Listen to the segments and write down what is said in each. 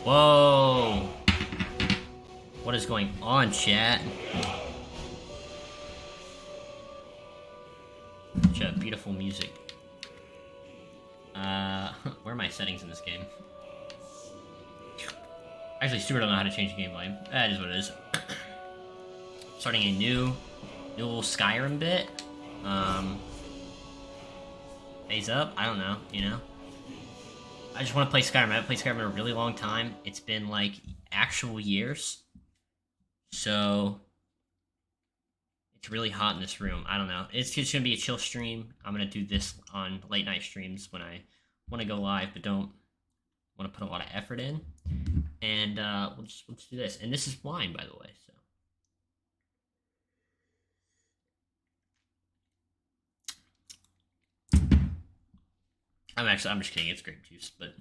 Whoa! What is going on, chat? Such beautiful music. Where are my settings in this game? Actually, Stuart don't know how to change the game volume. That is what it is. Starting a new little Skyrim bit. Phase up? I don't know, you know? I just want to play Skyrim. I haven't played Skyrim in a really long time. It's been, like, actual years. So, it's really hot in this room. I don't know. It's just going to be a chill stream. I'm going to do this on late night streams when I want to go live, but don't want to put a lot of effort in. And we'll just do this. And this is wine, by the way, so. I'm just kidding, it's grape juice, but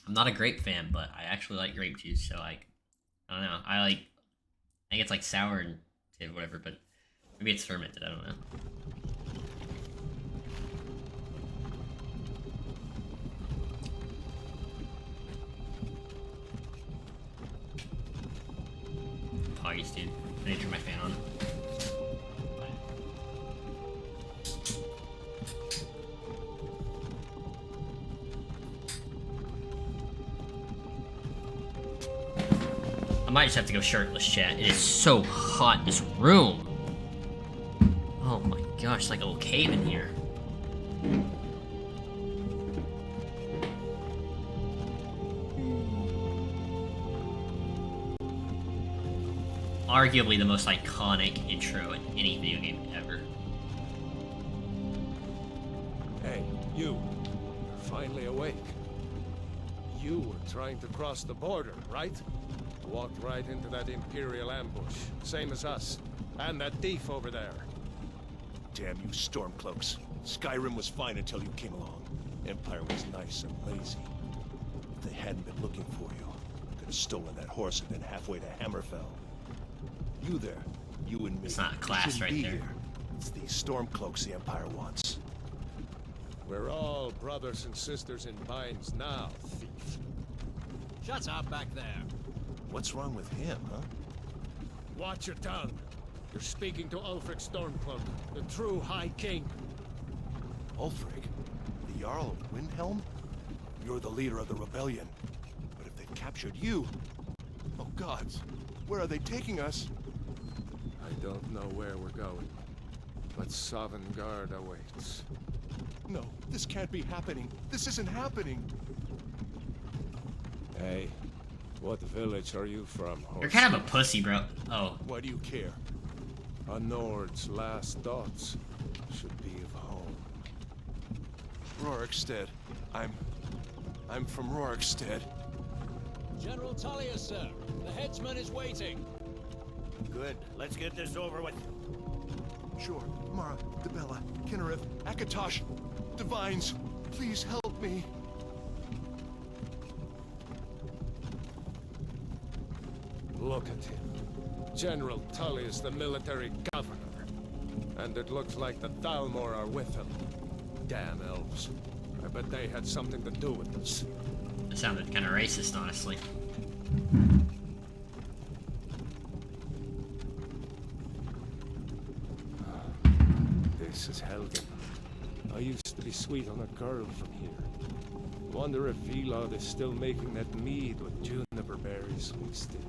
I'm not a grape fan, but I actually like grape juice, so like, I don't know, I think it's like sour and whatever, but maybe it's fermented, I don't know. Apologies, dude, I need to turn my fan on. I might just have to go shirtless, chat. It is so hot in this room. Oh my gosh, it's like a little cave in here. Arguably the most iconic intro in any video game ever. Hey, you're finally awake. You were trying to cross the border, right? Walked right into that Imperial ambush, same as us. And that thief over there. Damn you Stormcloaks. Skyrim was fine until you came along. Empire was nice and lazy. If they hadn't been looking for you, I could have stolen that horse and been halfway to Hammerfell. You there, you and me. It's not a class right there. Here. It's these Stormcloaks the Empire wants. We're all brothers and sisters in binds now, thief. Shut up back there. What's wrong with him, huh? Watch your tongue. You're speaking to Ulfric Stormcloak, the true High King. Ulfric? The Jarl of Windhelm? You're the leader of the rebellion. But if they've captured you... Oh gods, where are they taking us? I don't know where we're going, but Sovngarde awaits. No, this can't be happening. This isn't happening. Hey, what village are you from, horse? You're kind of a pussy, bro. Oh. Why do you care? A Nord's last thoughts should be of home. Rorikstead. I'm from Rorikstead. General Tullius, sir. The headsman is waiting. Good. Let's get this over with. Sure. Mara, Debella, Kinnereth, Akatosh, Divines, please help me. Look at him. General Tullius, the military governor. And it looks like the Thalmor are with him. Damn elves. I bet they had something to do with this. That sounded kind of racist, honestly. This is Helgen. I used to be sweet on a girl from here. Wonder if Vilod is still making that mead with juniper berries mixed in.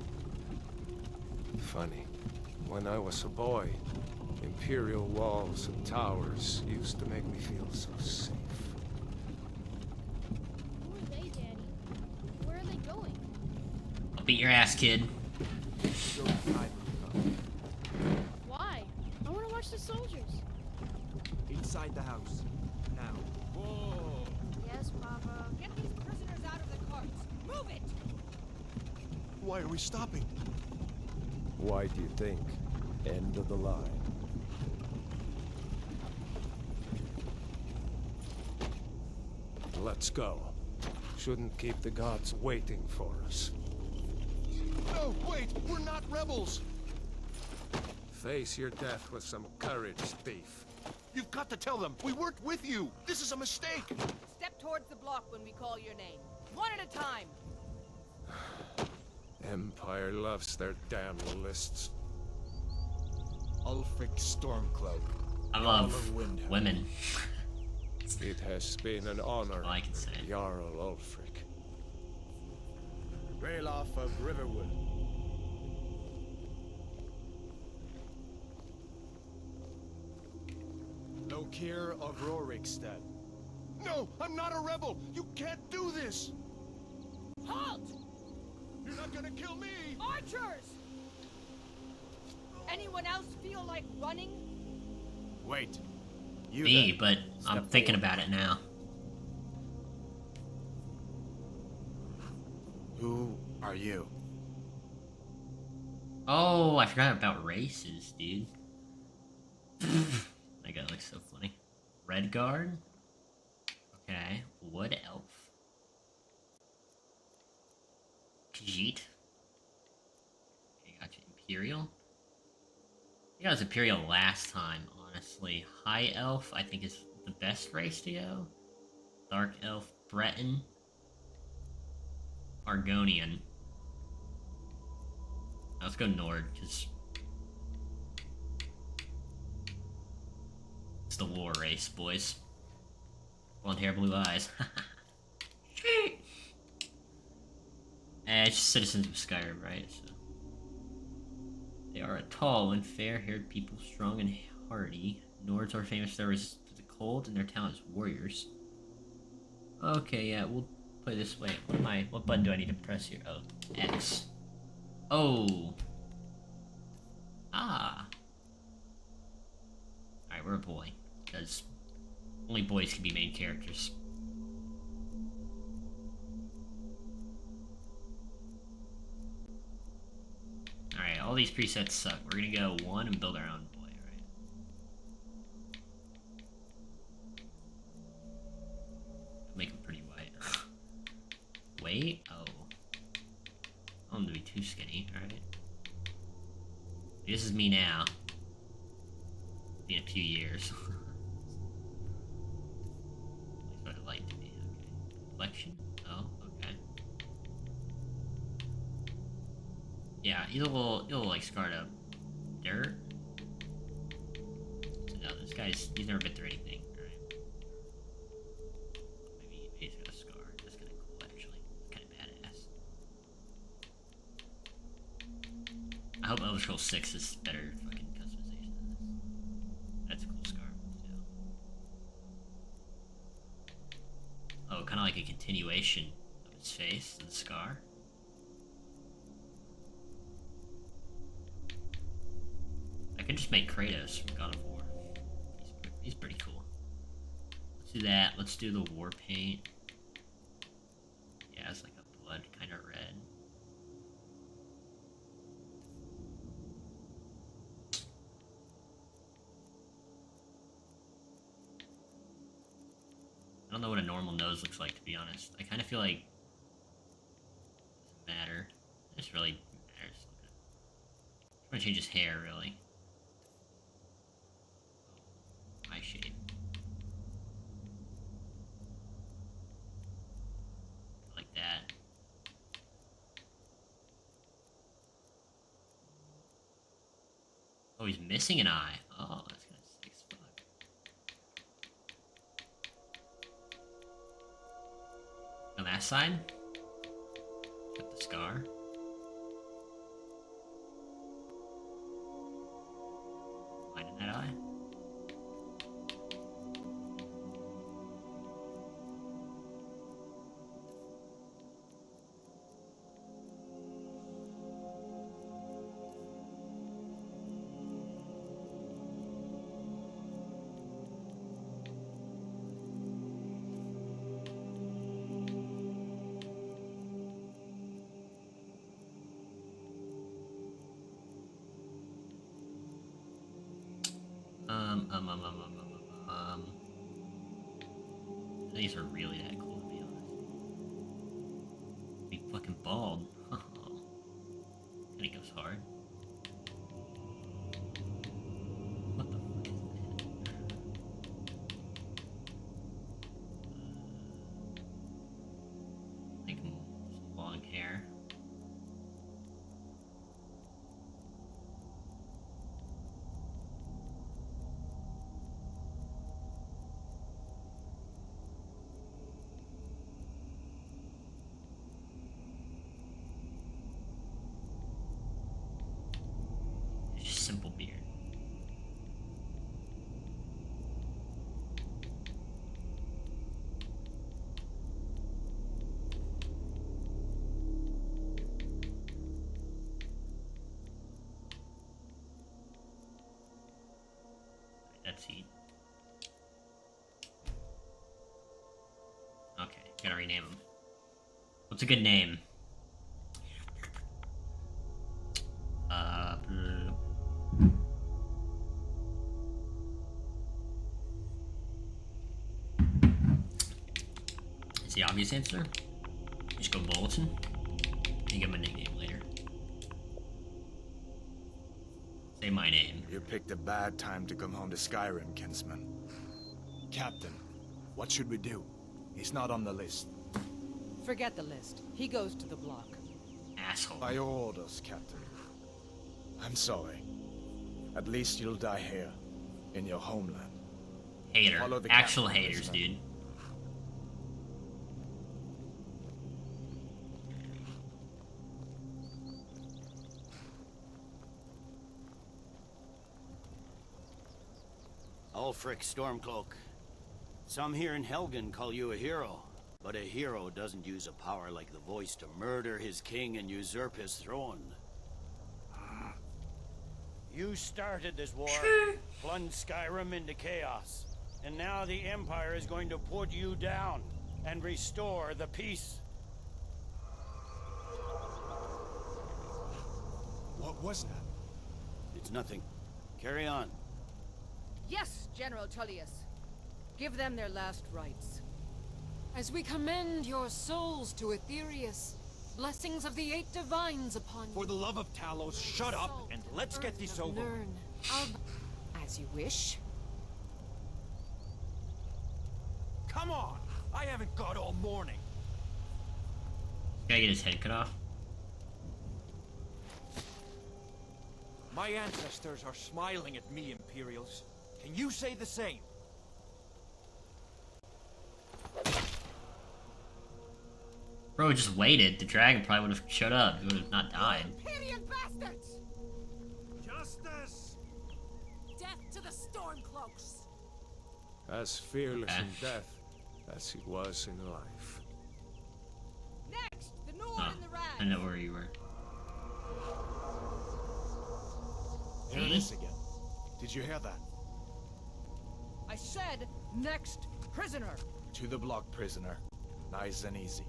Funny. When I was a boy, Imperial walls and towers used to make me feel so safe. Who are they, Daddy? Where are they going? I'll beat your ass, kid. Why? I want to watch the soldiers. Inside the house. Now. Whoa! Yes, Papa. Get these prisoners out of the carts. Move it! Why are we stopping? Why do you think? End of the line. Let's go. Shouldn't keep the gods waiting for us. No, wait! We're not rebels! Face your death with some courage, thief. You've got to tell them! We worked with you! This is a mistake! Step towards the block when we call your name. One at a time. Empire loves their damn lists. Ulfric Stormcloak. I Jarl love of Windhelm. women. It has been an honor, All I can say. Jarl Ulfric. Ralof of Riverwood. Lokir of Rorikstead. No, I'm not a rebel. You can't do this. Halt! You're not gonna kill me. Archers! Anyone else feel like running? Wait. You Me, then. but I'm Step thinking forward. about it now. Who are you? Oh, I forgot about races, dude. That guy looks so funny. Red Guard? Okay. Wood Elf. Khajiit? Okay, gotcha. Imperial? I think I was Imperial last time, honestly. High Elf, I think, is the best race to go. Dark Elf, Breton. Argonian. Let's go Nord, because it's the war race, boys. Blonde hair, blue eyes. It's just citizens of Skyrim, right? So they are a tall and fair-haired people, strong and hardy. Nords are famous for their resistance to the cold, and their talent is warriors. Okay, yeah, we'll play this way. What button do I need to press here? Oh, X. Oh. Ah. Alright, we're a boy. Because only boys can be main characters. Alright, all these presets suck. We're gonna go one and build our own boy, right? Make him pretty white. Wait? Oh. I want him to be too skinny, alright? This is me now. In a few years. At least what I'd like to be, okay. Complexion? Oh, okay. Yeah, he's a little like scarred up. Dirt? So no, he's never been through anything, alright? Maybe he's got a scar. That's kinda cool, actually. Kinda badass. I hope Elder Scrolls 6 is better fucking customization than this. That's a cool scar, too. Oh, kinda like a continuation of his face, the scar. I could just make Kratos from God of War. He's pretty cool. Let's do that. Let's do the war paint. Yeah, it's like a blood kind of red. I don't know what a normal nose looks like, to be honest. I kind of feel like it doesn't matter. It just really matters. I'm gonna change his hair, really. Eye shape. Like that. Oh, he's missing an eye. Oh, that's kind of sick as fuck. On that side, got the scar. Line in that eye. These are really that cool, to be honest. Be fucking bald. And he goes hard. What the fuck is that? I think Gotta rename him. What's a good name? It's the obvious answer. Just go Bulletin. And give him a nickname later. Say my name. You picked a bad time to come home to Skyrim, kinsman. Captain, what should we do? He's not on the list. Forget the list. He goes to the block. Asshole. By your orders, Captain. I'm sorry. At least you'll die here, in your homeland. Hater. Follow the Actual captain, haters, prisoner. dude. Ulfric Stormcloak. Some here in Helgen call you a hero, but a hero doesn't use a power like the voice to murder his king and usurp his throne. You started this war, plunged Skyrim into chaos, and now the Empire is going to put you down and restore the peace. What was that? It's nothing. Carry on. Yes, General Tullius. Give them their last rites. As we commend your souls to Aetherius, blessings of the 8 divines upon you. For the love of Talos, shut up and let's get this over with. Learn. As you wish. Come on! I haven't got all morning. Gotta get his head cut off. My ancestors are smiling at me, Imperials. Can you say the same? Bro just waited. The dragon probably would have showed up. He would have not died. Imperial bastards! Justice! Death to the Stormcloaks! As fearless in death as he was in life. Next, the Nord Oh, and the Rag. I know where you were. Here it is again. Did you hear that? I said, next prisoner. To the block, prisoner. Nice and easy.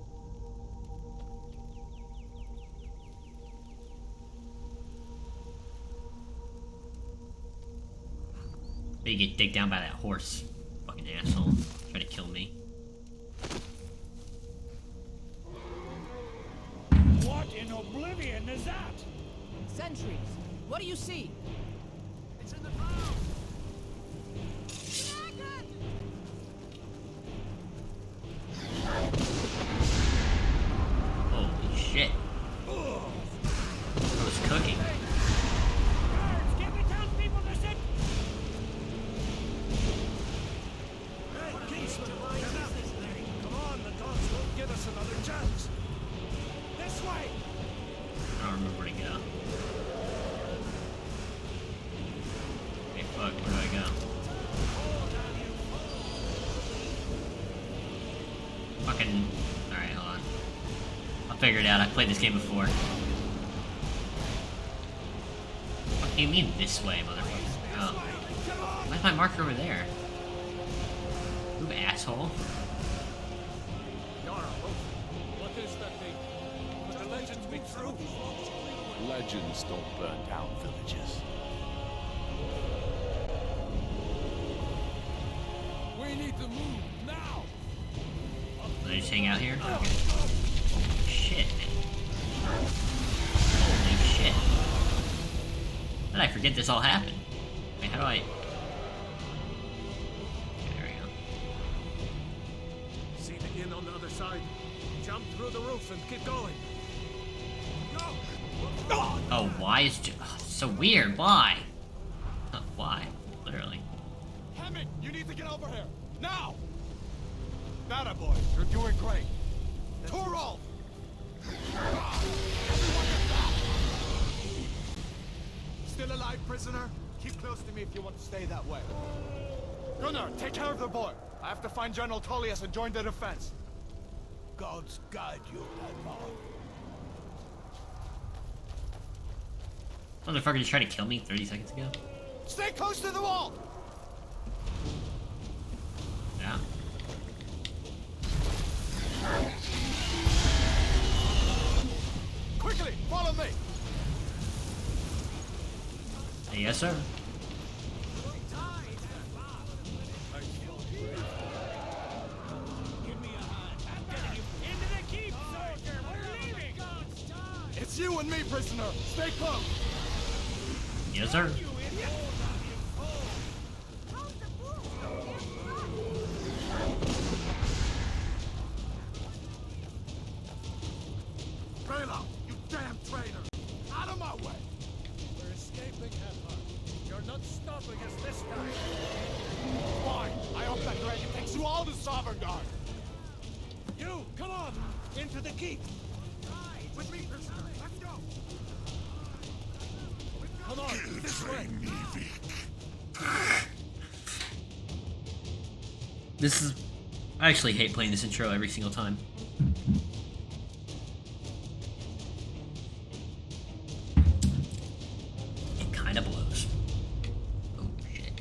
You get digged down by that horse. Fucking asshole. Try to kill me. What in oblivion is that? Sentries, what do you see? It's in the ground! Holy shit. I was cooking. Guards, get the townspeople to sit! Come on, the dogs won't give us another chance. This way! I don't remember where to go. Hey, fuck, where do I go? Fucking... Alright, hold on. I'll figure it out. I've played this game before. What do you mean this way, motherfucker? Oh. Why's my marker over there? Move, asshole. What is that thing? Could the legends be true? Legends don't burn down villages. We need to move now! Did I just hang out here? Okay. Shit, man. Holy shit. How did I forget this all happened? Wait, how do I... Okay, there we go. See the inn on the other side? Jump through the roof and keep going. Oh, why is... so weird, why? Why? Literally. Hammond, you need to get over here! Now! Nada, boy. You're doing great. Torolf! Still alive, prisoner? Keep close to me if you want to stay that way. Gunnar, take care of the boy. I have to find General Tullius and join the defense. Gods guide you, Padma. Motherfucker just tried to kill me 30 seconds ago? Stay close to the wall! Yeah. Yes, sir. It's you and me, prisoner. Stay close. Yes, sir. Bela, you damn traitor! Out of my way! We're escaping, Headhunt. You're not stopping us this time. Fine. I hope that dragon takes you all to Sovngarde. You, come on! Into the keep! With me, prisoner. Let's go. Come on, this way! This is... I actually hate playing this intro every single time. It kinda blows. Oh, shit.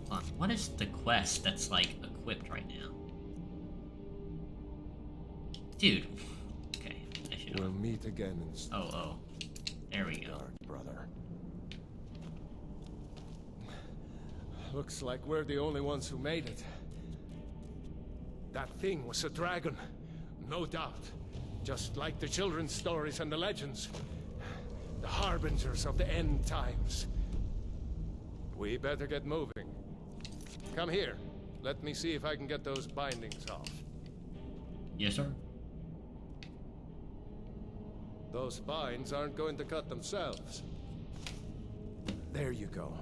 Hold on, what is the quest that's, like, equipped right now? Dude. Okay, I should... We'll meet again in Oh. There we go. Sovngarde, brother. Looks like we're the only ones who made it. That thing was a dragon, no doubt. Just like the children's stories and the legends. The harbingers of the end times. We better get moving. Come here. Let me see if I can get those bindings off. Yes, sir. Those binds aren't going to cut themselves. There you go.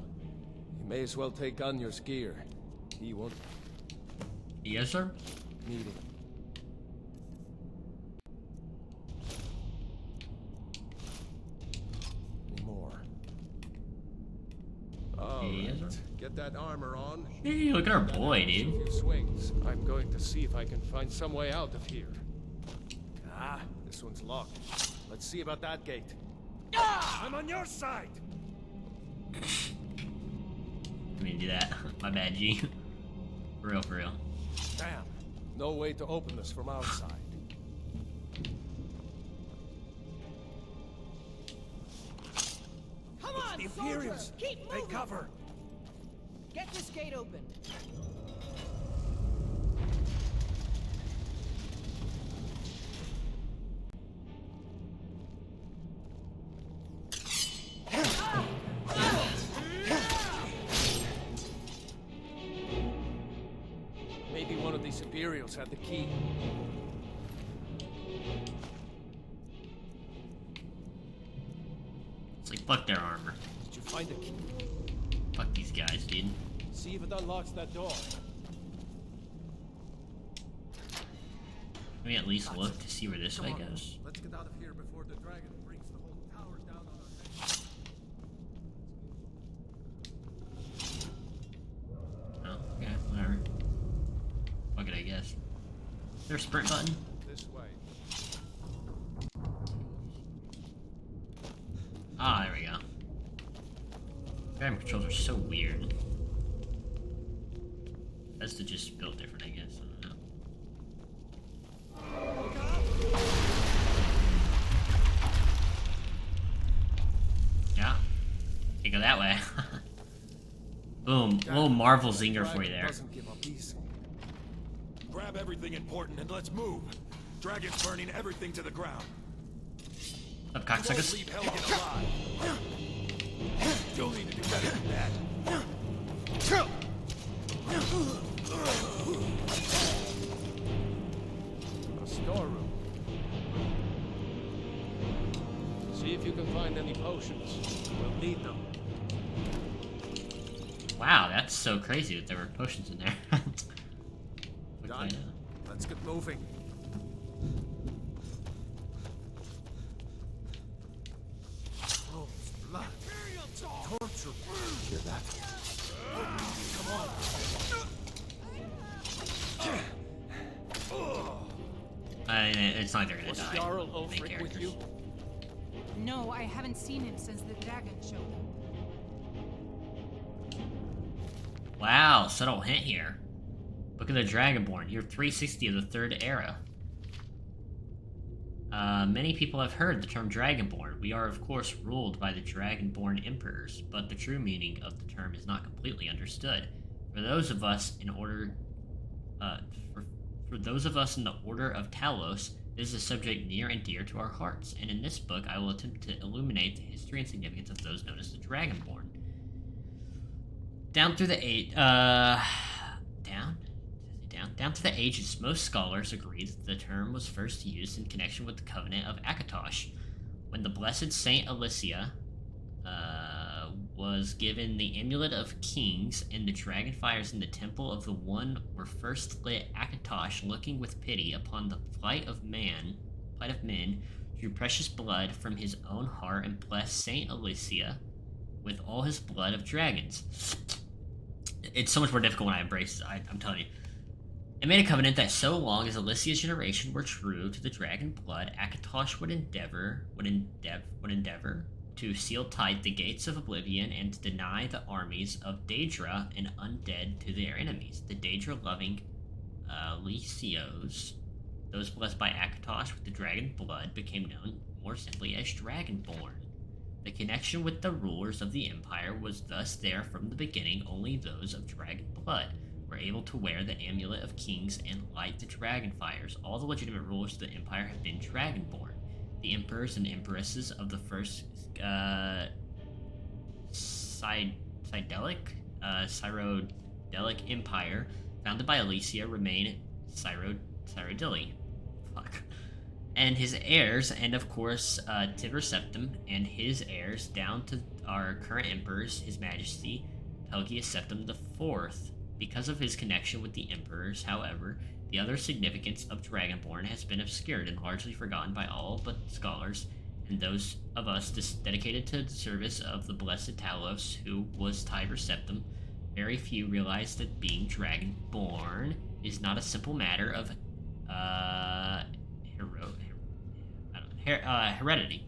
You may as well take on your skier. He won't Yes, sir. need it. Any more? All Yes, right. sir. Get that armor on. Hey, look at our boy, A dude. few swings. I'm going to see if I can find some way out of here. Ah, this one's locked. Let's see about that gate. I'm on your side. Let me do that. My bad, G. For real, for real. Damn. No way to open this from outside. Come on, The soldier! Imperials. Keep moving! Take cover. Get this gate open. Maybe one of these Imperials had the key. It's like, fuck their armor. Did you find the key? Fuck these guys, dude. See if it unlocks that door. Let me at least look to see where this way goes. Let's get out of here before the dragon brings the whole tower down on our heads. Oh, okay, whatever. Fuck it, I guess. Is there a sprint button? This way. Ah, there we go. Skyrim controls are so weird. That's to just built different, I guess. I don't know. Yeah. Can't go that way. Boom. A little Marvel zinger for you there. Doesn't give up easy. Grab everything important and let's move. Dragon's burning everything to the ground. Up, You won't cocksuckers. leave Helgen alive. You'll need to do better than that. A storeroom. See if you can find any potions. We'll need them. Wow, that's so crazy that there were potions in there. Quick Done. find out. Let's get moving. Oh, blood. Torture. Hear that? It's not like they're gonna Was die. Jarl Main Ulfric with characters. you? No, I haven't seen him since the dragon showed up. Wow, subtle hint here. Book of the Dragonborn, year 360 of the Third Era. Many people have heard the term Dragonborn. We are, of course, ruled by the Dragonborn Emperors, but the true meaning of the term is not completely understood. For those of us in order, for those of us in the Order of Talos, this is a subject near and dear to our hearts, and in this book I will attempt to illuminate the history and significance of those known as the Dragonborn. Down through the ages, most scholars agree that the term was first used in connection with the Covenant of Akatosh, when the blessed Saint Alicia was given the Amulet of Kings, and the dragonfires in the Temple of the One were first lit. Akatosh, looking with pity upon the plight of men, drew precious blood from his own heart and blessed Saint Alicia with all his blood of dragons. It's so much more difficult when I embrace it, I'm telling you. It made a covenant that so long as Alicia's generation were true to the dragon blood, Akatosh would endeavor to seal tight the gates of oblivion and to deny the armies of Daedra and undead to their enemies. The Daedra-loving Lycios, those blessed by Akatosh with the dragon blood, became known more simply as Dragonborn. The connection with the rulers of the Empire was thus there from the beginning. Only those of dragon blood were able to wear the Amulet of Kings and light the dragon fires. All the legitimate rulers of the Empire have been Dragonborn. The emperors and empresses of the first Cyrodiilic Empire, founded by Alicia, remain Cyrodiili. And his heirs, and of course Tiber Septim and his heirs, down to our current emperors, His Majesty Telgius Septim IV. Because of his connection with the emperors, however, the other significance of Dragonborn has been obscured and largely forgotten by all but scholars and those of us dedicated to the service of the blessed Talos, who was Tiber Septim. Very few realize that being Dragonborn is not a simple matter of heredity.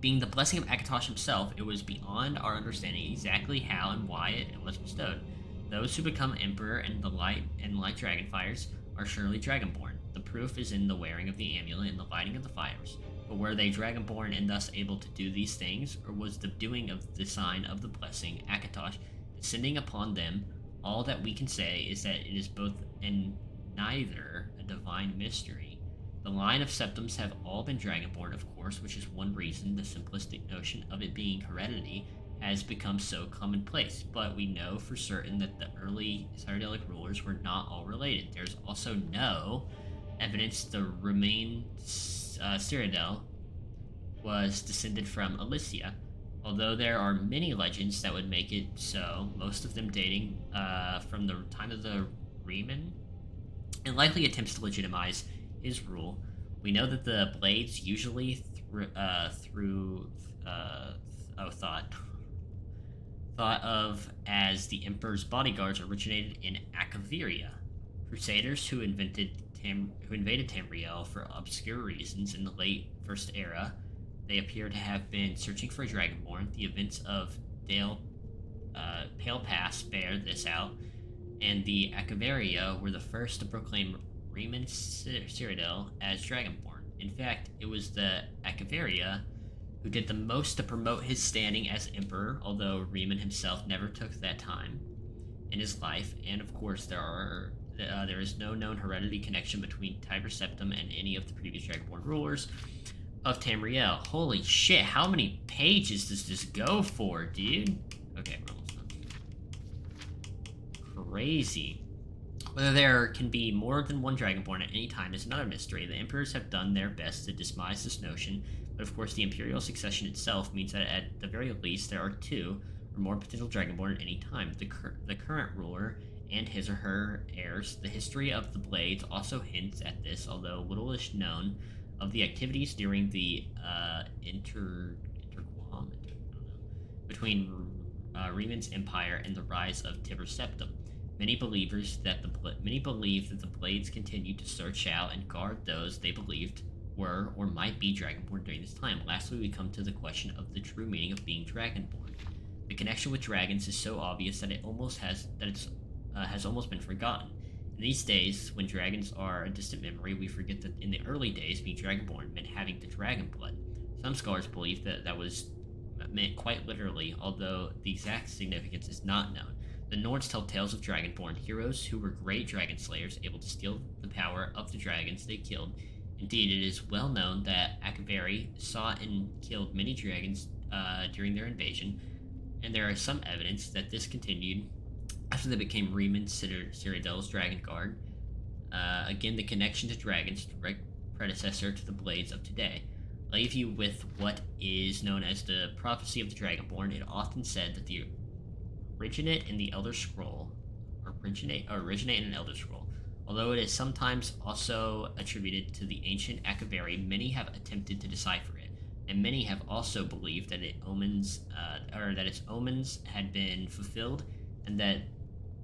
Being the blessing of Akatosh himself, it was beyond our understanding exactly how and why it was bestowed. Those who become Emperor and light Dragonfires are surely Dragonborn. The proof is in the wearing of the amulet and the lighting of the fires. But were they Dragonborn and thus able to do these things, or was the doing of the sign of the blessing, Akatosh, descending upon them? All that we can say is that it is both and neither a divine mystery. The line of Septims have all been Dragonborn, of course, which is one reason the simplistic notion of it being heredity has become so commonplace, but we know for certain that the early Cyrodiilic rulers were not all related. There's also no evidence the remaining Cyrodiil was descended from Alicia, although there are many legends that would make it so, most of them dating from the time of the Riemann, and likely attempts to legitimize his rule. We know that the blades usually thought of as the Emperor's bodyguards originated in Acaviria. Crusaders who invaded Tamriel for obscure reasons in the late First Era. They appear to have been searching for a Dragonborn. The events of Pale Pass bear this out, and the Acaviria were the first to proclaim Riemann Cyrodiil as Dragonborn. In fact, it was the Acaviria who did the most to promote his standing as emperor, although Riemann himself never took that time in his life. And of course, there is no known heredity connection between Tiber Septim and any of the previous Dragonborn rulers of Tamriel. Holy shit, how many pages does this go for, dude? Okay, we're almost done. Crazy. Whether there can be more than one Dragonborn at any time is another mystery. The emperors have done their best to dismiss this notion, but of course the imperial succession itself means that at the very least there are two or more potential Dragonborn at any time. The current ruler and his or her heirs. The history of the Blades also hints at this, although little is known of the activities during the interquam between Riemann's empire and the rise of Tiber Septim. Many believe that the Blades continued to search out and guard those they believed were or might be Dragonborn during this time. Lastly, we come to the question of the true meaning of being Dragonborn. The connection with dragons is so obvious that it's has almost been forgotten. In these days, when dragons are a distant memory, we forget that in the early days, being dragonborn meant having the dragon blood. Some scholars believe that was meant quite literally, although the exact significance is not known. The Nords tell tales of dragonborn heroes who were great dragon slayers, able to steal the power of the dragons they killed. Indeed, it is well known that Akaveri sought and killed many dragons during their invasion, and there is some evidence that this continued after they became Riemann Citadel's Dragon Guard. Again, the connection to dragons, direct predecessor to the blades of today. I'll leave you with what is known as the prophecy of the Dragonborn. It often said that the originate in the Elder Scroll, originate in an Elder Scroll. Although it is sometimes also attributed to the ancient Akaveri, many have attempted to decipher it, and many have also believed that its omens had been fulfilled, and that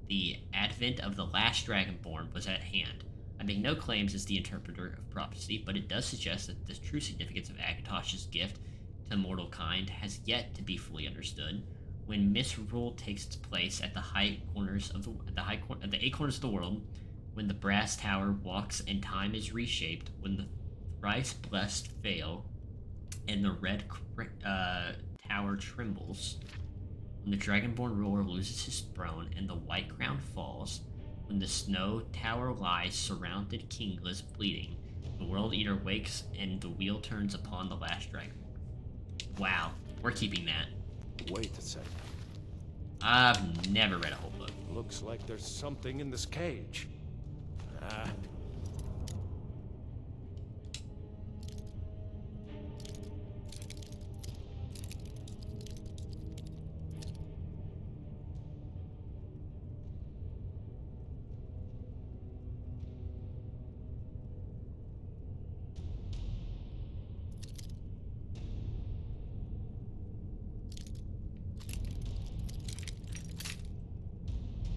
the advent of the last Dragonborn was at hand. I make no claims as the interpreter of prophecy, but it does suggest that the true significance of Akatosh's gift to mortal kind has yet to be fully understood. When misrule takes its place at the eight corners of the world, when the brass tower walks and time is reshaped, when the thrice blessed fail, and the red tower trembles, when the Dragonborn ruler loses his throne and the white crown falls, when the snow tower lies surrounded kingless bleeding, the world eater wakes and the wheel turns upon the last dragon. Wow, we're keeping that. Wait a second. I've never read a whole book. Looks like there's something in this cage. Ah.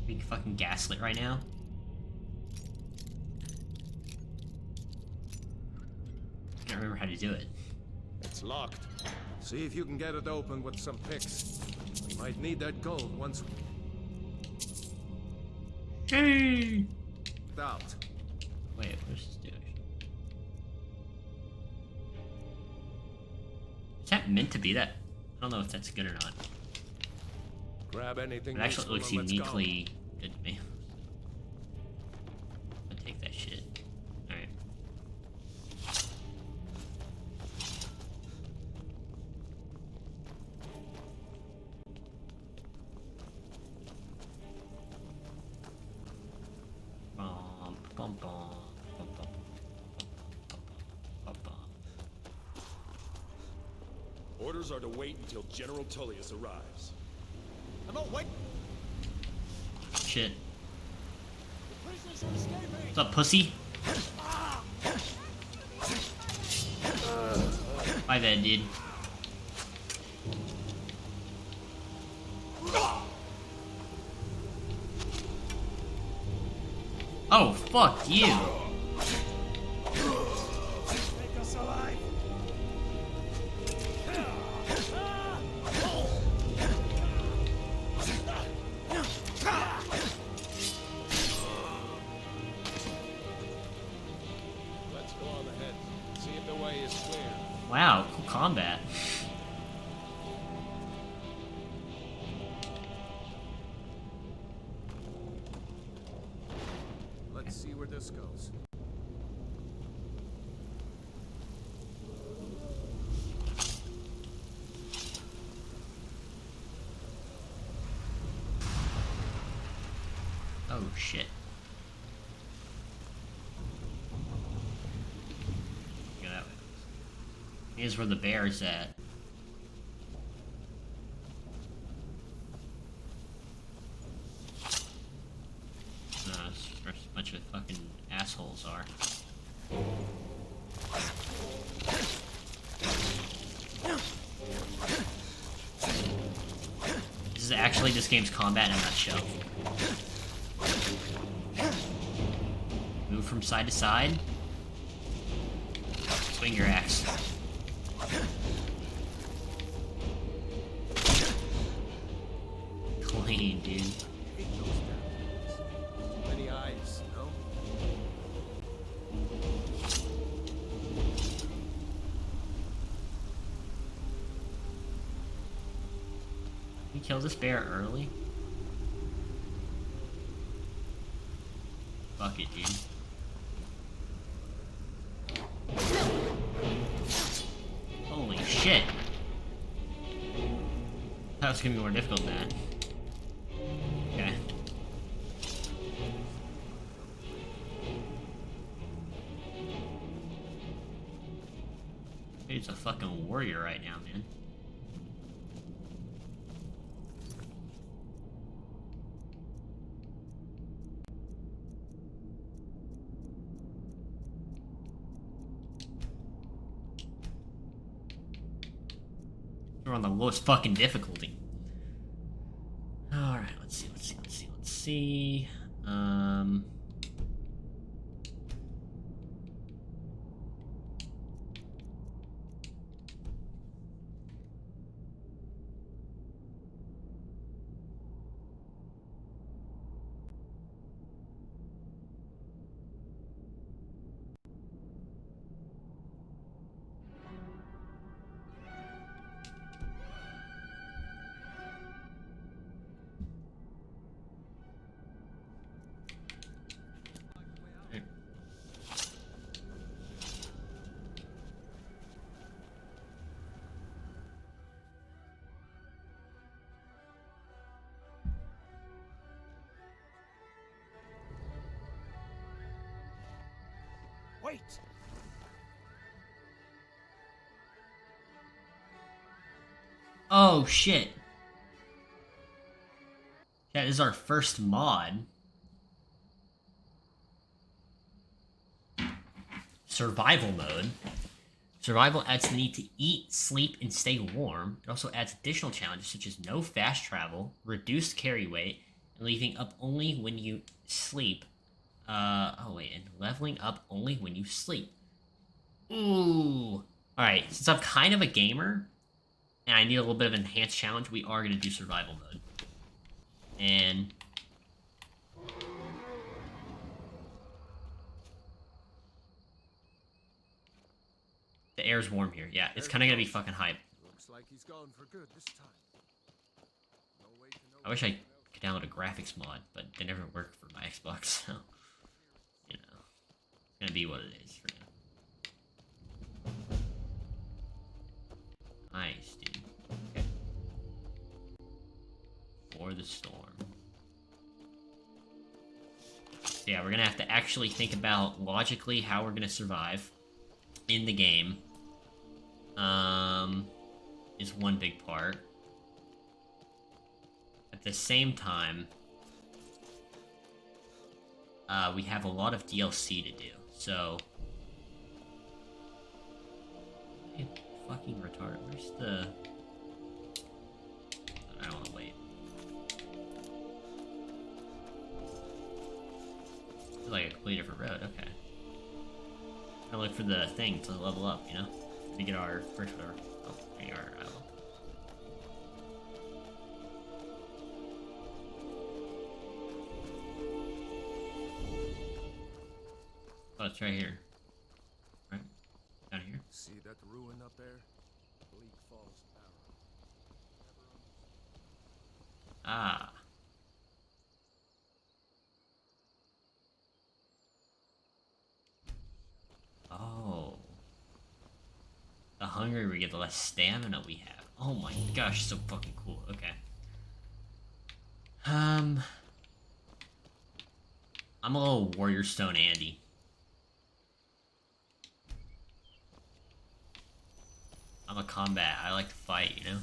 Being fucking gaslit right now. I can't remember how to do it. It's locked. See if you can get it open with some picks. We might need that gold once Hey! out. Wait, where's this dude? Is that meant to be that? I don't know if that's good or not. Grab anything. It actually looks useful and let's go. uniquely good to me. I'll take that shit. Alright. Bum, bum, bum, bum, bum, bum, bum. Orders are to wait until General Tullius arrives. I'm not waiting. Shit. The prisoners are escaping. What's up, pussy? My bad, dude. Oh, fuck you. Make us alive! Let's go on ahead. See if the way is clear. Wow, cool combat. Let's see where this goes. Oh, shit. Go that way. Here's where the bear's at. That's where a bunch of fucking assholes are. This is actually this game's combat in a nutshell. Move from side to side. Swing your axe. Clean, dude. We kill this bear early? Fuck it, dude. Holy shit. That was gonna be more difficult than that. Okay. Dude's a fucking warrior right now, man. We're on the lowest fucking difficulty. Alright, let's see. Wait! Oh shit. That is our first mod. Survival mode. Survival adds the need to eat, sleep, and stay warm. It also adds additional challenges such as no fast travel, reduced carry weight, and leaving up only when you sleep. And leveling up only when you sleep. Ooh. Alright, since I'm kind of a gamer, and I need a little bit of an enhanced challenge, we are going to do survival mode. And... the air's warm here. Yeah, it's kind of going to be fucking hype. Looks like he's gone for good this time. No way to know. I wish I could download a graphics mod, but they never work for my Xbox, so... you know. It's going to be what it is for now. Nice, dude. Okay. For the storm. So yeah, we're gonna have to actually think about logically how we're gonna survive in the game. Is one big part. At the same time, we have a lot of DLC to do, so... Hey, fucking retarded. Where's the... I don't want to wait. It's like a completely different road, okay. Gotta look for the thing to level up, you know? To get our first whatever. Oh, there you are, Oh, it's right here. Right? Down here? See that ruin up there? Bleak Falls Tower. Ah. Oh. The hungrier we get, the less stamina we have. Oh my gosh, so fucking cool. Okay. I'm a little Warrior Stone Andy. I'm a combat. I like to fight, you know?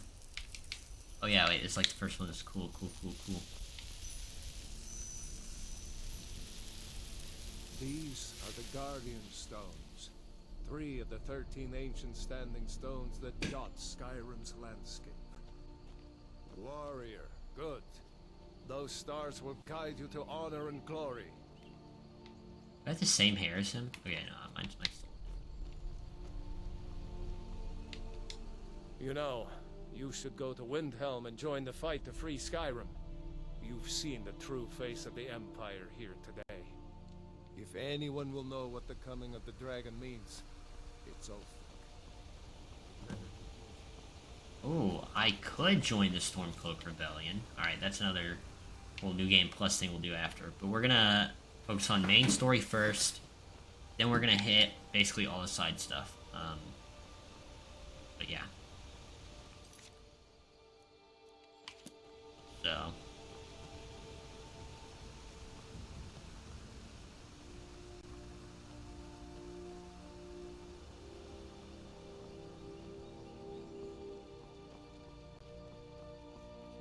Oh yeah, wait, it's like the first one is cool. These are the Guardian Stones. 3 of the 13 ancient standing stones that dot Skyrim's landscape. Warrior, good. Those stars will guide you to honor and glory. I have the same hair as him? Okay, no, mine's still. You know, you should go to Windhelm and join the fight to free Skyrim. You've seen the true face of the Empire here today. If anyone will know what the coming of the dragon means, it's Ulfric. Oh, I could join the Stormcloak Rebellion. Alright, that's another whole new game plus thing we'll do after. But we're gonna focus on main story first. Then we're gonna hit basically all the side stuff. But yeah. So.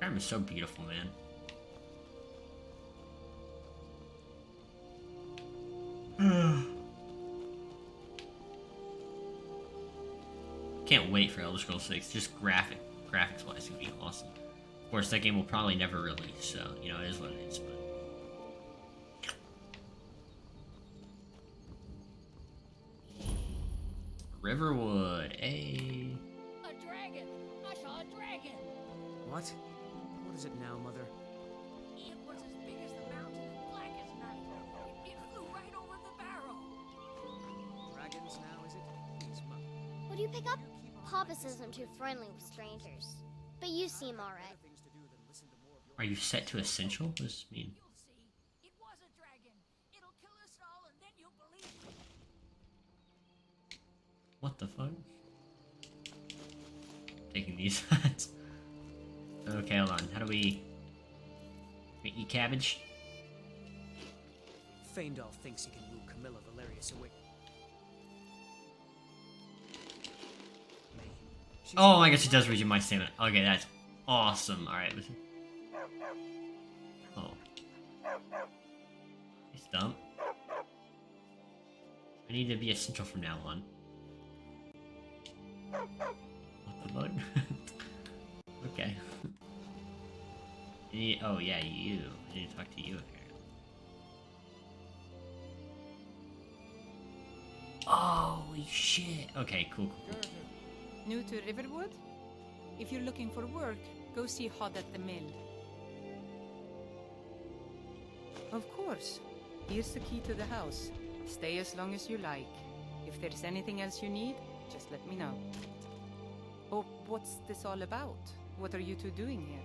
Skyrim is so beautiful, man. Can't wait for Elder Scrolls 6. Just graphics-wise, it's gonna be awesome. Of course, that game will probably never release, so, you know, it is what it is, but... Riverwood, hey. A dragon! I saw a dragon! What? What is it now, Mother? It was as big as the mountain and black as night. It flew right over the barrow. Dragons now, is it? Please, Mother. What do you pick up? Papa says I'm too friendly with strangers. But you seem alright. Are you set to essential? What does this mean? You'll see. It was a dragon. It'll kill us all and then you'll believe me. What the fuck? Taking these. Okay, hold on. How do we eat cabbage? Feindal thinks he can woo Camilla Valerius away. Oh, I guess it does resume my stamina. Okay, that's awesome. Alright, listen. Oh. He's dumb. I need to be essential from now on. What the fuck? Okay. Oh yeah, you. I need to talk to you apparently. Holy shit. Okay, cool. New to Riverwood? If you're looking for work, go see Hod at the mill. Of course. Here's the key to the house. Stay as long as you like. If there's anything else you need, just let me know. Oh, what's this all about? What are you two doing here?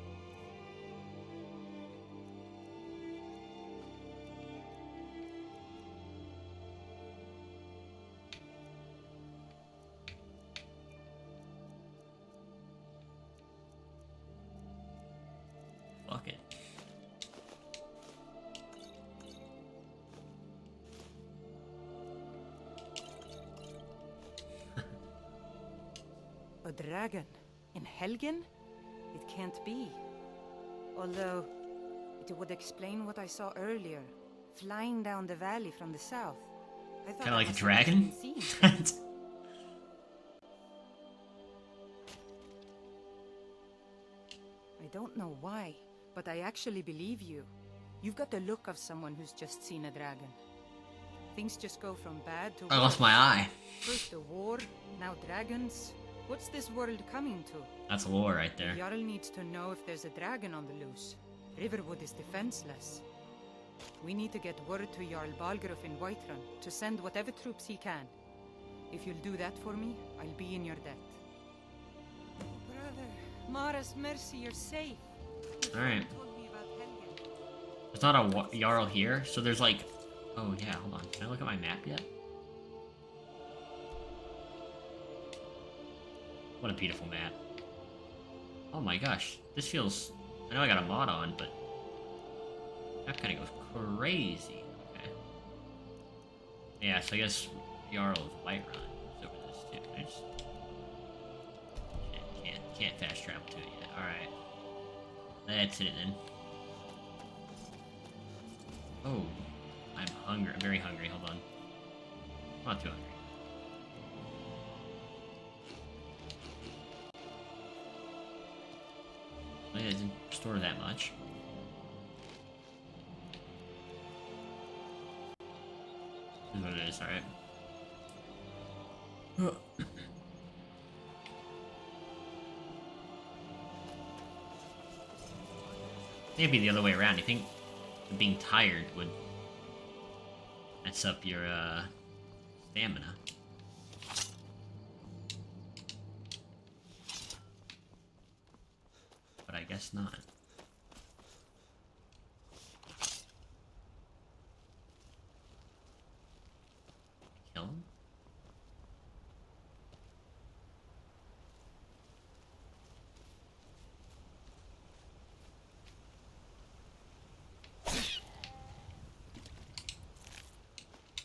Fuck it. A dragon? In Helgen? It can't be. Although, it would explain what I saw earlier, flying down the valley from the south. I thought Kind of like a must have dragon? been seen. I don't know why, but I actually believe you. You've got the look of someone who's just seen a dragon. Things just go from bad to worse. I lost my eye. First a war, now dragons. What's this world coming to? That's lore right there. Jarl needs to know if there's a dragon on the loose. Riverwood is defenseless. We need to get word to Jarl Balgruuf in Whiterun to send whatever troops he can. If you'll do that for me, I'll be in your debt. Oh, brother, Mara's mercy, you're safe. Alright. There's not a Jarl here, so there's like... Oh yeah, hold on. Can I look at my map yet? What a beautiful map. Oh my gosh, this feels... I know I got a mod on, but... That kind of goes crazy. Okay. Yeah, so I guess Jarl of Whiterun is over this too. Can I just... Shit, can't fast travel to it yet. Alright. That's it then. Oh. I'm hungry. I'm very hungry. Hold on. Not too hungry. I didn't store that much. This is what it is, alright. Maybe the other way around. You think being tired would mess up your stamina? guess not. Kill him?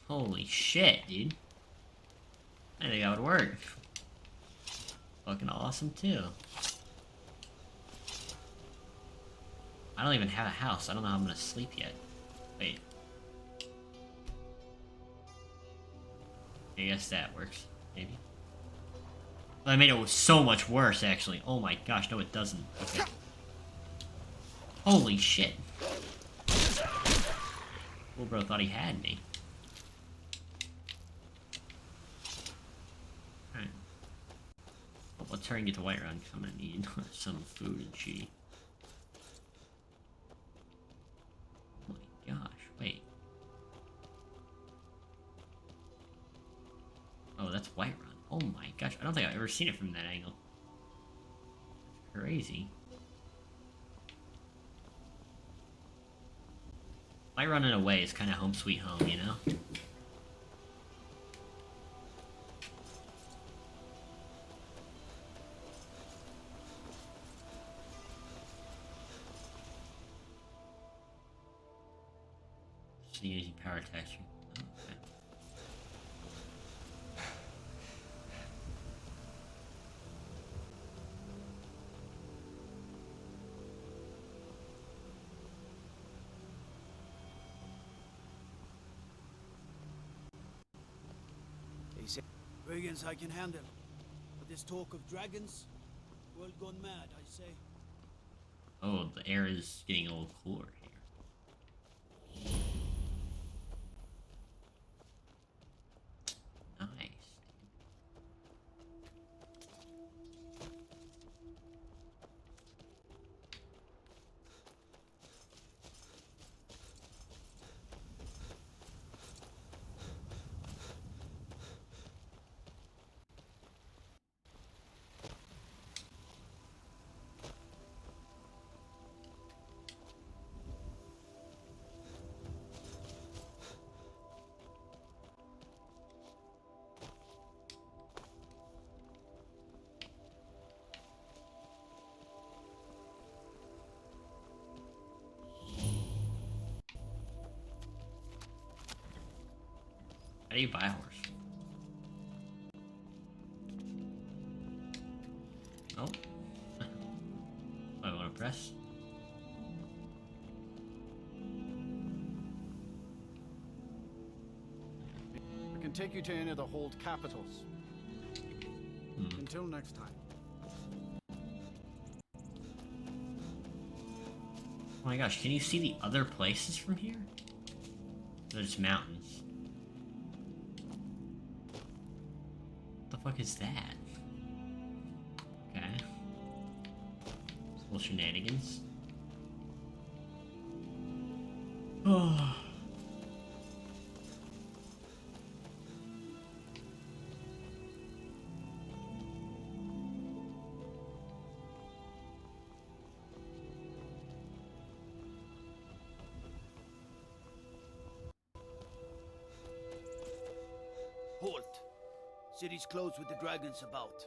Holy shit, dude. I think that would work. Fucking awesome, too. I don't even have a house. I don't know how I'm gonna sleep yet. Wait. I guess that works. Maybe. Well, I made it so much worse, actually. Oh my gosh, no it doesn't. Okay. Holy shit. Little bro thought he had me. Alright. Well, let's hurry and get to Whiterun, because I'm gonna need some food and shit. Oh my gosh, wait. Oh, that's Whiterun. Oh my gosh, I don't think I've ever seen it from that angle. That's crazy. Whiterun in a way is kind of home sweet home, you know? Just using power texture. Oh, okay. Brigands I can handle. But this talk of dragons, world gone mad, I say. Oh, the air is getting a little cooler here. Nice. How do you buy a horse? Oh. I want to press. We can take you to any of the hold capitals. Until next time. Oh my gosh, can you see the other places from here? There's mountains. What the fuck is that? Okay. Little shenanigans. Oh. Halt! City's closed with the dragons about.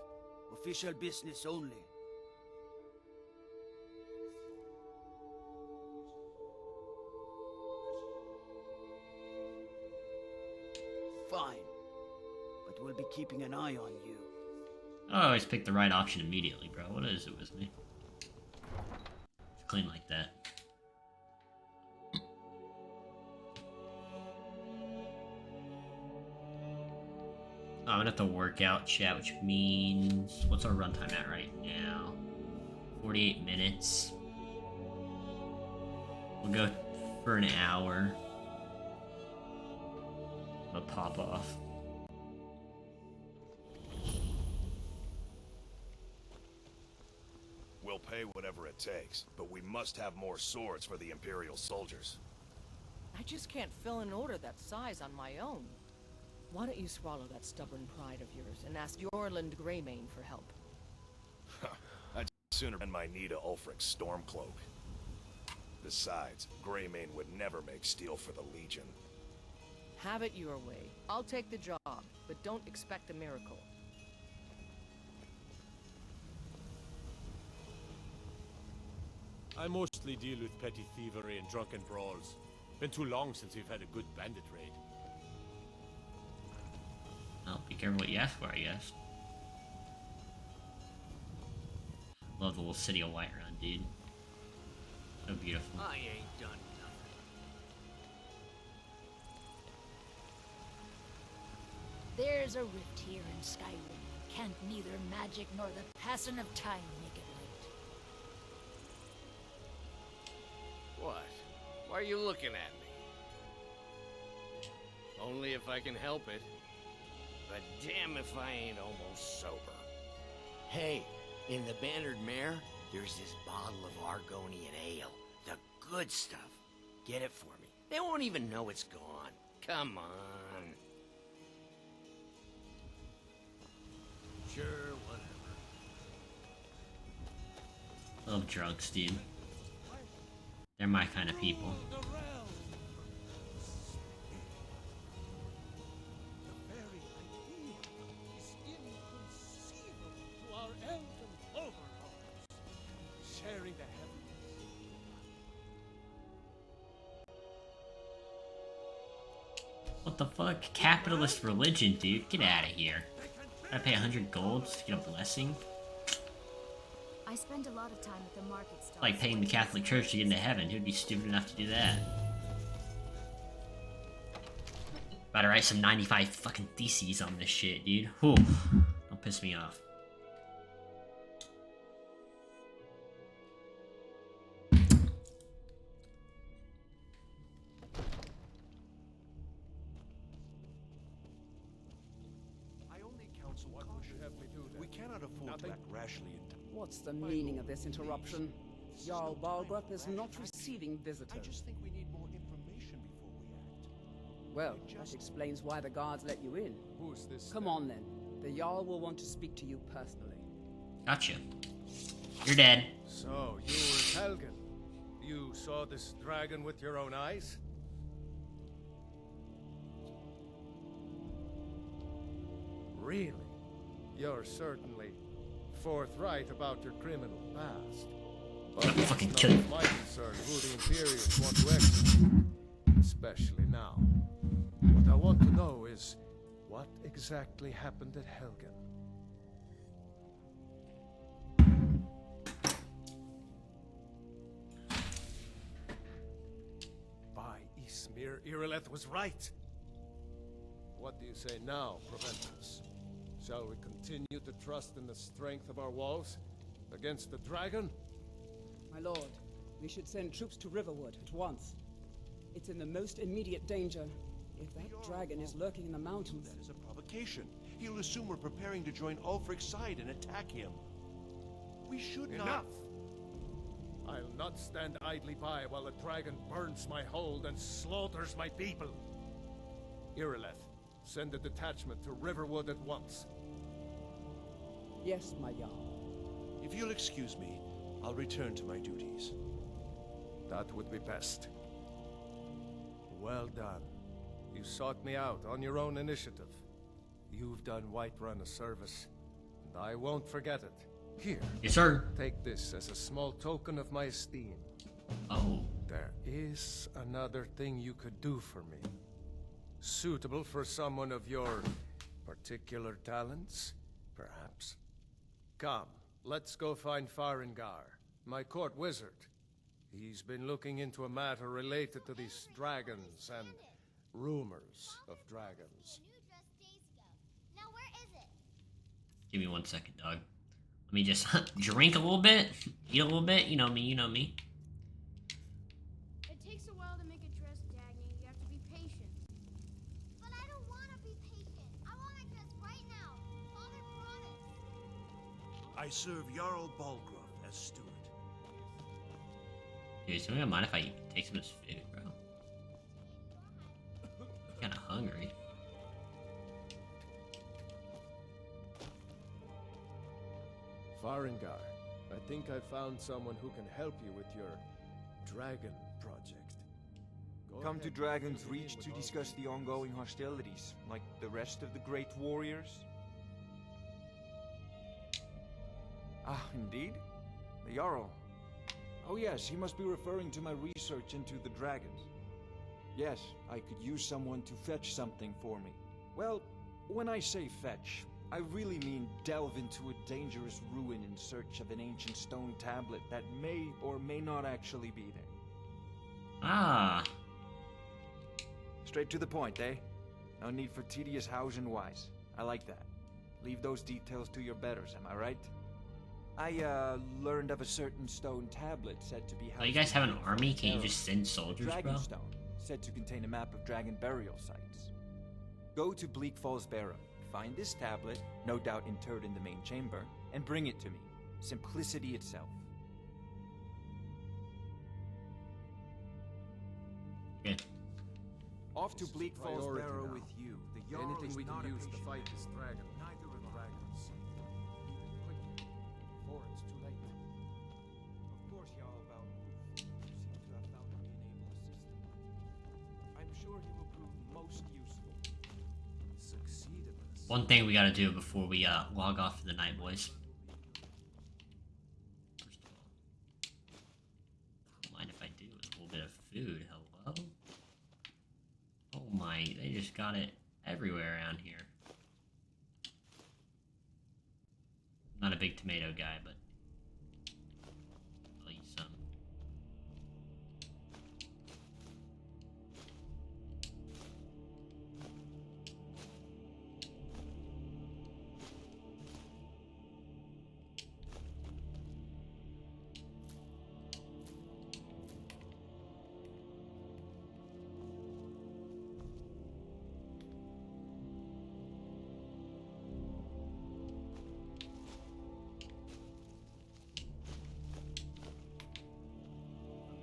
Official business only. Fine. But we'll be keeping an eye on you. I always pick the right option immediately, bro. What is it with me? It's clean like that. Oh, I'm gonna have to work out chat, which means... What's our runtime at right now? 48 minutes. We'll go for an hour. I'm gonna pop off. We'll pay whatever it takes, but we must have more swords for the Imperial soldiers. I just can't fill an order that size on my own. Why don't you swallow that stubborn pride of yours and ask Yorland Greymane for help? I'd Sooner than my need of Ulfric's Stormcloak. Besides, Greymane would never make steel for the Legion. Have it your way. I'll take the job, but don't expect a miracle. I mostly deal with petty thievery and drunken brawls. Been too long since we've had a good bandit raid. Well, be careful what you ask for, I guess. Love the little city of Whiterun, dude. So beautiful. I ain't done nothing. There's a rift here in Skyrim. Can't neither magic nor the passing of time make it right. What? Why are you looking at me? Only if I can help it. But damn if I ain't almost sober. Hey, in the Bannered Mare, there's this bottle of Argonian ale. The good stuff. Get it for me. They won't even know it's gone. Come on. Sure, whatever. Love drugs, dude. They're my kind of people. Sharing the heavens. What the fuck? Capitalist religion, dude. Get out of here. Gotta pay 100 gold just to get a blessing? I spend a lot of time at the market stalls. Like paying the Catholic Church to get into heaven. Who'd be stupid enough to do that? About to write some 95 fucking theses on this shit, dude. Whew. Don't piss me off. We cannot afford to act rashly in What's the meaning of this interruption? Jarl Balgruth is not receiving visitors. I just think we need more information before we act. Well, that explains why the guards let you in. Who's this? Come on then. The Jarl will want to speak to you personally. Gotcha. You're dead. So, you were Helgen. You saw this dragon with your own eyes? Really? You're certainly forthright about your criminal past. But I'm gonna fucking it's kill you. not my concern who the Imperials want to execute, especially now. What I want to know is what exactly happened at Helgen. By Ismir, Irileth was right. What do you say now, Proventus? Shall we continue to trust in the strength of our walls against the dragon? My lord, we should send troops to Riverwood at once. It's in the most immediate danger. If that dragon is lurking in the mountains... That is a provocation. He'll assume we're preparing to join Ulfric's side and attack him. We should not... Enough! I'll not stand idly by while the dragon burns my hold and slaughters my people. Irileth, send a detachment to Riverwood at once. Yes, my Jarl. If you'll excuse me, I'll return to my duties. That would be best. Well done. You sought me out on your own initiative. You've done Whiterun a service, and I won't forget it. Here. Yes, sir. Take this as a small token of my esteem. Oh. There is another thing you could do for me. Suitable for someone of your particular talents, perhaps. Come, let's go find Farengar, my court wizard. He's been looking into a matter related to these dragons and rumors of dragons. Now where is it? Give me 1 second, dog. Let me just drink a little bit, eat a little bit. You know me, you know me. It takes a while to make a dress, Dagny. You have to be patient. But I don't want to be patient. I want my dress right now. Father promised. I serve Jarl Balgruth as steward. Dude, is anyone gonna mind if I take some of this food, bro? I'm kinda hungry. Farengar, a I think I found someone who can help you with your dragon project. Come to Dragon's Reach to discuss the ongoing hostilities, like the rest of the great warriors? Ah, indeed? The Jarl. Oh yes, he must be referring to my research into the dragons. Yes, I could use someone to fetch something for me. Well, when I say fetch, I really mean delve into a dangerous ruin in search of an ancient stone tablet that may or may not actually be there. Ah. Straight to the point, eh? No need for tedious hows and whys. I like that. Leave those details to your betters, am I right? I, learned of a certain stone tablet said to be housed... Oh, you guys have an army? Can't you just send soldiers, bro? Dragonstone, said to contain a map of dragon burial sites. Go to Bleak Falls Barrow, find this tablet, no doubt interred in the main chamber, and bring it to me. Simplicity itself. Good. Off to Bleak Falls Priority Barrow now. with you. The Jarl Anything is we can not a use to patient fight man. this dragon. Neither are dragons. Leave it quickly, before it's too late. Of course, Jarl Balgruuf. You seem to have found me an able assistant. I'm sure he will prove most useful. Succeed in this. One thing we gotta do before we log off for the night, boys. First of all, don't mind if I do with a little bit of food. Hello? Oh my, they just got it everywhere around here. Not a big tomato guy, but I'll eat some.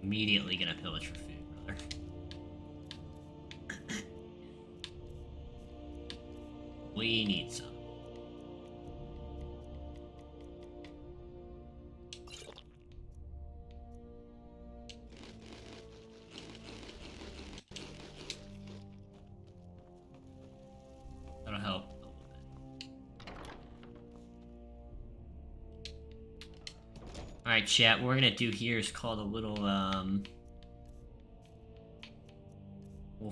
Immediately gonna pillage for food, brother. We need some. That'll help a little bit. Alright, chat, what we're gonna do here is called a little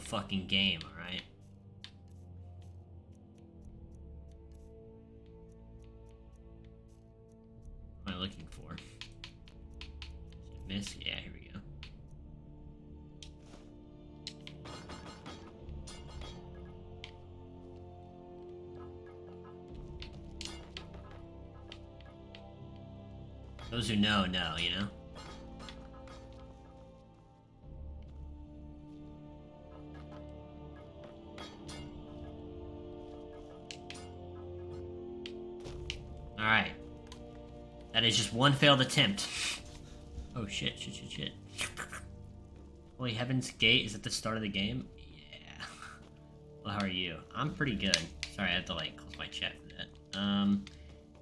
fucking game, alright? What am I looking for? Is it miss? Yeah, here we go. Those who know, you know? Alright. That is just one failed attempt. Oh shit. Holy Heaven's Gate is at the start of the game? Yeah. Well, how are you? I'm pretty good. Sorry, I had to like close my chat for that.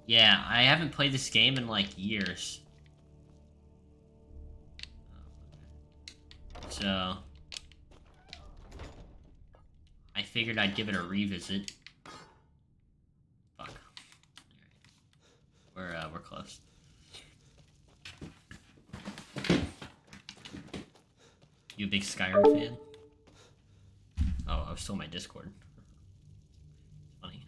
Yeah, I haven't played this game in like years. So I figured I'd give it a revisit. Fuck. We're close. You a big Skyrim fan? Oh, I was still in my Discord. Funny.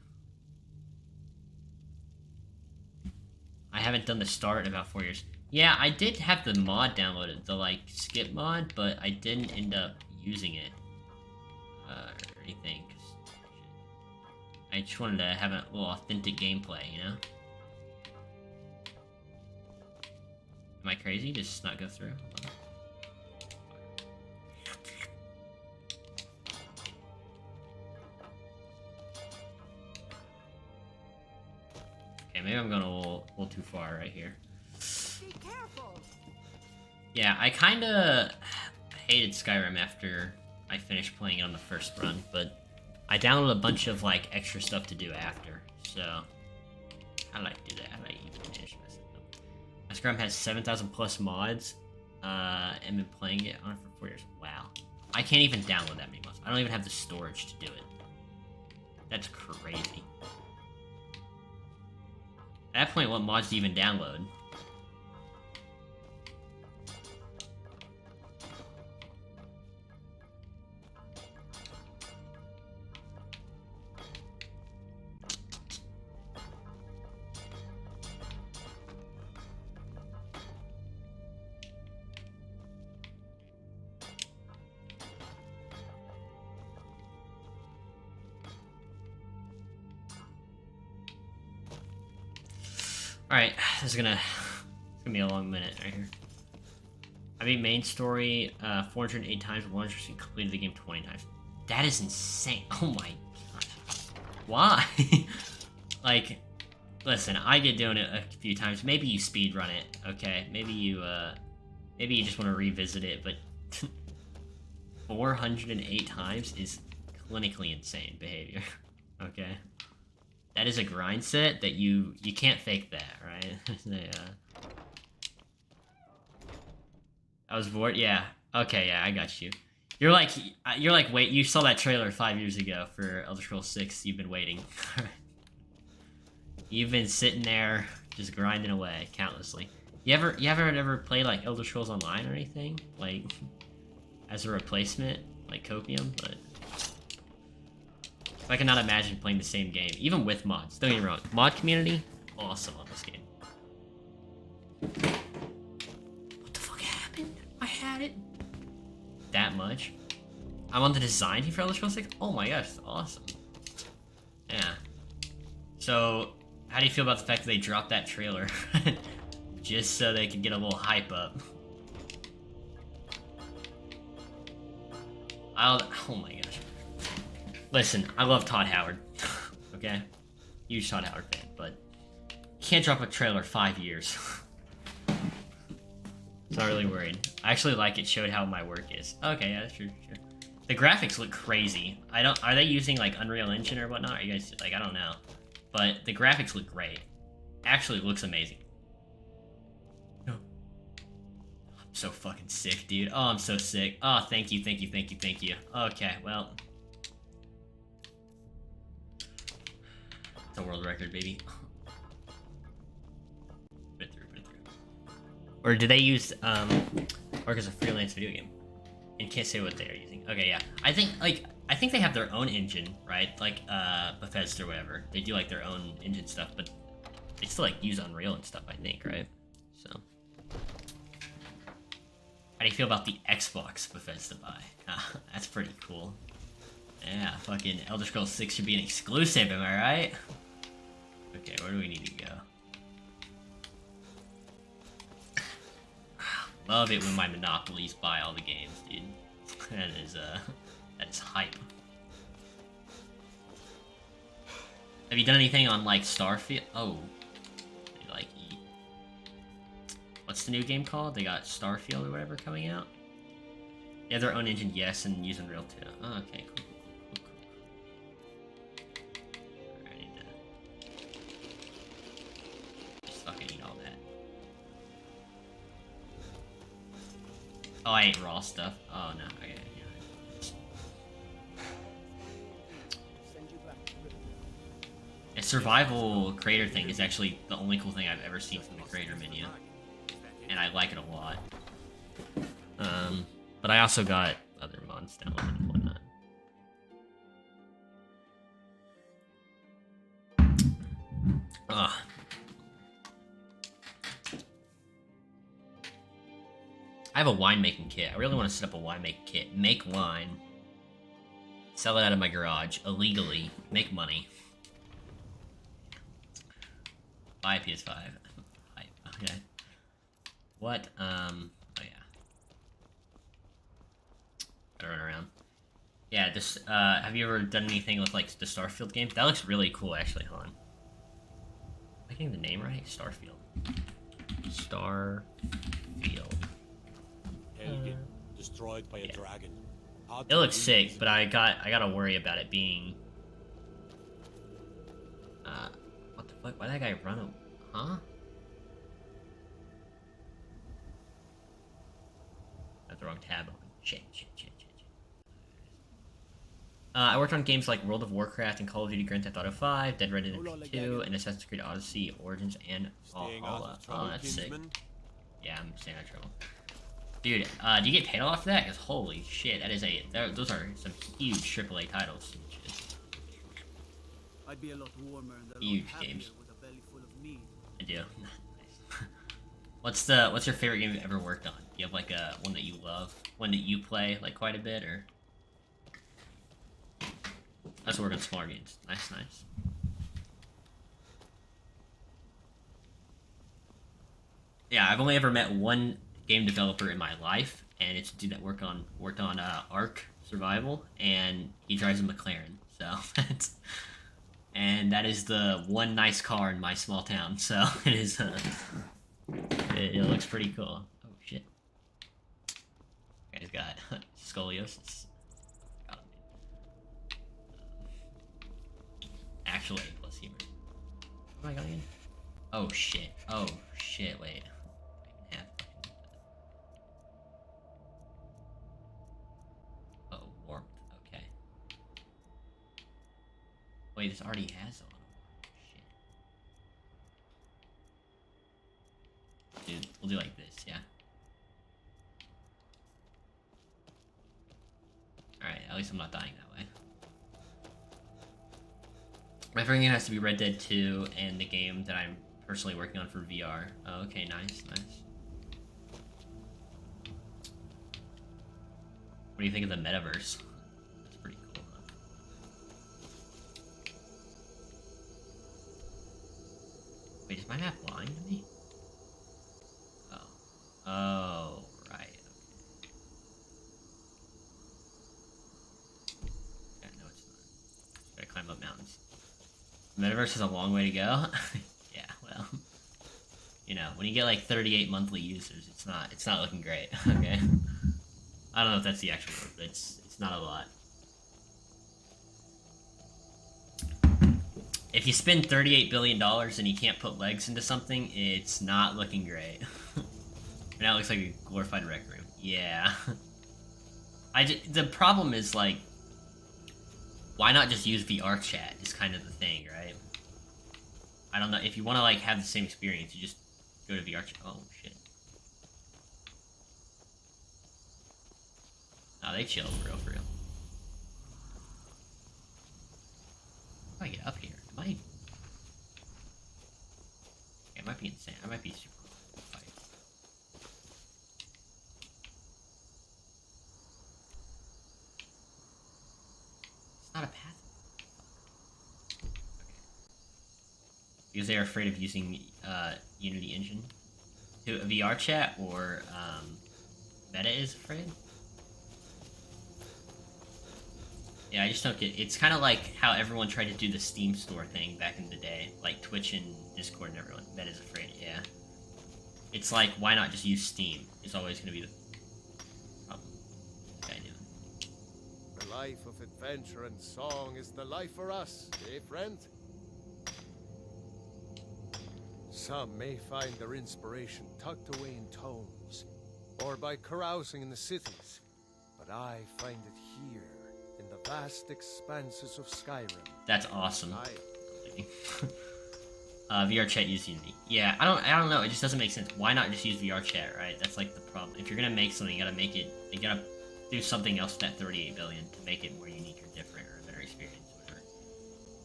I haven't done the start in about 4 years. Yeah, I did have the mod downloaded, the like skip mod, but I didn't end up using it or anything. 'Cause I just wanted to have a little authentic gameplay, you know? Am I crazy? Does this not go through? Okay, maybe I'm going a little too far right here. Be careful. Yeah, I kind of hated Skyrim after I finished playing it on the first run, but I downloaded a bunch of like extra stuff to do after. So how did I do that? How did I even finish messing up? I Skyrim has 7,000 plus mods, and been playing it on it for 4 years. Wow. I can't even download that many mods. I don't even have the storage to do it. That's crazy. At that point, what mods do you even download? Alright, this is gonna be a long minute right here. I beat main story 408 times, 100% completed the game 20 times. That is insane. Oh my gosh. Why? Like, listen, I get doing it a few times. Maybe you speedrun it, okay? Maybe you just want to revisit it, but 408 times is clinically insane behavior, okay? That is a grind set that you can't fake that, right? I was bored. Yeah. Okay. Yeah, I got you. You're like, wait. You saw that trailer 5 years ago for Elder Scrolls 6. You've been waiting. You've been sitting there just grinding away countlessly. You ever played like Elder Scrolls Online or anything like as a replacement, like Copium? But I cannot imagine playing the same game, even with mods. Don't get me wrong, mod community, awesome on this game. What the fuck happened? I had it. That much? I'm on the design team for Elder Scrolls 6? Oh my gosh, that's awesome. Yeah. So, how do you feel about the fact that they dropped that trailer? Just so they could get a little hype up. Oh my gosh. Listen, I love Todd Howard, okay? Huge Todd Howard fan, but you can't drop a trailer 5 years. Not really worried. I actually like it showed how my work is. Okay, yeah, sure. The graphics look crazy. Are they using like Unreal Engine or whatnot? Are you guys, like, I don't know. But the graphics look great. Actually looks amazing. I'm so fucking sick, dude. Oh, I'm so sick. Oh, thank you. Okay, well. It's a world record, baby. Put it through. Or do they use, work as a freelance video game? And can't say what they are using. Okay, yeah. I think they have their own engine, right? Like, Bethesda or whatever. They do, like, their own engine stuff, but they still, like, use Unreal and stuff, I think, right? So. How do you feel about the Xbox Bethesda buy? That's pretty cool. Yeah, fucking Elder Scrolls 6 should be an exclusive, am I right? Okay, where do we need to go? Love it when my monopolies buy all the games, dude. That is hype. Have you done anything on, like, Starfield? Oh. Like, what's the new game called? They got Starfield or whatever coming out? They have their own engine, yes, and use Unreal too. Oh, okay, cool. I need to just fucking eat all that. Oh, I ate raw stuff. Oh, no. Okay. A survival creator thing is actually the only cool thing I've ever seen from the creator menu. And I like it a lot. But I also got other mods downloaded and whatnot. Ugh. I have a winemaking kit. I really want to set up a winemaking kit. Make wine. Sell it out of my garage. Illegally. Make money. Buy a PS5. Okay. What? Oh yeah. Gotta run around. Yeah, this, have you ever done anything with, like, the Starfield game? That looks really cool, actually. Hold on. Am I getting the name right? Starfield. Starfield. Helgen, destroyed by a dragon. It looks sick, but I gotta worry about it being... what the fuck? Why'd that guy run? Huh? got the wrong tab open. Shit. I worked on games like World of Warcraft and Call of Duty Grand Theft Auto 5, Dead Redemption 2, and Assassin's Creed Odyssey, Origins, and Valhalla. Oh, that's sick. Yeah, I'm staying out of trouble. Dude, do you get paid a lot for that? Because holy shit, those are some huge AAA titles. I'd be a lot warmer and huge games. with a belly full of meat. I do. Nice. What's your favorite game you've ever worked on? Do you have like one that you love? One that you play like quite a bit, or? Let's work on smaller games. Nice. Yeah, I've only ever met one game developer in my life, and it's a dude that worked on Ark Survival, and he drives a McLaren. So and that is the one nice car in my small town. So it is. It looks pretty cool. Oh shit! Guy's got scoliosis. Actual A+ humor. What am I going in? Oh shit. Wait. Oh, warmth. Okay. Wait, this already has a lot of warmth. Shit. Dude, we'll do like this, yeah? Alright, at least I'm not dying that way. My favorite game has to be Red Dead 2 and the game that I'm personally working on for VR. Oh, okay, nice. What do you think of the metaverse? That's pretty cool, huh? Wait, is my map lying to me? Oh, right. Yeah, no, it's not. Gotta climb up mountains. Metaverse is a long way to go. Yeah, well, you know, when you get like 38 monthly users, it's not looking great. Okay, I don't know if that's the actual word, but it's not a lot. If you spend $38 billion and you can't put legs into something, it's not looking great. Now it looks like a glorified rec room. Yeah. The problem is like, why not just use VR chat is kind of the thing, right? I don't know, if you want to like have the same experience, you just go to VR chat. Oh shit. Oh, they chill for real. How do I get up here? It might be insane. I might be super fight. It's not a path. Okay. Because they're afraid of using Unity Engine to VR chat, or Meta is afraid. Yeah, I just don't get. It's kind of like how everyone tried to do the Steam store thing back in the day, like Twitch and Discord and everyone. Meta's afraid. Yeah. It's like, why not just use Steam? It's always going to be the problem. What guy doing? The life of adventure and song is the life for us, eh, friend? Some may find their inspiration tucked away in tomes, or by carousing in the cities, but I find it here, in the vast expanses of Skyrim. That's awesome. VR chat use Unity. Yeah, I don't know. It just doesn't make sense. Why not just use VR chat, right? That's like the problem. If you're gonna make something, you gotta do something else with that 38 billion to make it more unique or different or a better experience. Whatever.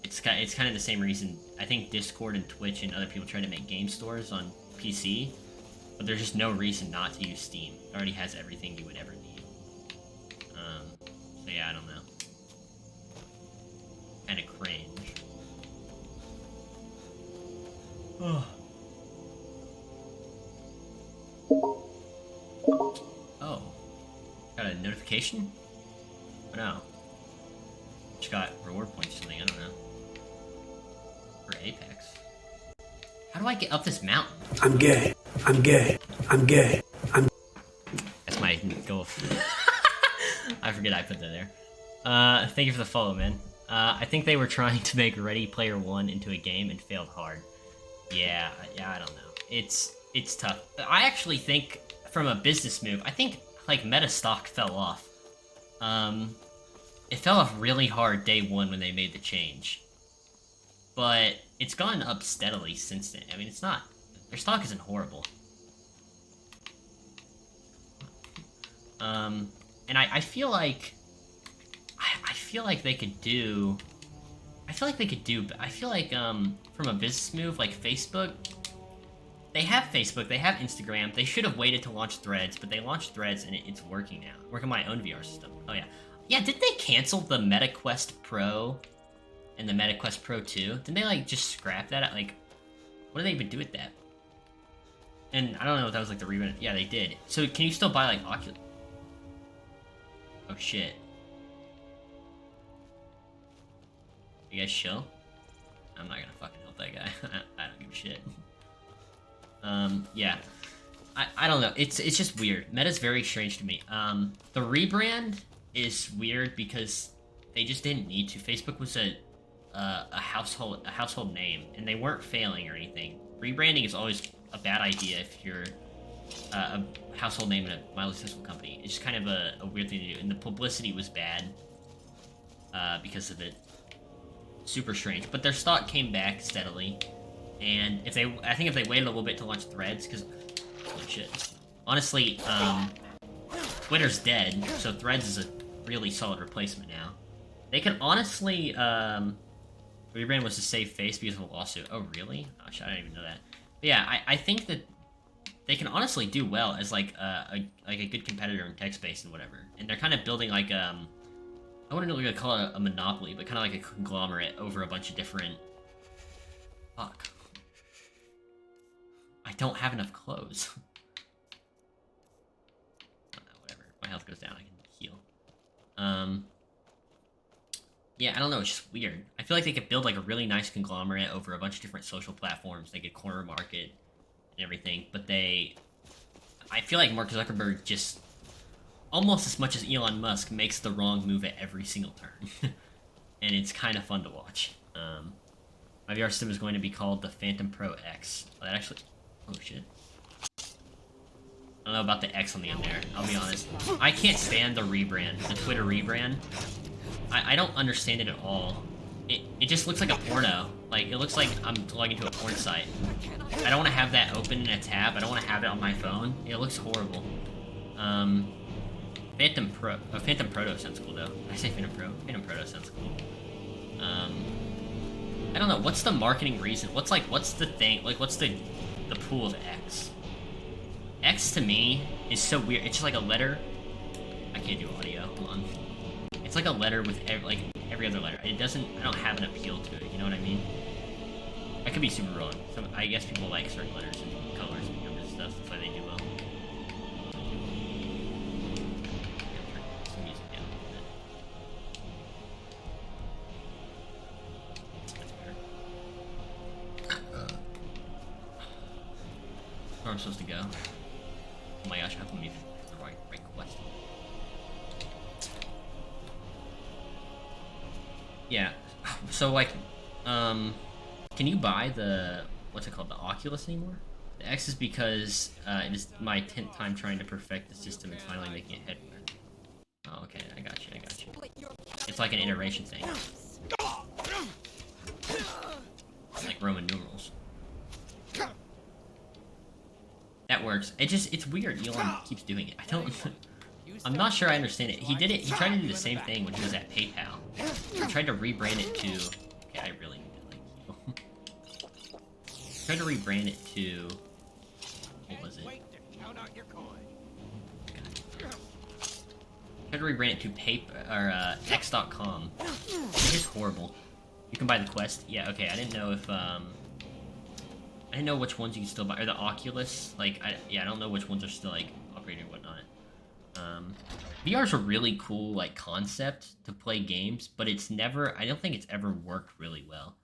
It's kind of the same reason. I think Discord and Twitch and other people try to make game stores on PC, but there's just no reason not to use Steam. It already has everything you would ever need. So yeah, I don't know. Kind of cringe. Oh. Got a notification? Oh no. Just got reward points or something, I don't know. For Apex. How do I get up this mountain? I'm gay. That's my goal. I forget I put that there. Thank you for the follow, man. I think they were trying to make Ready Player One into a game and failed hard. Yeah, I don't know. It's tough. I actually think, from a business move, I think like meta stock fell off. It fell off really hard day one when they made the change. But it's gone up steadily since then. I mean, it's not... Their stock isn't horrible. And I feel like... I feel like they could do... I feel like, from a business move, like Facebook... They have Facebook, they have Instagram, they should have waited to launch Threads, but they launched Threads and it's working now. Working my own VR system. Oh yeah. Yeah, didn't they cancel the MetaQuest Pro and the MetaQuest Pro 2? Didn't they, like, just scrap that? Like, what do they even do with that? And I don't know if that was, like, the rebrand. Yeah, they did. So, can you still buy, like, Oculus? Oh, shit. You guys chill? I'm not gonna fucking help that guy. I don't give a shit. Yeah. I don't know. It's just weird. Meta's very strange to me. The rebrand is weird because they just didn't need to. Facebook was a household name, and they weren't failing or anything. Rebranding is always a bad idea if you're a household name in a mildly successful company. It's just kind of a weird thing to do, and the publicity was bad because of it. Super strange. But their stock came back steadily, and I think if they waited a little bit to launch Threads, because holy shit, honestly, Twitter's dead, so Threads is a really solid replacement now. They could honestly, rebrand was to save face because of a lawsuit. Oh, really? Oh, shit, I didn't even know that. But yeah, I think that they can honestly do well as, like, a good competitor in tech space and whatever. And they're kind of building, like, I wouldn't really call it a monopoly, but kind of like a conglomerate over a bunch of different... Fuck. I don't have enough clothes. Whatever. My health goes down, I can heal. Yeah, I don't know, it's just weird. I feel like they could build, like, a really nice conglomerate over a bunch of different social platforms. They could corner market and everything, but I feel like Mark Zuckerberg just, almost as much as Elon Musk, makes the wrong move at every single turn. And it's kind of fun to watch. My VR system is going to be called the Phantom Pro X. Oh, that actually... Oh, shit. I don't know about the X on the end there, I'll be honest. I can't stand the rebrand, the Twitter rebrand. I don't understand it at all. It just looks like a porno. Like, it looks like I'm logging into a porn site. I don't want to have that open in a tab. I don't want to have it on my phone. It looks horrible. Phantom Proto sounds cool, though. I say Phantom Proto sounds cool. I don't know, what's the marketing reason? What's the thing? Like, what's the pool of X? X, to me, is so weird. It's just like a letter. I can't do audio. Hold on. It's like a letter with every other letter. I don't have an appeal to it, you know what I mean? I could be super wrong. I guess people like certain letters and colors and numbers and stuff. That's why they do well. Some music down a little bit. Where I'm supposed to go? Oh my gosh, I have to move the right quest. Yeah, so, like, can you buy the, what's it called, the Oculus anymore? The X is because, it is my 10th time trying to perfect the system and finally making it headwear. Oh, okay, I got you. It's like an iteration thing. Like Roman numerals. That works. It's weird Elon keeps doing it. I'm not sure I understand it. He tried to do the same thing when he was at PayPal. He tried to rebrand it to... Okay, I really need to, like, heal. He tried to rebrand it to... What was it? He tried to rebrand it to X.com. It is horrible. You can buy the Quest? Yeah, okay, I didn't know if, I didn't know which ones you can still buy. Or the Oculus? Like, I don't know which ones are still, like, operating and whatnot. VR's a really cool, like, concept to play games, but I don't think it's ever worked really well.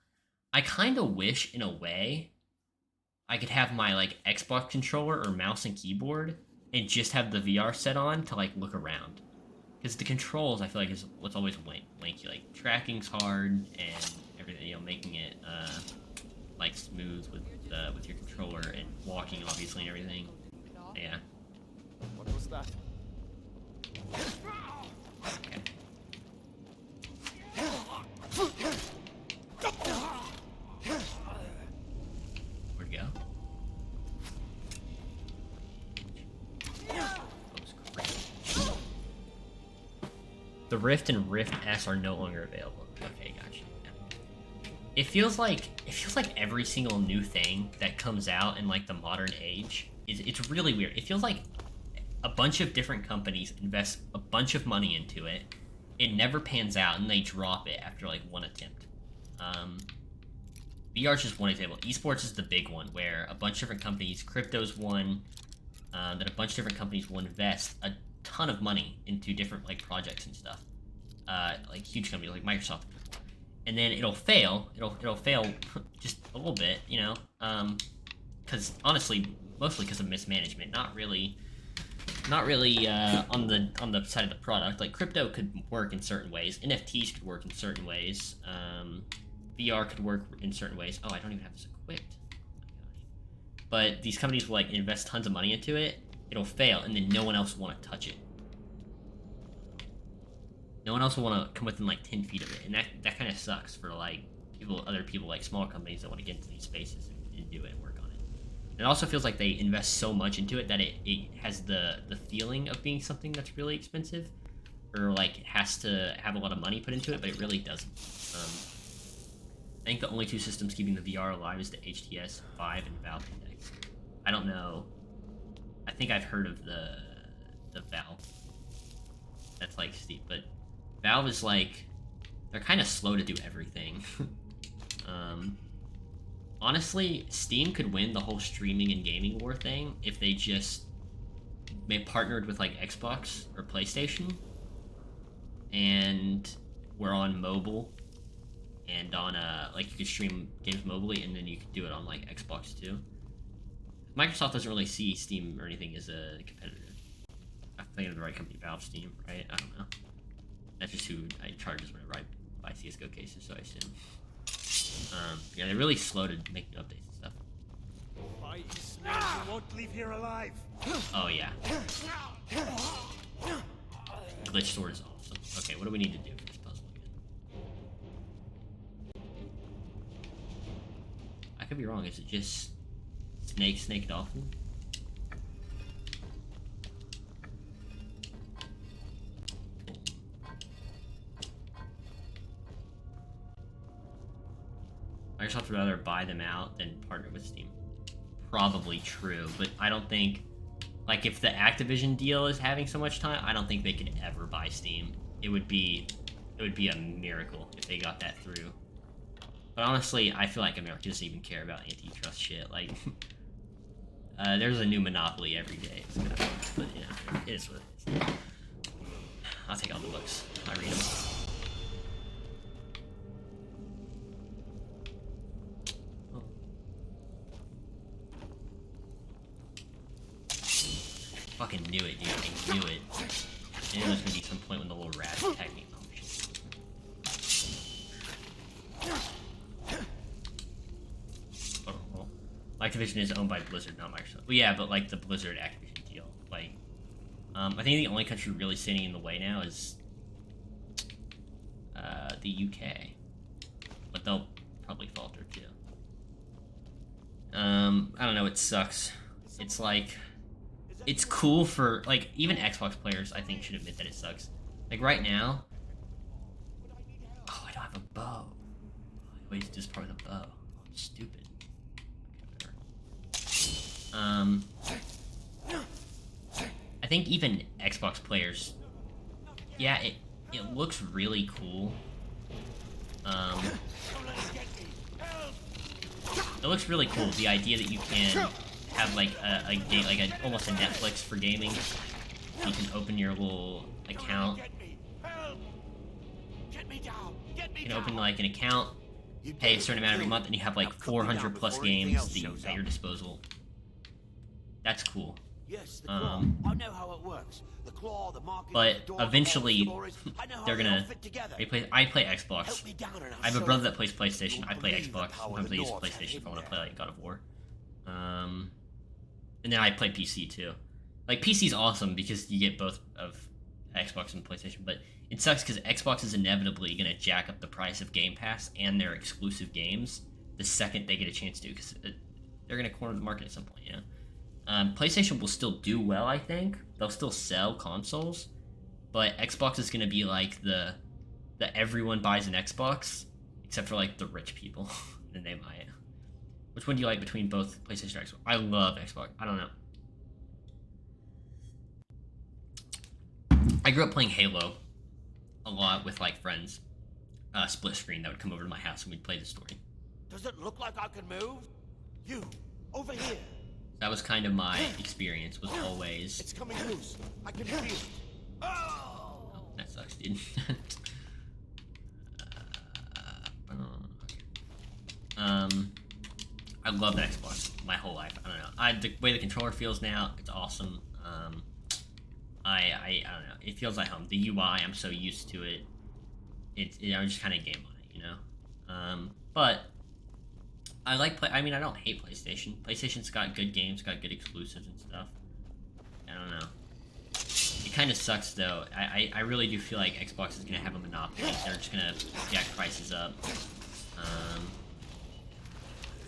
I kind of wish, in a way, I could have my, like, Xbox controller or mouse and keyboard and just have the VR set on to, like, look around. Because the controls, I feel like, is what's always wanky. Like, tracking's hard and everything, you know, making it, like, smooth with your controller and walking, obviously, and everything. Yeah. What was that? The Rift and Rift S are no longer available. Okay, gotcha. It feels like every single new thing that comes out in like the modern age it's really weird. It feels like a bunch of different companies invest a bunch of money into it. It never pans out, and they drop it after like one attempt. VR is just one example. Esports is the big one, where a bunch of different companies, crypto's one, that a bunch of different companies will invest a ton of money into different like projects and stuff, like huge companies like Microsoft, and then it'll fail. It'll fail just a little bit, you know, because honestly, mostly because of mismanagement. Not really on the side of the product. Like crypto could work in certain ways, NFTs could work in certain ways, VR could work in certain ways. Oh, I don't even have this equipped. Oh my gosh. But these companies will like invest tons of money into it. It'll fail, and then no one else will want to touch it. No one else will want to come within like 10 feet of it, and that kind of sucks for like other people like small companies that want to get into these spaces and do it and work on it. It also feels like they invest so much into it that it has the feeling of being something that's really expensive, or like it has to have a lot of money put into it, but it really doesn't. I think the only two systems keeping the VR alive is the HTS 5 and Valve Index. I don't know. I think I've heard of the Valve. That's like steep, but Valve is like, they're kind of slow to do everything. Honestly, Steam could win the whole streaming and gaming war thing if they just partnered with like Xbox or PlayStation, and were on mobile, and on like you could stream games mobilely, and then you could do it on like Xbox too. Microsoft doesn't really see Steam or anything as a competitor. I'm thinking of the right company, Valve, Steam, right? I don't know. That's just who I charges whenever I buy CSGO cases, so I assume. Yeah, they're really slow to make new updates and stuff. You won't leave here alive. Oh yeah. Glitch sword is awesome. Okay, what do we need to do for this puzzle again? I could be wrong. Is it just snake, dolphin? Microsoft would rather buy them out than partner with Steam. Probably true, but I don't think, like, if the Activision deal is having so much time, I don't think they could ever buy Steam. It would be a miracle if they got that through. But honestly, I feel like America doesn't even care about antitrust shit. Like, there's a new monopoly every day. It's kind of fun, but yeah, it is what it is. I'll take all the books. I read them. Fucking knew it, dude. I knew it. I knew there was gonna be some point when the little rats attacked me. Oh, shit. Oh. Activision is owned by Blizzard, not Microsoft. Well, yeah, but like the Blizzard Activision deal. Like, I think the only country really standing in the way now is the UK. But they'll probably falter too. I don't know, it sucks. It's like, it's cool for, like, even Xbox players, I think, should admit that it sucks. Like, right now... Oh, I don't have a bow. I wasted this part with a bow. Oh, I'm stupid. I think even Xbox players... Yeah, it looks really cool. It looks really cool, the idea that you can have like a game, like almost a Netflix for gaming. You can open your little account. You can open like an account, pay a certain amount every month, and you have like 400 plus games at your disposal. That's cool. Yes, the claw. I know how it works. The claw, the market, but the door, eventually, I know how they're they all gonna. fit together. I play Xbox. Help me down and I'll I have a show brother you. that plays PlayStation. I play Xbox. power Sometimes I the use dwarves PlayStation if I want to hidden play like God of War. And then I play PC too. Like, PC's awesome because you get both of Xbox and PlayStation, but it sucks because Xbox is inevitably gonna jack up the price of Game Pass and their exclusive games the second they get a chance to, because they're gonna corner the market at some point, you know. PlayStation will still do well, I think. They'll still sell consoles, but Xbox is gonna be like the everyone buys an Xbox except for like the rich people, and they buy it. Which one do you like between both PlayStation and Xbox? I love Xbox. I don't know. I grew up playing Halo a lot with like friends. Split screen that would come over to my house and we'd play the story. Does it look like I can move? You, over here. That was kind of my experience, was always... It's coming loose. I can feel it. Oh, that sucks, dude. I love the Xbox my whole life. I don't know. The way the controller feels now, it's awesome. I don't know. It feels like home. The UI, I'm so used to it. I just kind of game on it, you know. But I I mean, I don't hate PlayStation. PlayStation's got good games, got good exclusives and stuff. I don't know. It kind of sucks though. I really do feel like Xbox is gonna have a monopoly. They're just gonna jack prices up.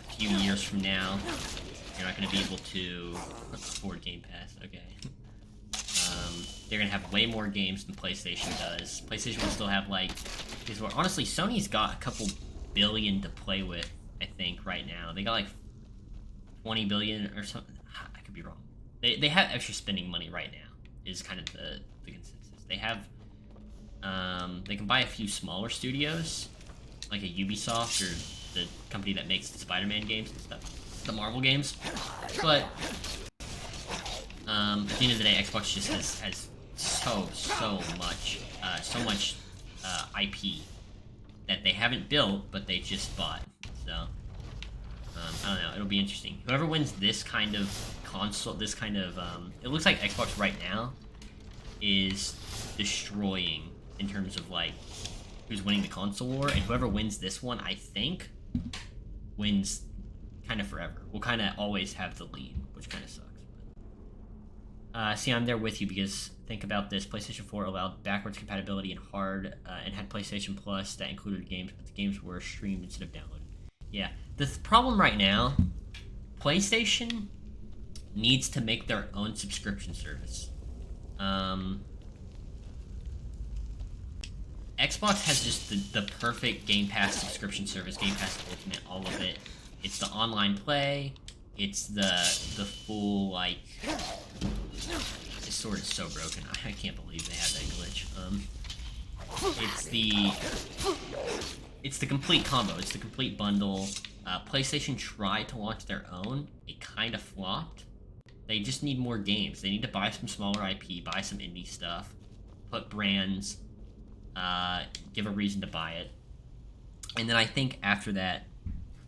A few years from now, you're not gonna be able to afford Game Pass. Okay. They're gonna have way more games than PlayStation does. PlayStation will still have like honestly, Sony's got a couple billion to play with, I think, right now. They got like 20 billion or something. I could be wrong. They have extra spending money right now, is kind of the consensus. They have they can buy a few smaller studios, like a Ubisoft or the company that makes the Spider-Man games and stuff, the Marvel games. But at the end of the day, Xbox just has so much IP that they haven't built, but they just bought. So I don't know. It'll be interesting. Whoever wins this kind of console, this kind of it looks like Xbox right now is destroying in terms of like who's winning the console war, and whoever wins this one, I think, wins kind of forever. Will kind of always have the lead, which kind of sucks. See, I'm there with you because think about this. PlayStation 4 allowed backwards compatibility in hard and had PlayStation Plus that included games, but the games were streamed instead of downloaded. Yeah, the problem right now, PlayStation needs to make their own subscription service. Xbox has just the perfect Game Pass subscription service, Game Pass Ultimate, all of it. It's the online play, it's the full, like... This sword is so broken. I can't believe they had that glitch. It's the complete combo. It's the complete bundle. PlayStation tried to launch their own. It kind of flopped. They just need more games. They need to buy some smaller IP, buy some indie stuff, put brands, give a reason to buy it. And then I think after that,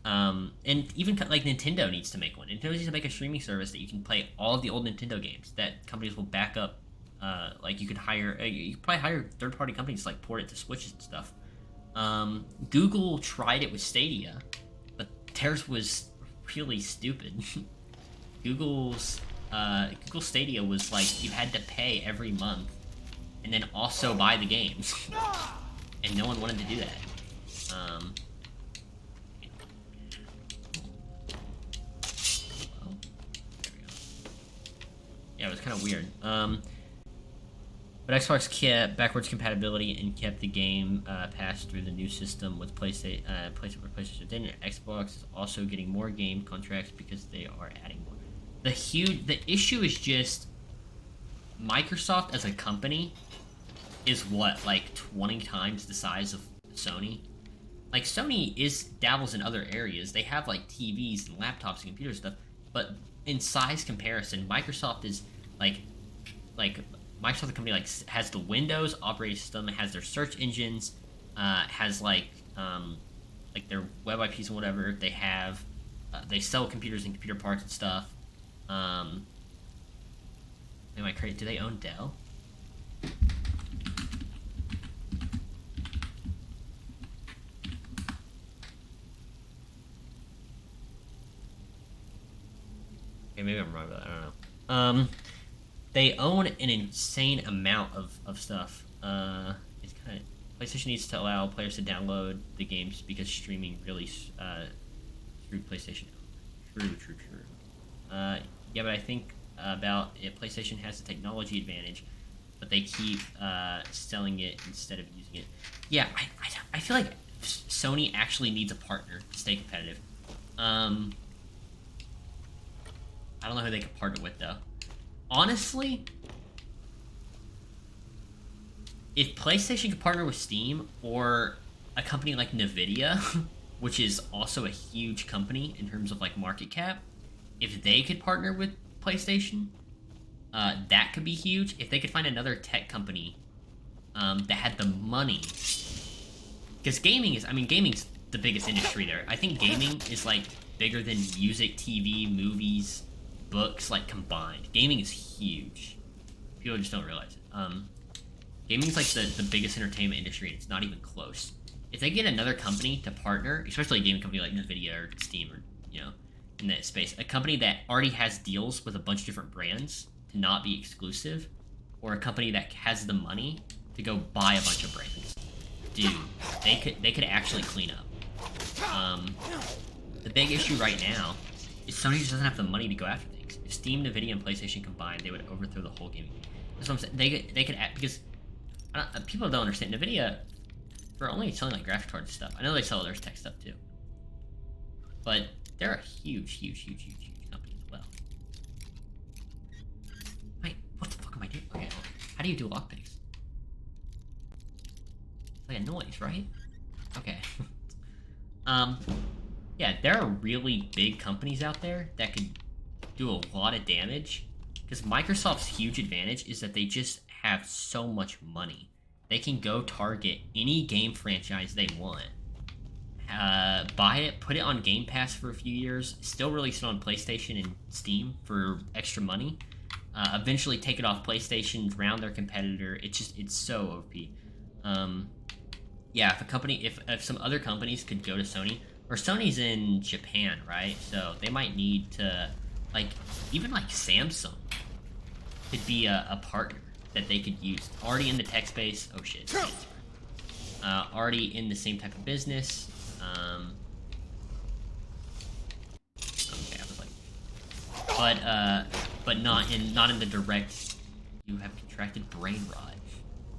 and even like Nintendo needs to make one. Nintendo needs to make a streaming service that you can play all of the old Nintendo games that companies will back up. Like you could hire, you could probably hire third-party companies to like port it to Switches and stuff. Google tried it with Stadia, but theirs was really stupid. Google Stadia was like you had to pay every month and then also buy the games, and no one wanted to do that. Yeah, it was kind of weird. But Xbox kept backwards compatibility and kept the game pass through the new system with PlayStation. Then Xbox is also getting more game contracts because they are adding more. The issue is just Microsoft as a company is what, like 20 times the size of Sony. Like Sony dabbles in other areas. They have like TVs and laptops and computer stuff, but in size comparison, Microsoft is like Microsoft, the company, like has the Windows operating system, has their search engines, has like their web IPs and whatever. They have they sell computers and computer parts and stuff. Am I crazy? Do they own Dell? Okay, maybe I'm wrong about that. I don't know. They own an insane amount of stuff. It's kind of PlayStation needs to allow players to download the games because streaming really screwed PlayStation. True. Yeah, but I think about it. PlayStation has the technology advantage, but they keep selling it instead of using it. Yeah, I feel like Sony actually needs a partner to stay competitive. I don't know who they could partner with, though. Honestly, if PlayStation could partner with Steam or a company like Nvidia, which is also a huge company in terms of like market cap, if they could partner with PlayStation, that could be huge. If they could find another tech company that had the money, because gaming's the biggest industry there. I think gaming is like bigger than music, TV, movies, books, like combined. Gaming is huge. People just don't realize it. Gaming's like the biggest entertainment industry, and it's not even close. If they get another company to partner, especially a gaming company like Nvidia or Steam or, you know, in that space, a company that already has deals with a bunch of different brands to not be exclusive, or a company that has the money to go buy a bunch of brands, dude, they could actually clean up. The big issue right now is Sony just doesn't have the money to go after things. If Steam, Nvidia, and PlayStation combined, they would overthrow the whole gaming. That's what I'm saying. They could act, because people don't understand. Nvidia, for only selling like graphics cards and stuff, I know they sell other tech stuff too, but they're a huge company as well. Wait, what the fuck am I doing? Okay, how do you do lockpicks? It's like a noise, right? Okay. Yeah, there are really big companies out there that could do a lot of damage, because Microsoft's huge advantage is that they just have so much money. They can go target any game franchise they want, buy it, put it on Game Pass for a few years, still release it on PlayStation and Steam for extra money, eventually take it off PlayStation, drown their competitor. It's so OP. Yeah, if some other companies could go to Sony, or Sony's in Japan, right? So they might need to, like, even like Samsung could be a partner that they could use. Already in the tech space. Oh shit. Already in the same type of business. Okay, I was like, but not in the direct. You have contracted brain rot,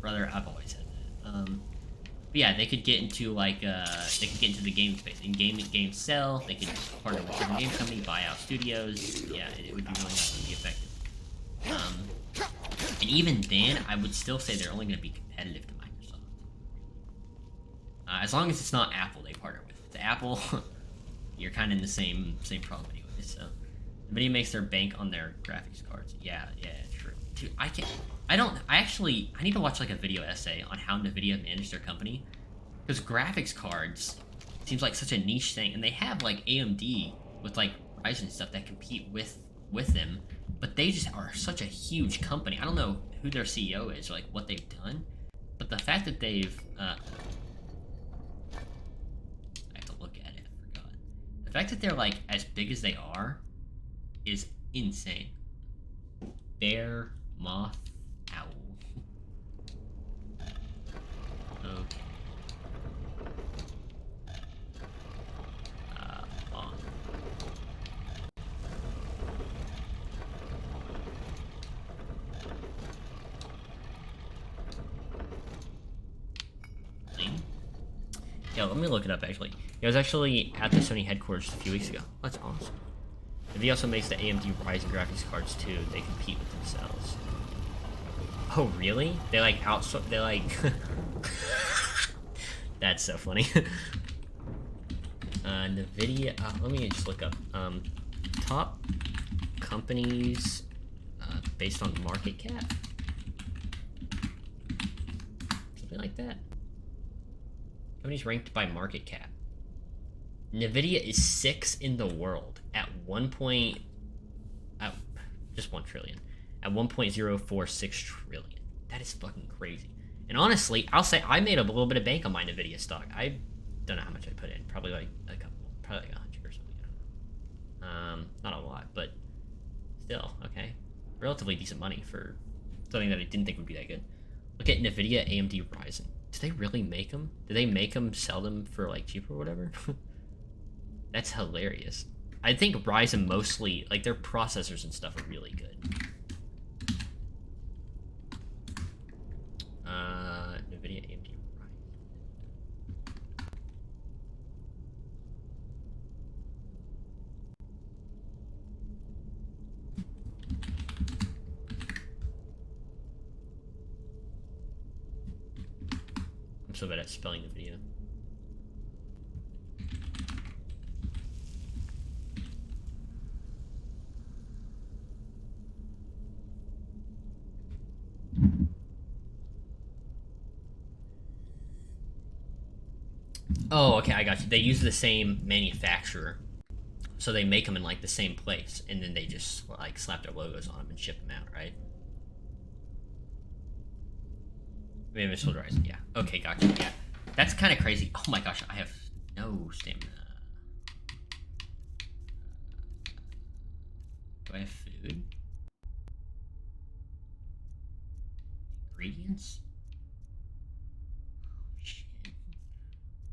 brother. I've always said that. But yeah, they could get into like they could get into the game space. In games sell. They could partner with different game company, buy out studios. Yeah, it would be really nice to be effective. And even then, I would still say they're only going to be competitive to Microsoft. As long as it's not Apple they partner with. If it's Apple, you're kind of in the same problem anyway. So, Nvidia makes their bank on their graphics cards. Yeah, true. Dude, I need to watch like a video essay on how Nvidia managed their company, because graphics cards seems like such a niche thing, and they have like AMD with like Ryzen stuff that compete with them, but they just are such a huge company. I don't know who their CEO is or like what they've done, but the fact that they've I have to look at it, I forgot. The fact that they're like as big as they are is insane. Bear, moth, owl. Okay. Moth. Yeah, let me look it up actually. I was actually at the Sony headquarters a few weeks ago. That's awesome. NVIDIA also makes the AMD Ryzen graphics cards too. They compete with themselves. Oh, really? They like outsource. They like. That's so funny. NVIDIA. Let me just look up top companies based on market cap. Something like that. Companies ranked by market cap. NVIDIA is 6th in the world at just 1 trillion. At 1.046 trillion. That is fucking crazy. And honestly, I'll say I made a little bit of bank on my NVIDIA stock. I don't know how much I put in. Probably like a couple. Probably like 100 or something. I don't know. Not a lot, but still, okay. Relatively decent money for something that I didn't think would be that good. Look at NVIDIA, AMD, Ryzen. Do they really make them? Do they make them, sell them for like cheap or whatever? That's hilarious. I think Ryzen mostly, like their processors and stuff are really good. I'm so bad at spelling the video. Oh, okay, I got you. They use the same manufacturer, so they make them in like the same place, and then they just like slap their logos on them and ship them out, right? Maybe Missile Horizon, yeah. Okay, gotcha. Yeah, that's kind of crazy. Oh my gosh, I have no stamina. Do I have food? Ingredients? Oh, shit.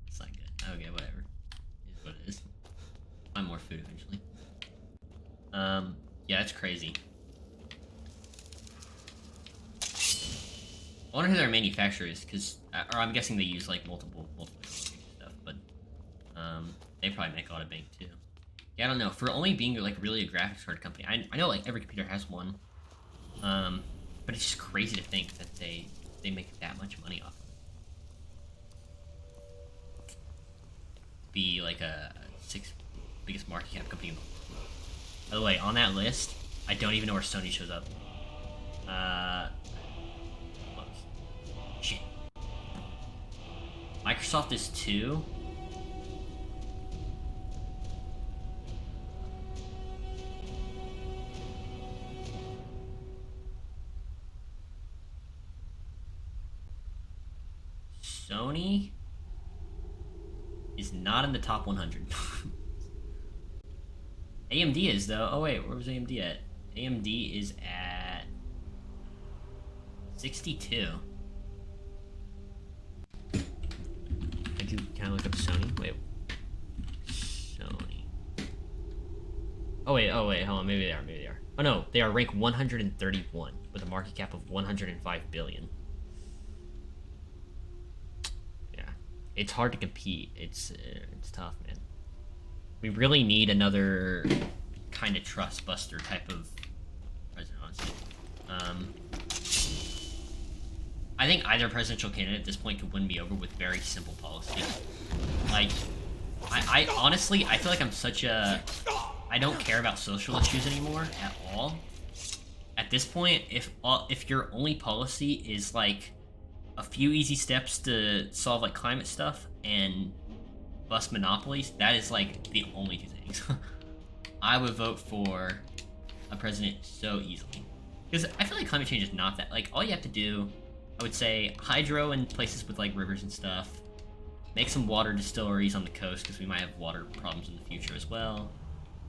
It's not good. Okay, whatever. It is what it is. Find more food eventually. Yeah, that's crazy. I wonder who their manufacturer is, because, or I'm guessing they use like multiple stuff, but they probably make a lot of bank too. Yeah, I don't know. For only being like really a graphics card company, I know like every computer has one, but it's just crazy to think that they make that much money off of it. Be like a 6th biggest market cap company in the world. By the way, on that list, I don't even know where Sony shows up. Shit. Microsoft is 2. Sony is not in the top 100. AMD is, though. Oh, wait, where was AMD at? AMD is at 62. Can I look up Sony? Wait. Sony. Oh, wait, hold on. Maybe they are. Oh, no, they are ranked 131 with a market cap of 105 billion. Yeah. It's hard to compete. It's tough, man. We really need another kind of trust buster type of president, honestly. I think either presidential candidate at this point could win me over with very simple policy. Like, I honestly, I feel like I'm such a... I don't care about social issues anymore at all. At this point, if your only policy is like a few easy steps to solve like climate stuff and bust monopolies, that is like the only 2 things. I would vote for a president so easily. Because I feel like climate change is not that, like, all you have to do, I would say, hydro in places with like rivers and stuff, make some water distilleries on the coast, because we might have water problems in the future as well.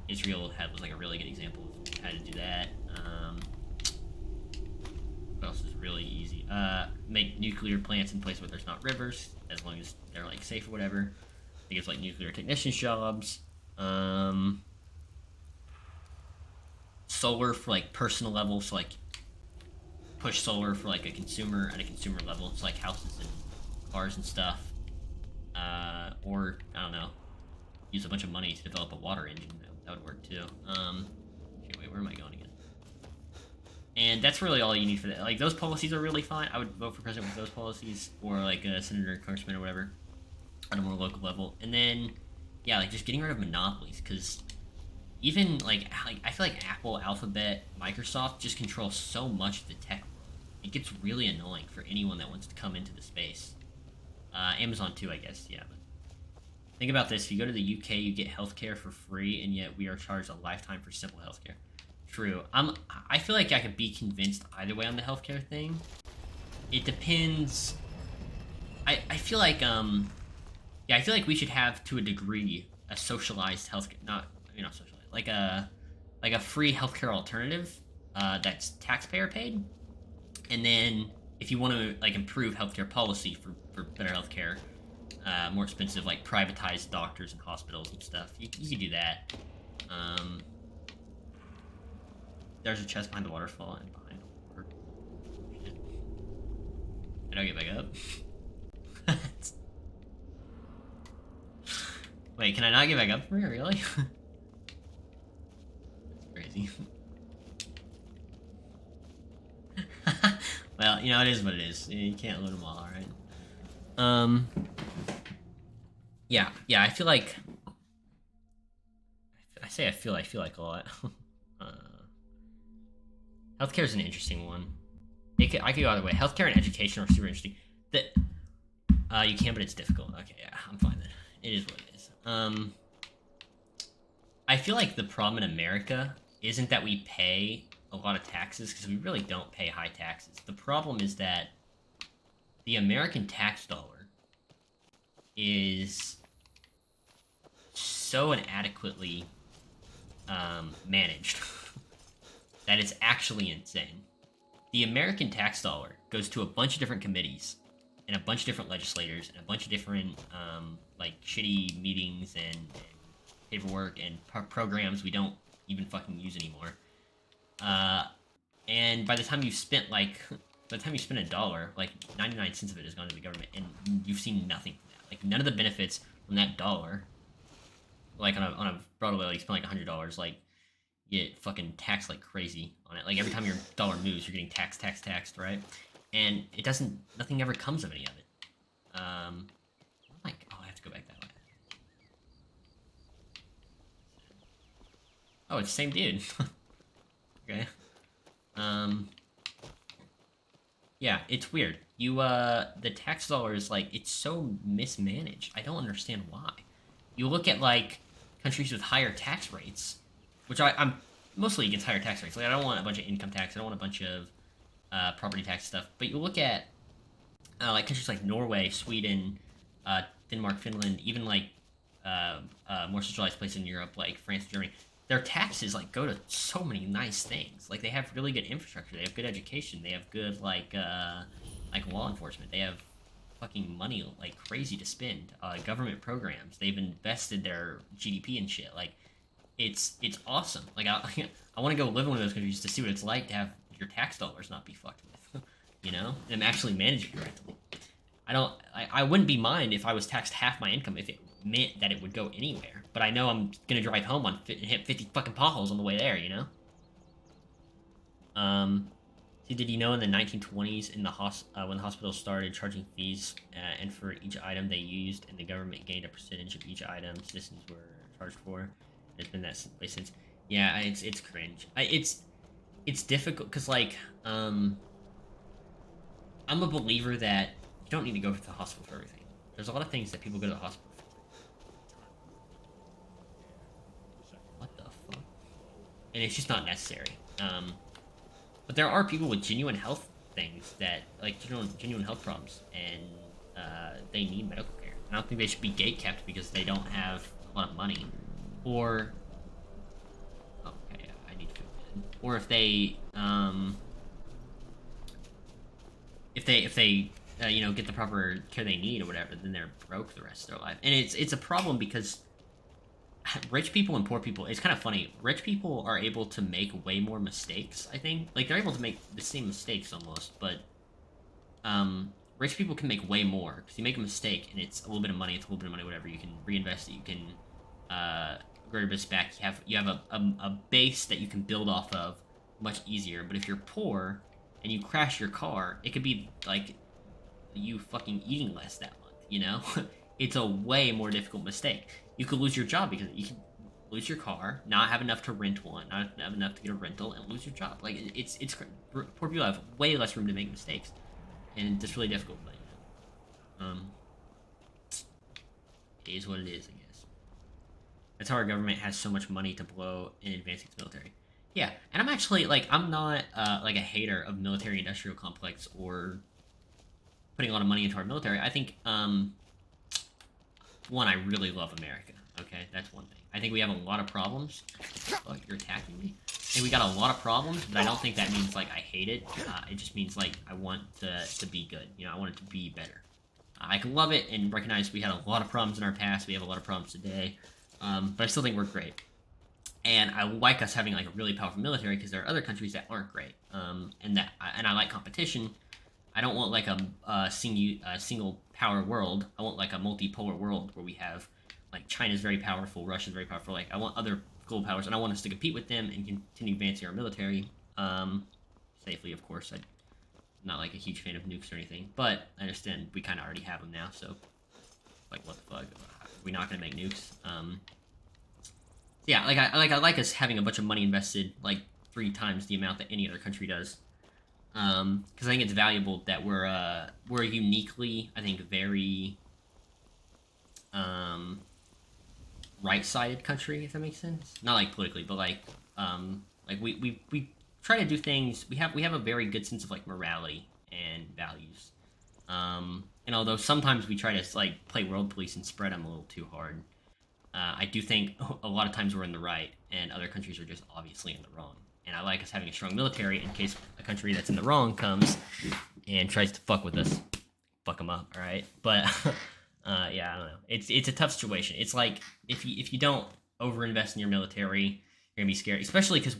Israel was like a really good example of how to do that. What else is really easy? Make nuclear plants in places where there's not rivers, as long as they're like safe or whatever. I think it's like nuclear technician jobs. Solar for like personal level, so like push solar for like a consumer at a consumer level, so like houses and cars and stuff. Or I don't know, use a bunch of money to develop a water engine. That would work too. Okay, wait, where am I going again? And that's really all you need for that. Like, those policies are really fine. I would vote for president with those policies, or like a senator, congressman, or whatever, at a more local level. And then, yeah, like just getting rid of monopolies, because even like I feel like Apple, Alphabet, Microsoft just control so much of the tech world. It gets really annoying for anyone that wants to come into the space. Amazon too, I guess. Yeah, but think about this: if you go to the UK, you get healthcare for free, and yet we are charged a lifetime for simple healthcare. True. I feel like I could be convinced either way on the healthcare thing. It depends. I feel like yeah, I feel like we should have, to a degree, a socialized healthcare, not socialized, like a free healthcare alternative that's taxpayer paid. And then if you want to like improve healthcare policy for better healthcare, more expensive like privatized doctors and hospitals and stuff, you could do that. There's a chest behind the waterfall and behind the water. Shit. Can I get back up? Wait, can I not get back up from here, really? That's crazy. Well, it is what it is. You can't loot them all, right? Yeah, I feel like I feel like a lot. uh, Healthcare is an interesting one. I could go either way. Healthcare and education are super interesting. You can, but it's difficult. Okay, yeah, I'm fine then. It is what it is. I feel like the problem in America isn't that we pay a lot of taxes, because we really don't pay high taxes. The problem is that the American tax dollar is so inadequately managed that it's actually insane. The American tax dollar goes to a bunch of different committees and a bunch of different legislators and a bunch of different like shitty meetings and paperwork and programs we don't even fucking use anymore. And by the time you've spent a dollar, like 99 cents of it has gone to the government, and you've seen nothing from that. Like none of the benefits from that dollar, like on a broad level, you spend like $100, like you get fucking taxed like crazy on it. Like every time your dollar moves, you're getting taxed, right? And nothing ever comes of any of it. Like, oh, I have to go back that way. Oh, it's the same dude. Okay. Yeah, it's weird. The tax dollar is like, it's so mismanaged. I don't understand why. You look at like countries with higher tax rates, which I'm mostly against higher tax rates. Like I don't want a bunch of income tax. I don't want a bunch of property tax stuff. But you look at like countries like Norway, Sweden, Denmark, Finland, even like more centralized places in Europe, like France, Germany. Their taxes like go to so many nice things. Like they have really good infrastructure. They have good education. They have good like law enforcement. They have fucking money like crazy to spend. Government programs. They've invested their GDP and shit. Like it's awesome. Like I want to go live in one of those countries to see what it's like to have your tax dollars not be fucked with. You know, and actually manage it correctly. I wouldn't be mind if I was taxed half my income if it meant that it would go anywhere. But I know I'm gonna drive home and hit 50 fucking potholes on the way there, you know? See, did you know in the 1920s, when the hospitals started charging fees, and for each item they used, and the government gained a percentage of each item citizens were charged for? It's been that way since. Yeah, it's cringe. It's difficult, because, like, I'm a believer that you don't need to go to the hospital for everything. There's a lot of things that people go to the hospital for. What the fuck? And it's just not necessary. But there are people with genuine health things that, like, genuine health problems, and they need medical care. I don't think they should be gatekept because they don't have a lot of money. Or... oh, okay, yeah, I need to feel good. Or if they, you know, get the proper care they need or whatever, then they're broke the rest of their life. And it's a problem because rich people and poor people, it's kind of funny. Rich people are able to make way more mistakes, I think. Like, they're able to make the same mistakes almost, but rich people can make way more. Because you make a mistake, and it's a little bit of money, whatever. You can reinvest it, you can grow your business back. You have a base that you can build off of much easier. But if you're poor and you crash your car, it could be like you fucking eating less that month, you know? It's a way more difficult mistake. You could lose your job because you could lose your car, not have enough to rent one, not have enough to get a rental, and lose your job. Like, it's poor people have way less room to make mistakes, and it's really difficult, but, you know, it is what it is, I guess. That's how our government has so much money to blow in advancing its military. Yeah, and I'm actually, like, I'm not, like, a hater of military-industrial complex or putting a lot of money into our military. I think, one, I really love America, okay? That's one thing. I think we have a lot of problems. Fuck, you're attacking me? I think we got a lot of problems, but I don't think that means, like, I hate it. It just means, like, I want to be good. You know, I want it to be better. I can love it and recognize we had a lot of problems in our past. We have a lot of problems today. But I still think we're great. And I like us having, like, a really powerful military because there are other countries that aren't great. And I like competition. I don't want, like, a single power world. I want, like, a multipolar world where we have, like, China's very powerful, Russia's very powerful. Like, I want other global powers, and I want us to compete with them and continue advancing our military. Safely, of course. not like a huge fan of nukes or anything, but I understand we kind of already have them now, so like what the fuck? We're not gonna make nukes. Yeah, I like us having a bunch of money invested, like 3 times the amount that any other country does. Because I think it's valuable that we're uniquely, I think, very right-sided country, if that makes sense. Not like politically, but like we try to do things. We have a very good sense of like morality and values. And although sometimes we try to like play world police and spread them a little too hard, I do think a lot of times we're in the right, and other countries are just obviously in the wrong. And I like us having a strong military in case a country that's in the wrong comes and tries to fuck with us. Fuck them up, alright? But, yeah, I don't know. It's a tough situation. It's like, if you don't overinvest in your military, you're gonna be scared. Especially because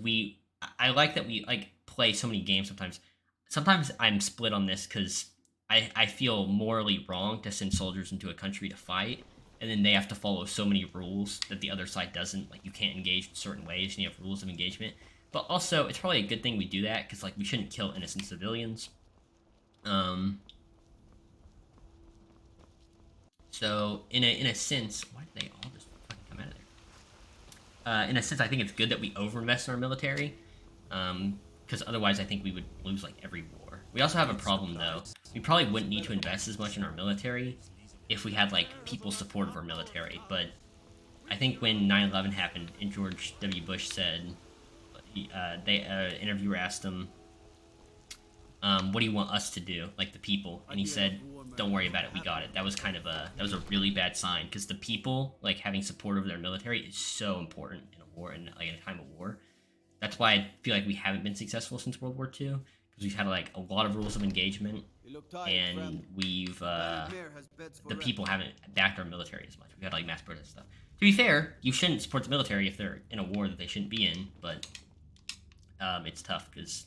I like that we, like, play so many games sometimes. Sometimes I'm split on this because I feel morally wrong to send soldiers into a country to fight, and then they have to follow so many rules that the other side doesn't. Like, you can't engage in certain ways, and you have rules of engagement. But also, it's probably a good thing we do that, because, like, we shouldn't kill innocent civilians. So, in a sense, why did they all just fucking come out of there? In a sense, I think it's good that we overinvest in our military, because otherwise I think we would lose, like, every war. We also have a problem, though. We probably wouldn't need to invest as much in our military if we had, like, people's support of our military, but I think when 9/11 happened and George W. Bush said, interviewer asked him, what do you want us to do, like the people? And he said, don't worry about it, we got it. That was a really bad sign, because the people, like, having support of their military is so important in a war, in like in a time of war. That's why I feel like we haven't been successful since World War II, because we've had like a lot of rules of engagement, and we've the people haven't backed our military as much. We've had like mass protests and stuff. To be fair, you shouldn't support the military if they're in a war that they shouldn't be in, but it's tough because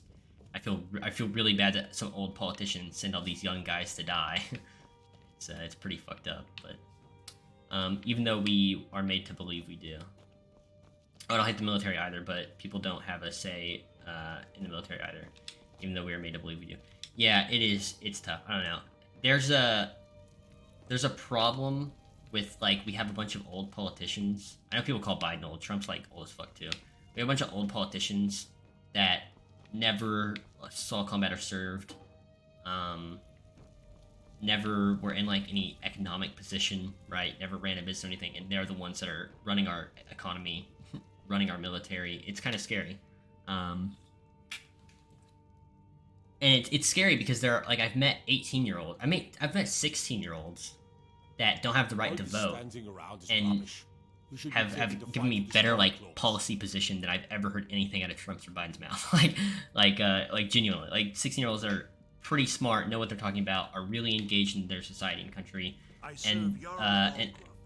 I feel really bad that some old politicians send all these young guys to die. It's pretty fucked up, but even though we are made to believe we do. I don't hate the military either, but people don't have a say in the military either, even though we are made to believe we do. Yeah, it's tough. I don't know. There's a problem with, like, we have a bunch of old politicians. I know people call Biden old. Trump's, like, old as fuck, too. We have a bunch of old politicians that never saw combat or served, never were in, like, any economic position, right? Never ran a business or anything, and they're the ones that are running our economy, running our military. It's kind of scary. And it's scary because they're, like, I've met 18-year-olds. I've met 16-year-olds that don't have the right to vote, and have given me better, like, policy position than I've ever heard anything out of Trump's or Biden's mouth. like genuinely, like, 16-year-olds that are pretty smart, know what they're talking about, are really engaged in their society and country, and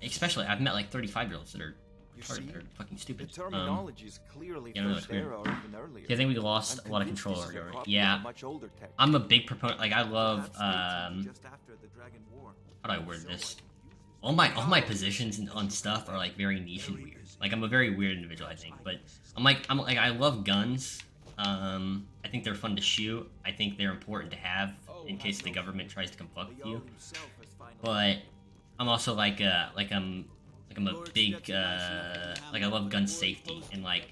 especially I've met like 35-year-olds that are retarded, that are fucking stupid. The terminology is clearly yeah, no, first era or even earlier. I think we lost a lot of control over our government. Yeah, I'm a big proponent. Like, I love how do I word this? All my positions on stuff are like very niche and weird. Like, I'm a very weird individual, I think. But I love guns. I think they're fun to shoot. I think they're important to have in case the government tries to come fuck with you. But I'm also like I'm a big like, I love gun safety and, like,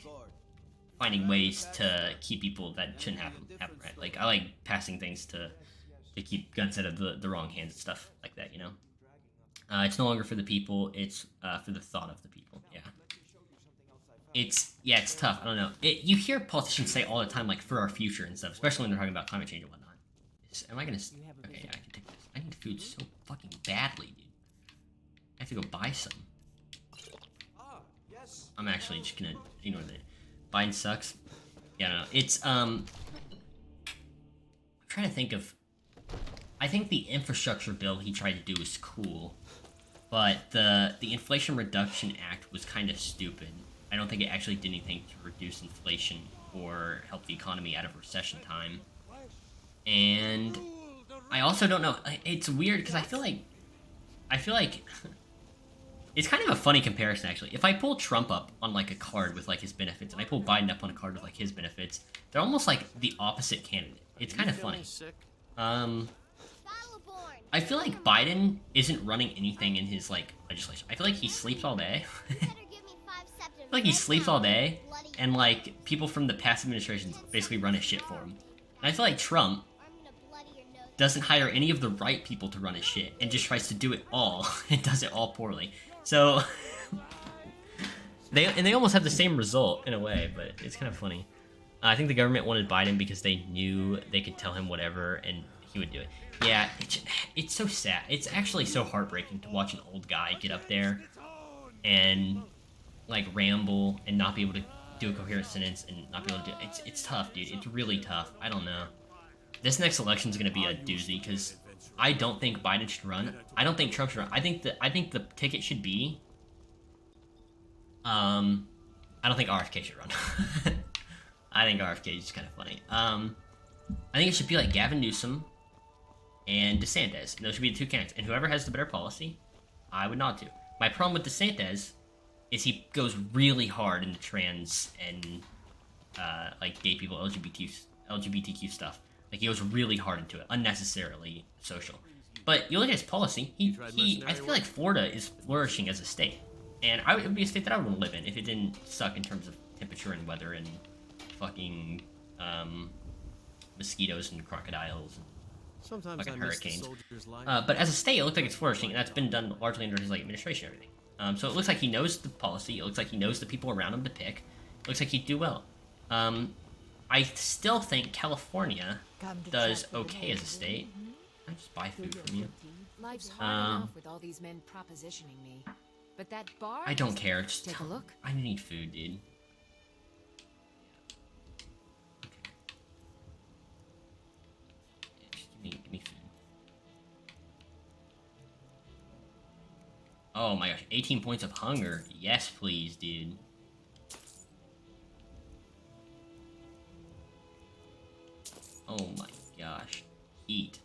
finding ways to keep people that shouldn't happen, right? Like, I like passing things to keep guns out of the wrong hands and stuff like that, you know? It's no longer for the people, it's for the thought of the people, yeah. It's tough, I don't know. You hear politicians say all the time, like, for our future and stuff, especially when they're talking about climate change and whatnot. Am I gonna... Okay, yeah, I can take this. I need food so fucking badly, dude. I have to go buy some. I'm actually just gonna ignore that. Biden sucks. Yeah, no, it's, I'm trying to think of... I think the infrastructure bill he tried to do was cool, but the Inflation Reduction Act was kind of stupid. I don't think it actually did anything to reduce inflation or help the economy out of recession time. And I also don't know. It's weird because I feel like it's kind of a funny comparison, actually. If I pull Trump up on, like, a card with, like, his benefits, and I pull Biden up on a card with, like, his benefits, they're almost like the opposite candidate. It's kind of funny. I feel like Biden isn't running anything in his, like, legislation. I feel like he sleeps all day. I feel like he sleeps all day, and, like, people from the past administrations basically run his shit for him. And I feel like Trump doesn't hire any of the right people to run his shit, and just tries to do it all, and does it all poorly. So, they almost have the same result, in a way, but it's kind of funny. I think the government wanted Biden because they knew they could tell him whatever, and he would do it. Yeah, it's so sad. It's actually so heartbreaking to watch an old guy get up there and, like, ramble and not be able to do a coherent sentence and not be able to do it. It's tough, dude. It's really tough. I don't know. This next election is going to be a doozy because I don't think Biden should run. I don't think Trump should run. I think the ticket should be... I don't think RFK should run. I think RFK is kind of funny. I think it should be like Gavin Newsom and DeSantis. And those should be the two candidates. And whoever has the better policy, I would nod to. My problem with DeSantis is he goes really hard into trans and like gay people, LGBTQ stuff. Like, he goes really hard into it, unnecessarily social. But you look at his policy, I feel like Florida is flourishing as a state. And it would be a state that I would want to live in if it didn't suck in terms of temperature and weather and fucking mosquitoes and crocodiles and Sometimes fucking I miss the hurricanes. soldier's life. But as a state, it looks like it's flourishing, and that's been done largely under his, like, administration and everything. So it looks like he knows the policy. It looks like he knows the people around him to pick. It looks like he'd do well. I still think California does okay as a state. I just buy food from you. Life's hard enough with all these men propositioning me. But that bar... I don't care. Just take a look. I need food, dude. Give me food. Oh my gosh, 18 points of hunger. Yes, please, dude. Oh my gosh. Eat.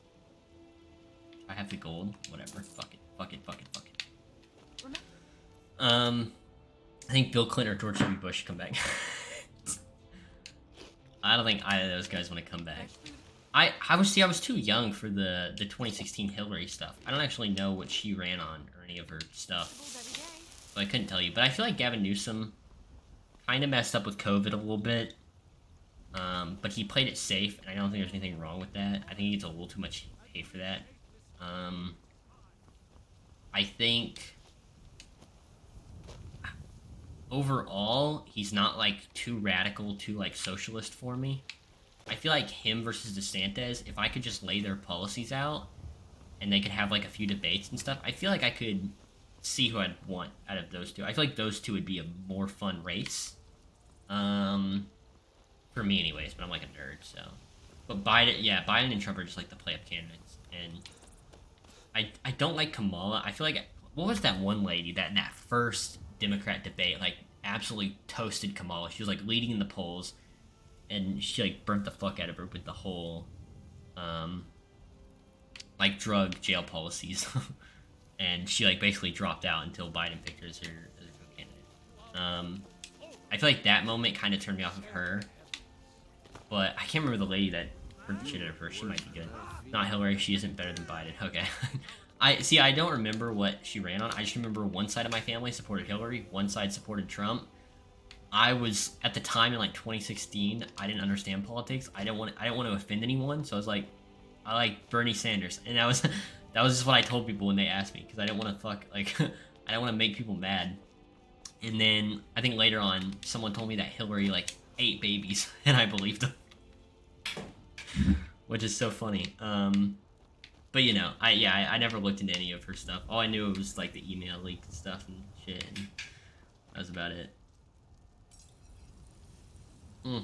I have the gold. Whatever. Fuck it. Fuck it. Fuck it. Fuck it. I think Bill Clinton or George W. Bush should come back. I don't think either of those guys want to come back. I was too young for the 2016 Hillary stuff. I don't actually know what she ran on or any of her stuff, so I couldn't tell you. But I feel like Gavin Newsom kind of messed up with COVID a little bit, but he played it safe, and I don't think there's anything wrong with that. I think he gets a little too much hate for that. I think overall he's not like too radical, too like socialist for me. I feel like him versus DeSantis, if I could just lay their policies out and they could have like a few debates and stuff, I feel like I could see who I'd want out of those two. I feel like those two would be a more fun race. For me anyways, but I'm like a nerd, so. But Biden and Trump are just like the play-up candidates. And I don't like Kamala. I feel like, what was that one lady that in that first Democrat debate, like, absolutely toasted Kamala? She was like leading in the polls, and she like burnt the fuck out of her with the whole like drug jail policies. And she like basically dropped out until Biden picked her as her candidate. I feel like that moment kind of turned me off of her, but I can't remember the lady that burnt the shit out of her. She might be good. Not Hillary. She isn't better than Biden. Okay. I don't remember what she ran on. I just remember one side of my family supported Hillary, one side supported Trump. I was at the time in like 2016. I didn't understand politics. I didn't want to offend anyone, so I was like, I like Bernie Sanders, and that was just what I told people when they asked me, because I didn't want to I didn't want to make people mad. And then I think later on, someone told me that Hillary like ate babies, and I believed them, which is so funny. But you know, I never looked into any of her stuff. All I knew it was like the email leaks and stuff and shit, and that was about it. I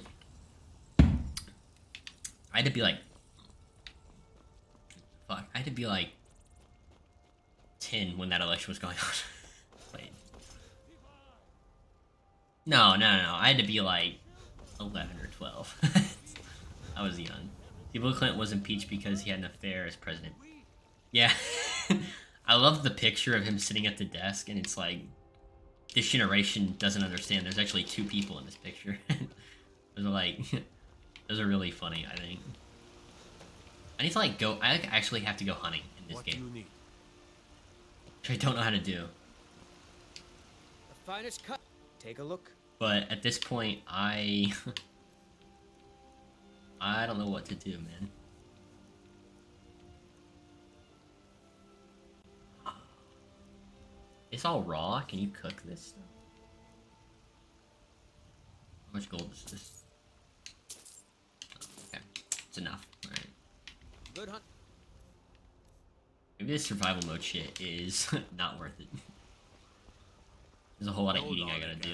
had to be like, fuck, I had to be like 10 when that election was going on. Wait. No, I had to be like 11 or 12. I was young. Bill Clinton was impeached because he had an affair as president. Yeah. I love the picture of him sitting at the desk, and it's like, this generation doesn't understand there's actually two people in this picture. Those are really funny, I think. I need to like go. I like actually have to go hunting in this What game. do you need? Which I don't know how to do. The finest cut. Take a look. But at this point, I I don't know what to do, man. It's all raw. Can you cook this stuff? How much gold is this? Oh, okay, it's enough. All right. Good hunt. Maybe this survival mode shit is not worth it. There's a whole lot of eating I gotta do.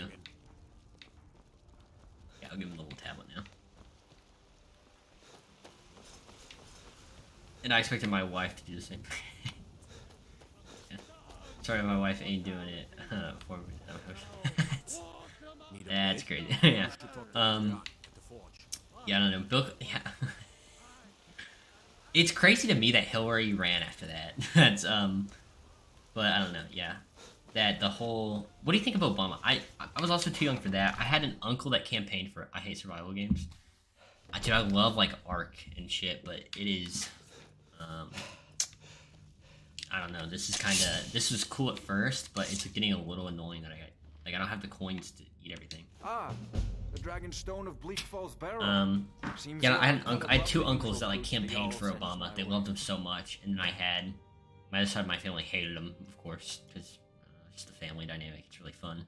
Yeah, I'll give him the little tablet now. And I expected my wife to do the same. Yeah. Sorry, my wife ain't doing it for me. That's crazy. Yeah. Yeah, I don't know. Bill. Yeah. It's crazy to me that Hillary ran after that. That's but I don't know. Yeah, that the whole. What do you think of Obama? I was also too young for that. I had an uncle that campaigned for. I hate survival games. Dude, I love like Ark and shit, but it is. I don't know. This is kind of. This was cool at first, but it's getting a little annoying that I don't have the coins to eat everything. Ah, the Dragon Stone of Bleak Falls Barrow. Seems Yeah, I had two uncles that like campaigned for Obama. They loved him so much, and then I had my other side of my family hated him, of course, because just the family dynamic. It's really fun.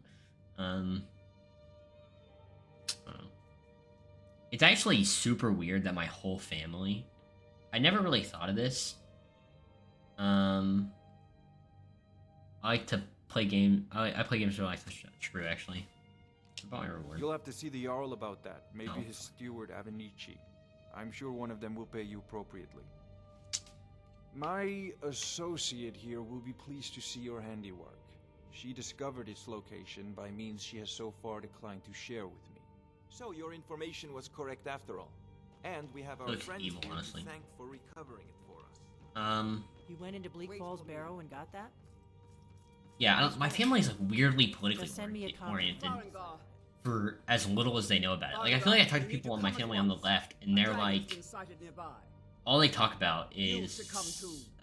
It's actually super weird that my whole family. I never really thought of this. I like to play I play games for like that's true actually. It's about my reward. You'll have to see the Jarl about that. Maybe Oh. his steward, Avenici. I'm sure one of them will pay you appropriately. My associate here will be pleased to see your handiwork. She discovered its location by means she has so far declined to share with me. So your information was correct after all. And we have our Looks friends evil, here honestly. to thank for recovering it for us. You went into Bleak Falls Barrow and got that? Yeah, my family's like weirdly politically Just send me a copy. oriented for as little as they know about it. Like I feel like I talk to people on my family on the left, and they're like, all they talk about is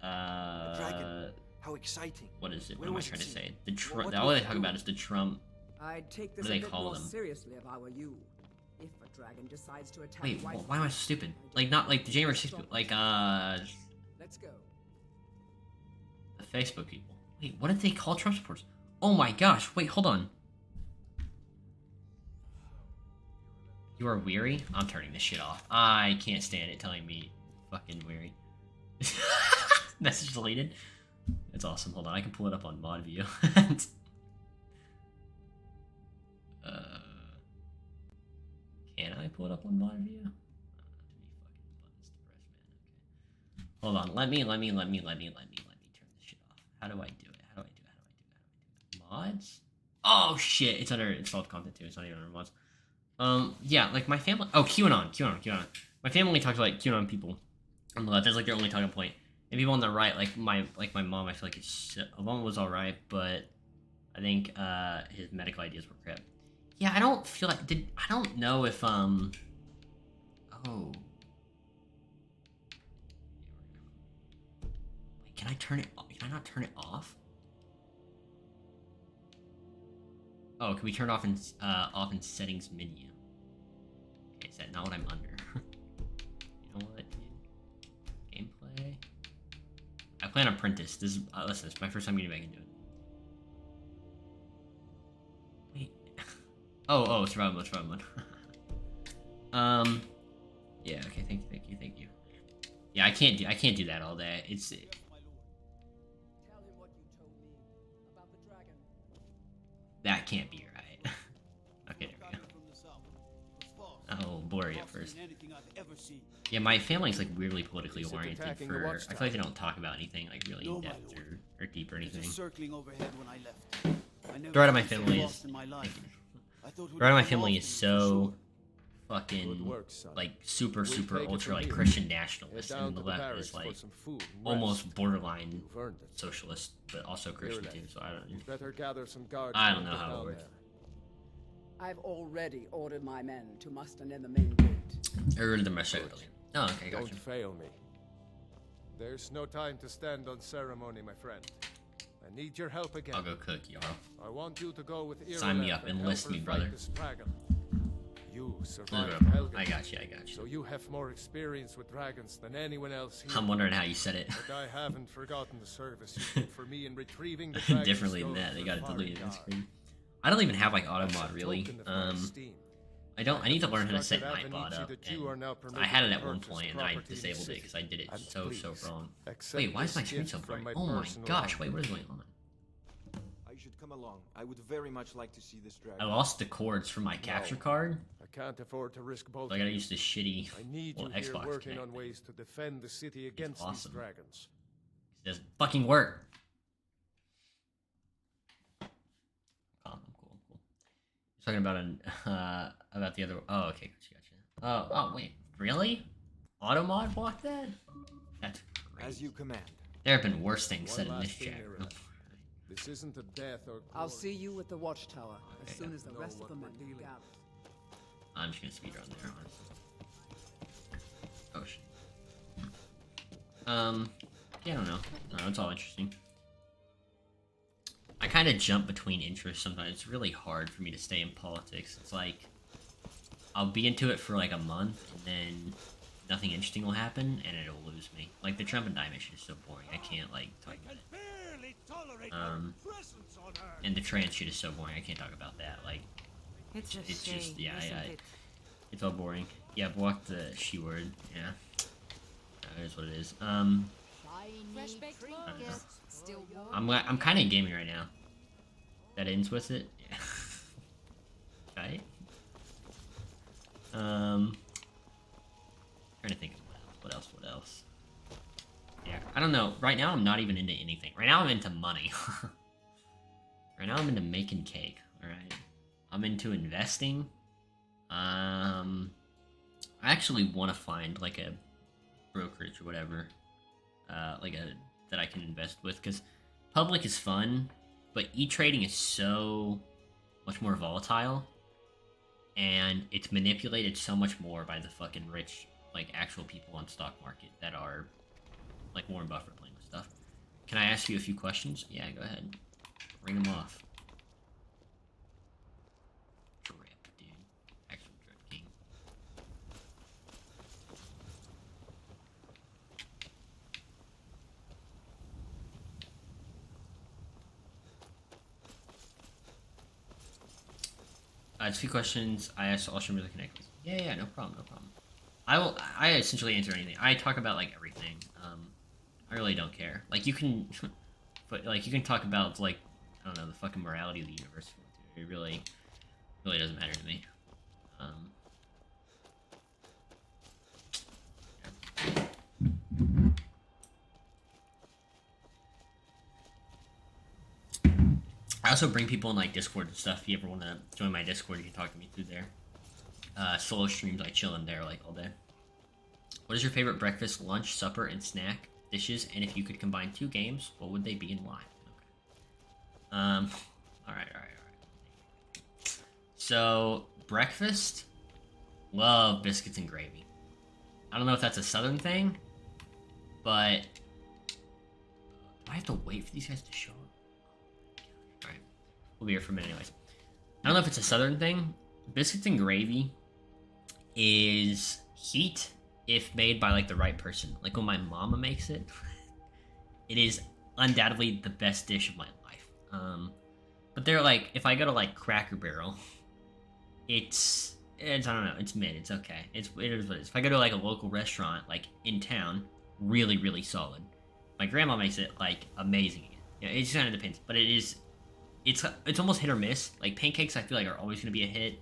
How exciting. what is it? What Where am I was trying it to seen? say? The Trump. What All was they it talk doing? about is the Trump. I'd take this What do a they bit call more them? seriously if I were you. If a dragon decides to attack Wait, White why am I so stupid? Like not like the January 6th, like Let's go. the Facebook people. Wait, what did they call Trump supporters? Oh my gosh! Wait, hold on. You are weary? I'm turning this shit off. I can't stand it telling me fucking weary. Message deleted. That's awesome. Hold on, I can pull it up on mod view. Can I pull it up on mod view? Hold on. Let me turn this shit off. How do I do it? How do I do it? Mods? Oh shit! It's under installed content too. It's not even under mods. Yeah, like my family. Oh, QAnon. My family talks about like, QAnon people on the left. That's like their only talking point. And people on the right, like my mom, I feel like Obama was all right, but I think his medical ideas were crap. Yeah, I don't feel like I don't know if oh. Wait, can I turn it? Can I not turn it off? Oh, can we turn it off in settings menu? Okay, is that not what I'm under? You know what, dude? Gameplay. I plan on print this. This is listen. It's my first time getting back into it. Wait. Oh, survival mode. Yeah. Okay. Thank you. Yeah, I can't do that all day. It's. Tell him what you told me about the dragon. That can't be right. Okay, there we go. Oh, blurry at first. Yeah, my family's like weirdly politically oriented. I feel like they don't talk about anything like really in depth or deep or anything. The right of my family is. The right of my family is so fucking like super ultra like Christian nationalist, and the left is like almost borderline socialist, but also Christian too. So I don't know how it works. I've already ordered my men to muster near the main gate. Or the Messiah. Oh, okay, gotcha. Don't fail me. There's no time to stand on ceremony, my friend. I need your help again. I'll go cook, Jarl. I want you to go with Sign me Irileth up, and enlist help her me, fight brother. this dragon. You survived Look, Helgen. I got you. So you have more experience with dragons than anyone else here. I'm wondering how you said it. But I haven't forgotten the service you did for me in retrieving the dragon's Differently than stone that. They from got it deleted on Farengar. screen. I don't even have like auto mod really. I don't. I need to learn how to set my bot up. And I had it at one point and then I disabled it because I did it so wrong. Wait, why is my screen so bright? Oh my gosh! Wait, what is going on? I should come along. I would very much like to see this dragon. I lost the cords from my capture card. I can't afford to risk both. So I gotta use this shitty I need you Xbox here working Connect on ways to defend the city against awesome. these dragons. It doesn't fucking work. I'm cool. You're talking about the other. Oh, okay, gotcha. Oh, wait, really? Automod block that? That's crazy. As you command. There have been worse things said in this chat. This isn't a death or. I'll see you with the watchtower as soon as the rest of the men are gathered. I'm just gonna speedrun there. Oh shit. Yeah, I don't know. No, it's all interesting. I kind of jump between interests sometimes. It's really hard for me to stay in politics. It's like, I'll be into it for like a month, and then nothing interesting will happen, and it'll lose me. Like, the Trump and Dime issue is so boring. I can't, like, talk about it. And the trans shit is so boring. I can't talk about that. Like, it's just, shame, yeah, isn't it? it's all boring. Yeah, block the she word. Yeah. That is what it is. Fresh baked locusts, still warm. I'm kind of gaming right now. That ends with it. Yeah. Okay. Trying to think of what else. Yeah, I don't know. Right now, I'm not even into anything. Right now, I'm into money. Right now, I'm into making cake. All right. I'm into investing. I actually want to find like a brokerage or whatever, that I can invest with, because public is fun, but e-trading is so much more volatile, and it's manipulated so much more by the fucking rich, like actual people on stock market that are like Warren Buffett playing with stuff. Can I ask you a few questions? Yeah, go ahead. Ring them off. Drip, dude. Actual drip king. It's a few questions I asked all streamers to connect with. Yeah, no problem. I essentially answer anything. I talk about like everything. I really don't care. Like, you can, but like, you can talk about like, I don't know, the fucking morality of the universe. It really doesn't matter to me. I also bring people in like Discord and stuff. If you ever want to join my Discord, you can talk to me through there. Solo streams, I chill in there like all day. What is your favorite breakfast, lunch, supper, and snack dishes? And if you could combine 2 games, what would they be and why? Okay. All right. So breakfast, love biscuits and gravy. I don't know if that's a southern thing, but do I have to wait for these guys to show up? Alright, we'll be here for a minute anyways. I don't know if it's a southern thing. Biscuits and gravy is heat if made by like the right person. Like when my mama makes it, it is undoubtedly the best dish of my life. But they're like, if I go to like Cracker Barrel, it's I don't know, it's mid, it's okay. It is what it is. If I go to like a local restaurant like in town, really solid. My grandma makes it like amazing. Yeah, it just kind of depends, but it's almost hit or miss. Like pancakes, I feel like are always going to be a hit.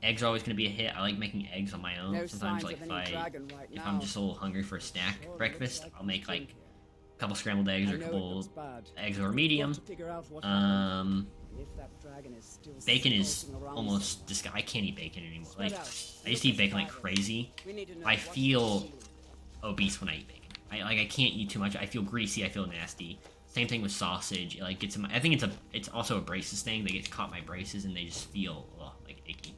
Eggs are always going to be a hit. I like making eggs on my own. No Sometimes, signs like of if I'm just a little hungry for a snack breakfast, I'll make like a couple scrambled eggs or a couple eggs over medium. Bacon is almost disgusting. I can't eat bacon anymore. Like I used to eat bacon like crazy. I feel obese when I eat bacon. I can't eat too much. I feel greasy. I feel nasty. Same thing with sausage. It like gets in my. I think it's also a braces thing. They get caught in my braces and they just feel like icky.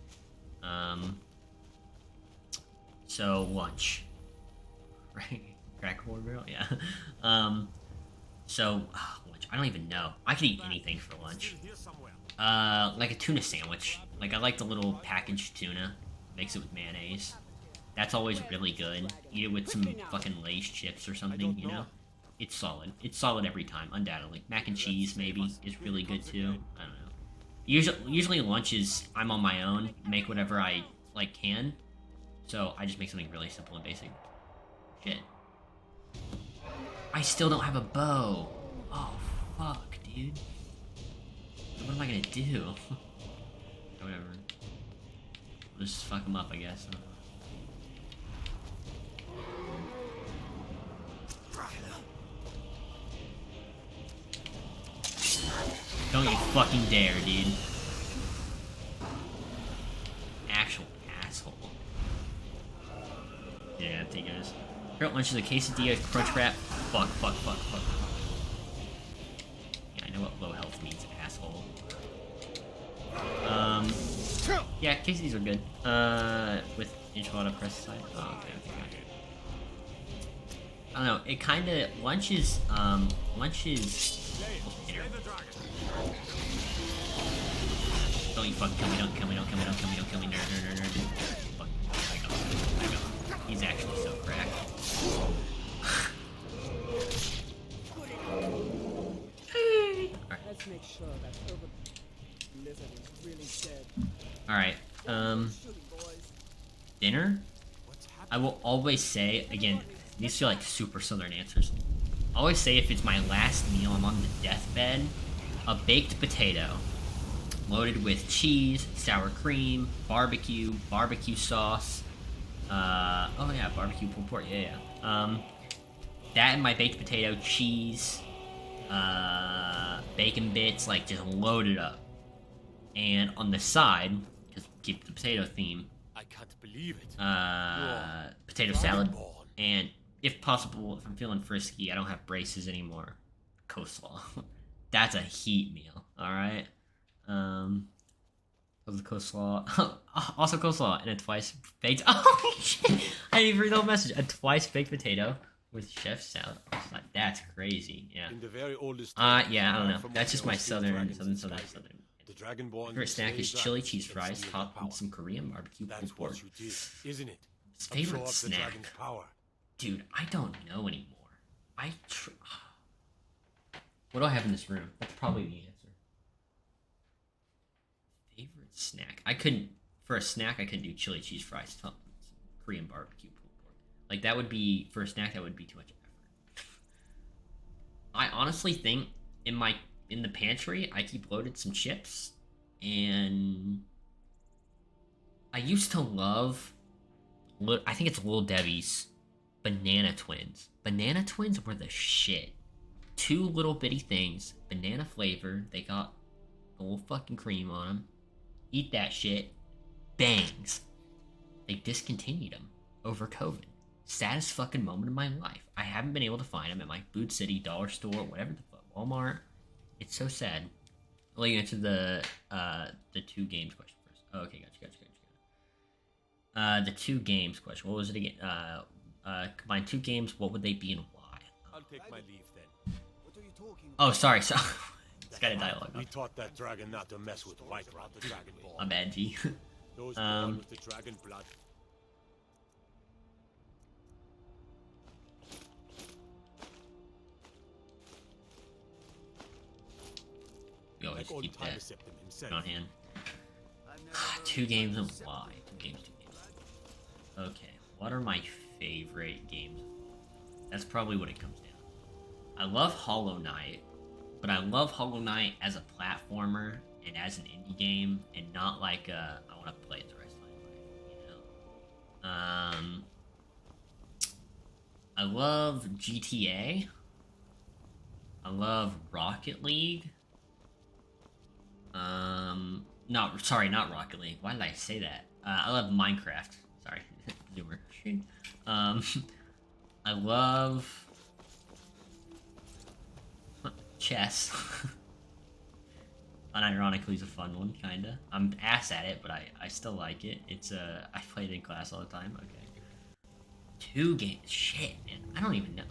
So lunch, right? Cracker barrel, yeah. So lunch, I don't even know. I could eat anything for lunch. Like a tuna sandwich. Like I like the little packaged tuna. Mix it with mayonnaise. That's always really good. Eat it with some fucking Lay's chips or something, you know? It's solid. It's solid every time, undoubtedly. Mac and cheese, maybe, is really good too. I don't know. Usually lunch is, I'm on my own, make whatever I, like, can. So I just make something really simple and basic. Shit. I still don't have a bow. Oh, fuck, dude. What am I gonna do? Whatever. We'll just fuck him up, I guess. Don't you fucking dare, dude. Actual asshole. Yeah, take this. Current lunch is a quesadilla, crunch wrap. Fuck. Yeah, I know what low health means, asshole. Yeah, quesadillas are good. With enchilada press aside. Oh, okay. I don't know, it kinda, lunch is, oh, don't you fucking kill me, don't kill me, nerd. Fuck, I go. He's actually so cracked. Let's make sure that lizard is really dead. Alright, dinner? I will always say, again, these feel like super southern answers. I always say if it's my last meal, I'm on the deathbed, a baked potato loaded with cheese, sour cream, barbecue sauce, oh yeah, barbecue pulled pork, yeah. That and my baked potato, cheese, bacon bits, like just loaded up. And on the side, because keep the potato theme, I can't believe it. Potato salad, and if possible, if I'm feeling frisky, I don't have braces anymore, coleslaw. That's a heat meal, alright? The coleslaw. Also coleslaw, and a twice baked. Oh shit! I didn't even read the whole message. A twice baked potato with chef salad. That's crazy. Yeah. In the very oldest yeah. I don't know. That's just my southern. The Dragonborn favorite snack is chili cheese fries topped with some Korean barbecue pulled pork. What you did, isn't it? Favorite snack, dude. I don't know anymore. What do I have in this room? That's probably the answer. Favorite snack? I couldn't do chili cheese fries topped with some Korean barbecue pulled pork. Like that would be for a snack. That would be too much effort. I honestly think in the pantry, I keep loaded some chips, and I used to love, I think it's Little Debbie's Banana Twins. Banana Twins were the shit. 2 little bitty things, banana flavor, they got a little fucking cream on them. Eat that shit. Bangs. They discontinued them over COVID. Saddest fucking moment of my life. I haven't been able to find them at my Food City, Dollar Store, whatever the fuck, Walmart. It's so sad. I'll let you answer the 2 games question first. Oh, okay, gotcha. The 2 games question. What was it again? Combine 2 games. What would they be and why? I'll take my leave then. What are you talking about? Oh, sorry. It's got a dialogue. We taught that dragon not to mess with Whiterun, the Dragonborn. I'm bad, G. Those born with the dragon blood. We always keep that on hand. 2 games and why? 2 games. Okay, what are my favorite games? That's probably what it comes down. I love Hollow Knight, but I love Hollow Knight as a platformer and as an indie game, and not like I want to play it the rest of my life, you know? I love GTA. I love Rocket League. Not Rocket League. Why did I say that? I love Minecraft. Sorry, Zoomer. I love chess. Unironically, is a fun one, kinda. I'm ass at it, but I still like it. It's I play it in class all the time. Okay. 2 games. Shit, man. I don't even know.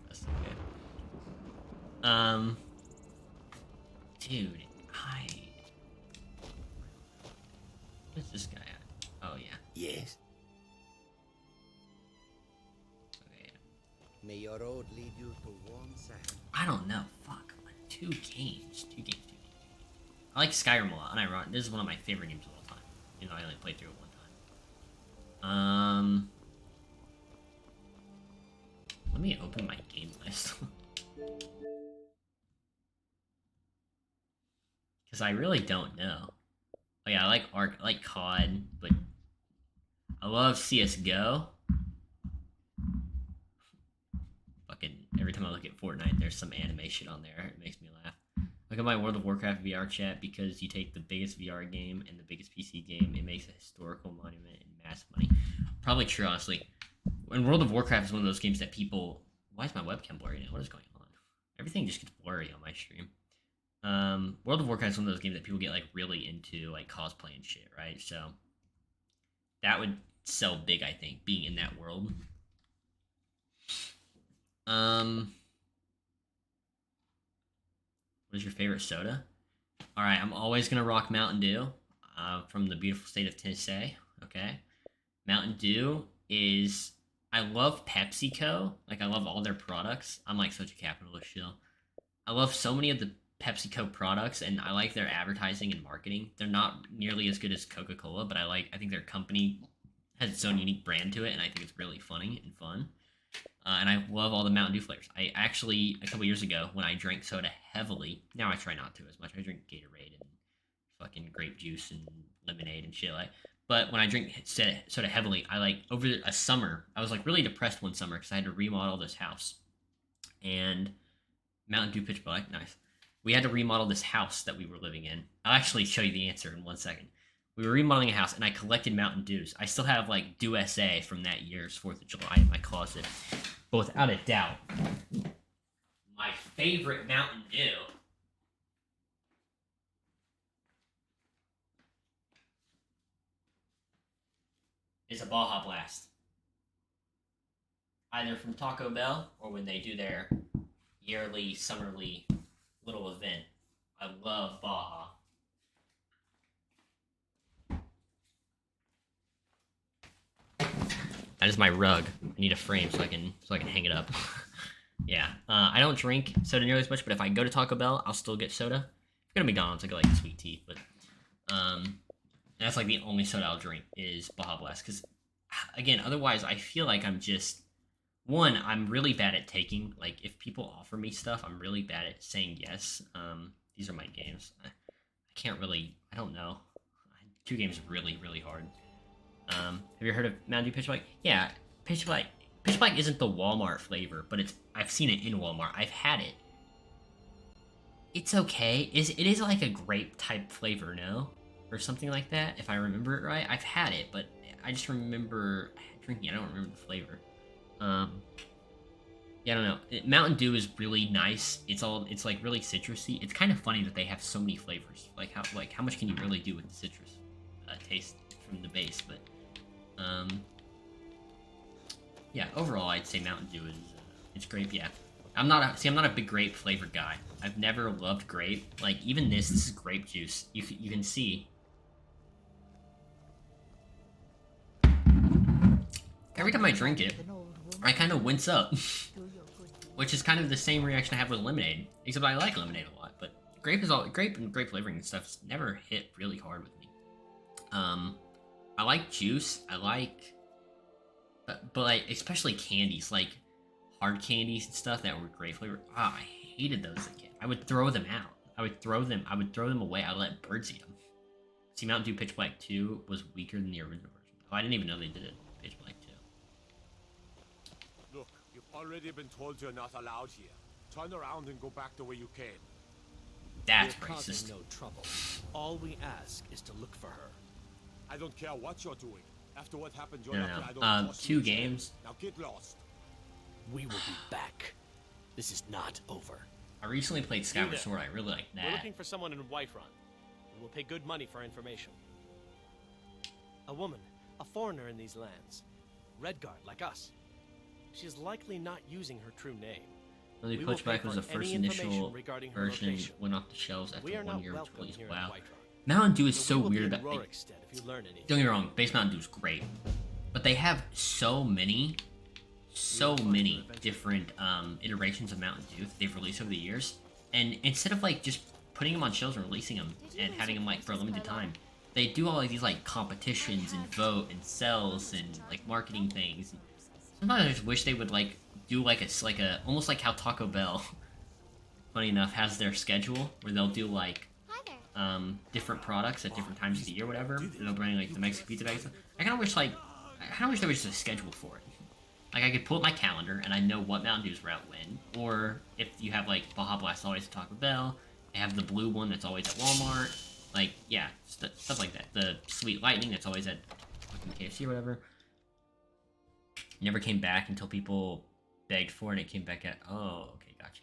That's so good. Dude, what's this guy at? Oh, yeah. Yes. Okay. May your road lead you to warm sand. I don't know. Fuck. 2 games. 2 games. I like Skyrim a lot, and this is one of my favorite games of all time. You know, I only played through it 1 time. Let me open my game list. Because I really don't know. Oh yeah, I like Ark, I like COD, but I love CSGO. Fucking every time I look at Fortnite, there's some anime shit on there. It makes me laugh. Look at my World of Warcraft VR chat, because you take the biggest VR game and the biggest PC game, it makes a historical monument and massive money. Probably true, honestly. And World of Warcraft is one of those games that people... Why is my webcam blurry now? What is going on? Everything just gets blurry on my stream. World of Warcraft is one of those games that people get, like, really into, like, cosplay and shit, right? So, that would sell big, I think, being in that world. What is your favorite soda? Alright, I'm always gonna rock Mountain Dew, from the beautiful state of Tennessee, okay? Mountain Dew is... I love PepsiCo. Like, I love all their products. I'm, like, such a capitalist shill. I love so many of the PepsiCo products, and I like their advertising and marketing. They're not nearly as good as Coca-Cola, but I think their company has its own unique brand to it, and I think it's really funny and fun. And I love all the Mountain Dew flavors. I actually, a couple years ago, when I drank soda heavily, now I try not to as much. I drink Gatorade and fucking grape juice and lemonade and shit like. But when I drink soda heavily, over a summer, I was like really depressed one summer because I had to remodel this house. And Mountain Dew Pitch Black, nice. We had to remodel this house that we were living in. I'll actually show you the answer in 1 second. We were remodeling a house, and I collected Mountain Dews. I still have, like, Dew SA from that year's 4th of July in my closet. But without a doubt, my favorite Mountain Dew is a Baja Blast. Either from Taco Bell, or when they do their yearly, summerly little event. I love Baja. That is my rug. I need a frame so I can hang it up. Yeah. I don't drink soda nearly as much, but if I go to Taco Bell, I'll still get soda. If I go to McDonald's, I get like sweet tea, but that's like the only soda I'll drink is Baja Blast. Because again, otherwise I feel like I'm just I'm really bad at taking. Like if people offer me stuff, I'm really bad at saying yes. These are my games. I can't really. I don't know. 2 games really, really hard. Have you heard of Mountain Dew Pitch Black? Yeah, Pitch Black. Pitch Black isn't the Walmart flavor, but I've seen it in Walmart. I've had it. It's okay. It is like a grape type flavor, no? Or something like that, if I remember it right. I've had it, but I just remember drinking it. I don't remember the flavor. Yeah, I don't know. Mountain Dew is really nice. It's like really citrusy. It's kind of funny that they have so many flavors. Like how much can you really do with the citrus taste from the base? But yeah, overall I'd say Mountain Dew is it's grape. Yeah, I'm not a big grape flavored guy. I've never loved grape. Like even this is grape juice. You can see. Every time I drink it, I kind of wince up, which is kind of the same reaction I have with lemonade, except I like lemonade a lot. But grape and grape flavoring and stuff's never hit really hard with me. I like juice. I like, but like especially candies, like hard candies and stuff that were grape flavored. I hated those as a kid. I would throw them out. I would throw them away. I would let birds eat them. See, Mountain Dew Pitch Black 2 was weaker than the original version. Oh, I didn't even know they did it. Pitch Black 2. Look, you've already been told you're not allowed here. Turn around and go back the way you came. That's We're causing racist. no trouble. All we ask is to look for her. I don't care what you're doing. After what happened, you're No, lucky I no. don't toss 2 you in jail. games. Now get lost. We will be back. This is not over. I recently played Skyward there. Sword. I really like We're that. looking for someone in Whiterun. We will pay good money for information. A woman, a foreigner in these lands. Redguard, like us. She's likely not using her true name. The We will Pushback pay was the for first any initial information regarding her version, location. went off the shelves after We are 1 not year of its welcome release. here in Wow. Whiterun. Mountain Dew is So so we will be weird in that Rorikstead if you learn anything. don't get me wrong, Base Mountain Dew is great, but they have so many different iterations of Mountain Dew that they've released over the years, and instead of like just putting them on shelves and releasing them and having them like for a limited time, they do all of these like competitions and vote and sells and like marketing things. Sometimes I just wish they would like do like a almost like how Taco Bell, funny enough, has their schedule where they'll do like different products at different times of the year, whatever. And they'll bring like the Mexican pizza bags. I kind of wish there was just a schedule for it. Like I could pull up my calendar and I know what Mountain Dews were out when. Or if you have like Baja Blast always at Taco Bell, they have the blue one that's always at Walmart. Like yeah, stuff like that. The Sweet Lightning that's always at fucking KFC or whatever. Never came back until people begged for it. And it came back at okay, gotcha.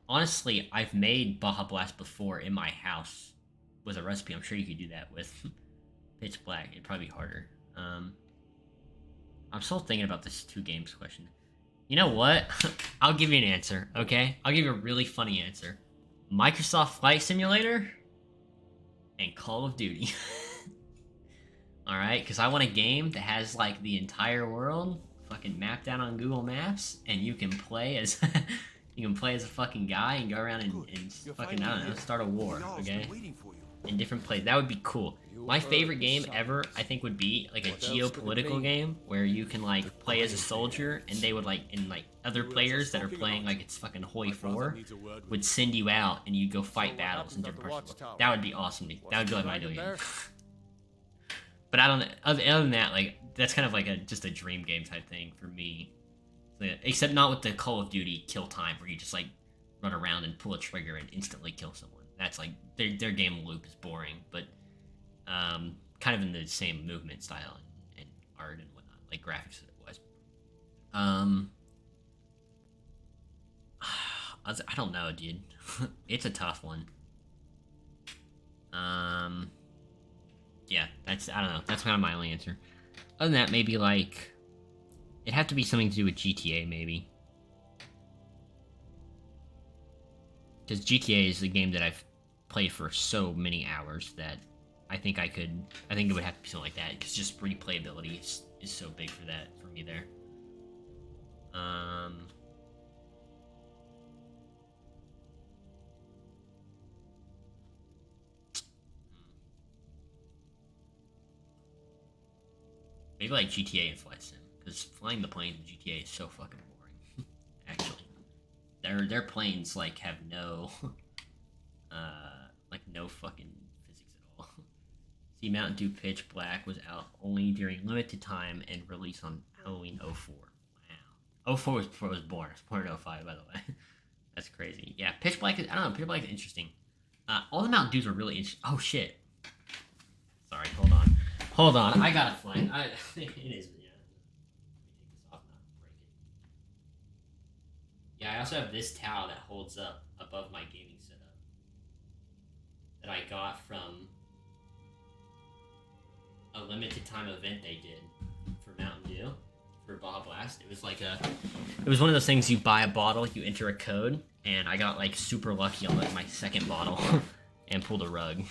Honestly, I've made Baja Blast before in my house with a recipe. I'm sure you could do that with Pitch Black. It'd probably be harder. I'm still thinking about this 2 games question. You know what? I'll give you an answer, okay? I'll give you a really funny answer. Microsoft Flight Simulator and Call of Duty. Alright, because I want a game that has, like, the entire world fucking mapped out on Google Maps, and you can play as... you can play as a fucking guy and go around and fucking, I don't know, start a war, okay? In different places. That would be cool. My favorite game ever, I think, would be, like, a geopolitical game where you can, like, play as a soldier, and they would, like, and, like, other players that are playing, like, it's fucking Hoi 4 would send you out, and you'd go fight battles in different parts of the world. That would be awesome to me. That would be, like, my ideal game. But I don't know, other than that, like, that's kind of, like, just a dream game type thing for me. Except not with the Call of Duty kill time, where you just, like, run around and pull a trigger and instantly kill someone. That's, like, their game loop is boring, but kind of in the same movement style and art and whatnot, like graphics wise. I don't know, dude. It's a tough one. Yeah, I don't know. That's kind of my only answer. Other than that, maybe like it'd have to be something to do with GTA, maybe. Because GTA is a game that I've played for so many hours that I think it would have to be something like that, because just replayability is so big for that, for me there. Maybe like GTA and Flight Sim, because flying the planes in GTA is so fucking boring. Actually, their planes like have no, no fucking physics at all. See, Mountain Dew Pitch Black was out only during limited time and released on Halloween 04. Wow, 04 was before I was born. I was born in 05, by the way. That's crazy. Yeah, Pitch Black is, I don't know, Pitch Black is interesting. All the Mountain Dews are really interesting. Oh shit. Sorry, hold on, I gotta fly. It is, yeah. Let me take this off, not break it. Yeah, I also have this towel that holds up above my gaming setup that I got from a limited time event they did for Mountain Dew for Baja Blast. It was like it was one of those things, you buy a bottle, you enter a code, and I got like super lucky on like my second bottle and pulled a rug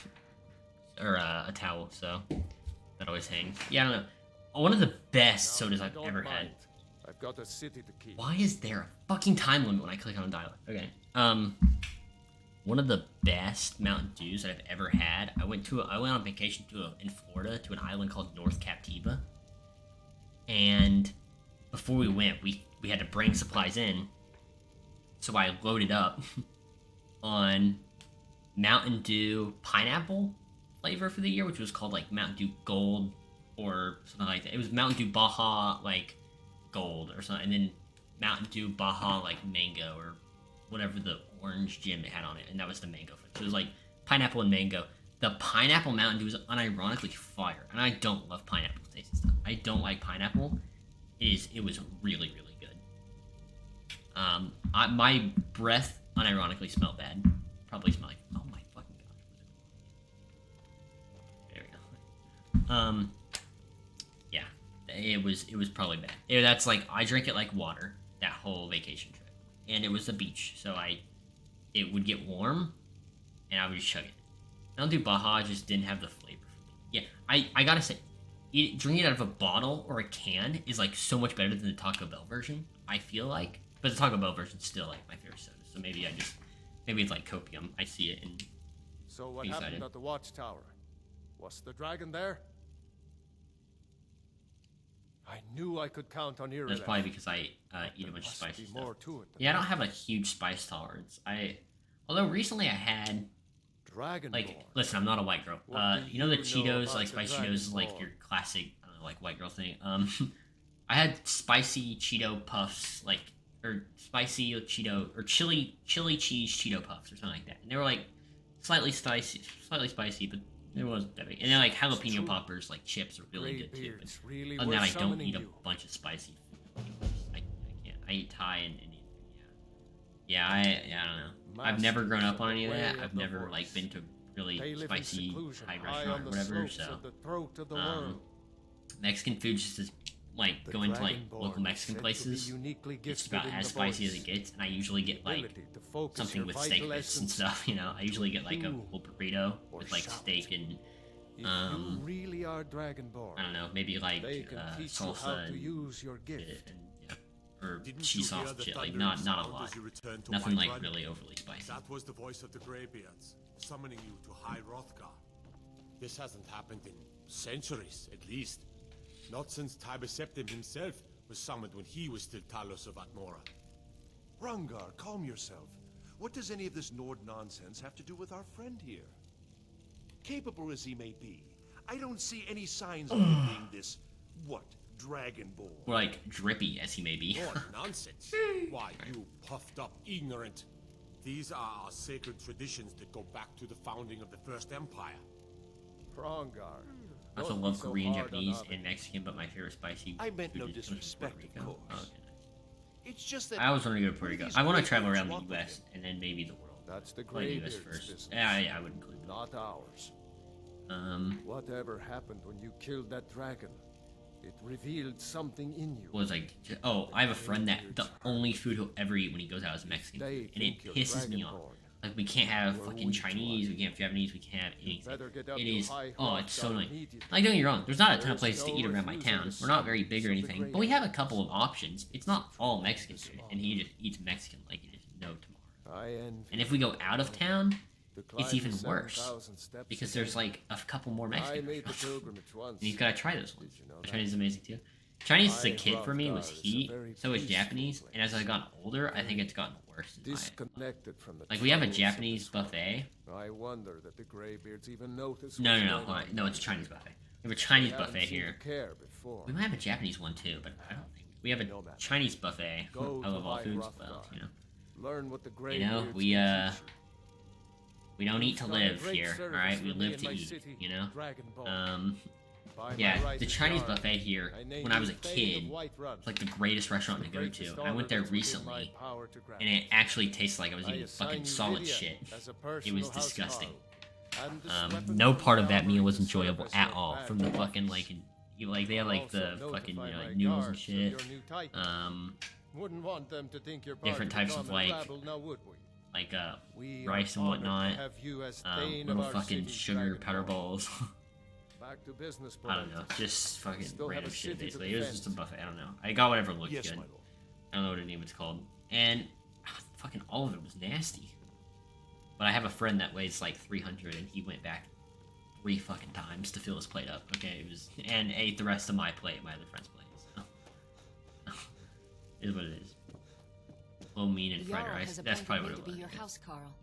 or a towel, so that always hangs. Yeah, I don't know. One of the best sodas I've ever had. I've got a city to keep. Why is there a fucking time limit when I click on a dial? Okay. One of the best Mountain Dews that I've ever had. I went on vacation in Florida to an island called North Captiva. And before we went, we had to bring supplies in. So I loaded up on Mountain Dew pineapple flavor for the year, which was called like Mountain Dew Gold or something like that. It was Mountain Dew Baja like Gold or something, and then Mountain Dew Baja like Mango or whatever the orange gem it had on it, and that was the mango. So it was like pineapple and mango. The pineapple Mountain Dew is unironically fire, and I don't love pineapple taste and stuff. I don't like pineapple. It was really, really good. My breath unironically smelled bad. Probably smelled like, oh my fucking gosh. Yeah, it was probably bad. That's like, I drank it like water that whole vacation trip, and it was the beach, so it would get warm, and I would just chug it. Mountain Dew Baja just didn't have the flavor for me. Yeah, I gotta say, drinking it out of a bottle or a can is like so much better than the Taco Bell version, I feel like. But the Taco Bell version's still like my favorite soda, so maybe it's like copium. I see it and So what be happened excited. at the watchtower? Was the dragon there? I knew I could count on your That's probably because I eat a bunch of spicy be stuff. more to it than Yeah, I don't have a huge spice tolerance. Although recently I had, Dragonborn. like, listen, I'm not a white girl. What do You know the you know Cheetos, about like the spicy Cheetos is like Dragonborn? your classic, I don't know, like white girl thing. I had spicy Cheeto puffs, like, or spicy Cheeto, or chili cheese Cheeto puffs or something like that. And they were like slightly spicy, but it wasn't that big. And then like jalapeno poppers, like chips, are really good too. Greybeards But really other than were that, I don't summoning eat a you. bunch of spicy food. I can't. I eat Thai and Indian food. Yeah, I don't know. I've never grown up on any of that. I've never like been to really They live in spicy seclusion, Thai high restaurant on or the whatever. slopes So of the throat of the world. Mexican food just is like The going to like Dragonborn local is Mexican said to be places. uniquely It's gifted about in as the spicy as voice. it gets, and I usually get like Ability to focus something your with vital steak bits and essence stuff. You know, I usually get like a Ooh, whole burrito or with like shout. steak and If you really are Dragonborn, I don't know, maybe like they can teach you how salsa to and, use your gift. or Didn't cheese you hear sauce the shit. Like thundering not a sound lot. as you returned to Nothing like Whiterun? really overly spicy. That was the voice of the Greybeards, summoning you to High Hrothgar. This hasn't happened in centuries, at least. Not since Tiber Septim himself was summoned when he was still Talos of Atmora. Rungar, calm yourself. What does any of this Nord nonsense have to do with our friend here? Capable as he may be, I don't see any signs of him being this, what, Dragonborn? Or like drippy as he may be. What nonsense! Why, you puffed up ignorant. These are our sacred traditions that go back to the founding of the First Empire. Rongar. I also don't love be so Korean, hard on Japanese, others. and Mexican, but my favorite spicy I meant food no is disrespect, Puerto of Rico. course. Oh, okay. It's just that I always want to go to Puerto what do Rico. these I want to travel Greybeards around the want with U.S. and then maybe the world. That's the Probably the US Greybeards' first. business. Yeah, I would include that. Not ours. Whatever happened when you killed that dragon? It revealed something in you. Was like, oh, I have a friend that the only food he'll ever eat when he goes out is Mexican food, and it pisses me off. Like, we can't have fucking Chinese, we can't have Japanese, we can't have anything. It is, oh, it's so annoying. Like, don't get me wrong, there's not a ton of places to eat around my town. We're not very big or anything, but we have a couple of options. It's not all Mexican food, and he just eats Mexican like it is no tomorrow. And if we go out of town, it's even worse, because there's like a couple more Mexican restaurants. And you've got to try those ones. Chinese is amazing too. Chinese as a kid for me was heat, so was Japanese, and as I got older, I think it's gotten worse. Disconnected from the Like, we have a troubles of Japanese this world. buffet. I wonder that the Greybeards even notice. No, what's no, no, going on. no, it's a Chinese buffet. We have a Chinese They haven't buffet seemed to here. care before. We might have a Japanese one too, but I don't think we have a Chinese buffet. Go I love to all High foods. Hrothgar. Well, you know. Learn what the You know, Greybeards we can teach you. we don't eat to You've done a live great here, service alright? We for me live and to my eat, city, you know? Dragonborn. By my Yeah, right the as Chinese Jarl, buffet here, I name when I was a you Thane kid, of Whiterun. it's like the greatest restaurant to go Greatest to. I honor went there that's within my recently, power to grant. and it actually tasted like I was I eating assign fucking you solid Lydia shit. as a It personal was house disgusting. Jarl. And this weapon No from part the of that meal armory was to serve enjoyable as at your all. bag From the of fucking weapons. like they had like Also the notify fucking my like noodles and guards of shit. your new title. Wouldn't want them to think you're Different part types of of the like common rabble, now would we? like We rice are and honored to whatnot. have you as Thane Little of our fucking city, sugar powder Dragonborn. balls. Back to business, I don't know, Brent. just fucking Still have random a shit city to basically. It was defend. just a buffet. I don't know. I got whatever looked Yes, good. my lord. I don't know what any of it's called, and fucking all of it was nasty. But I have a friend that weighs like 300, and he went back 3 fucking times to fill his plate up. Okay, it was, and ate the rest of my plate, my other friend's plate. So it is what it is. Lo mein and The fried Jarl rice. has That's appointed probably me what to it be was. your house, Carl.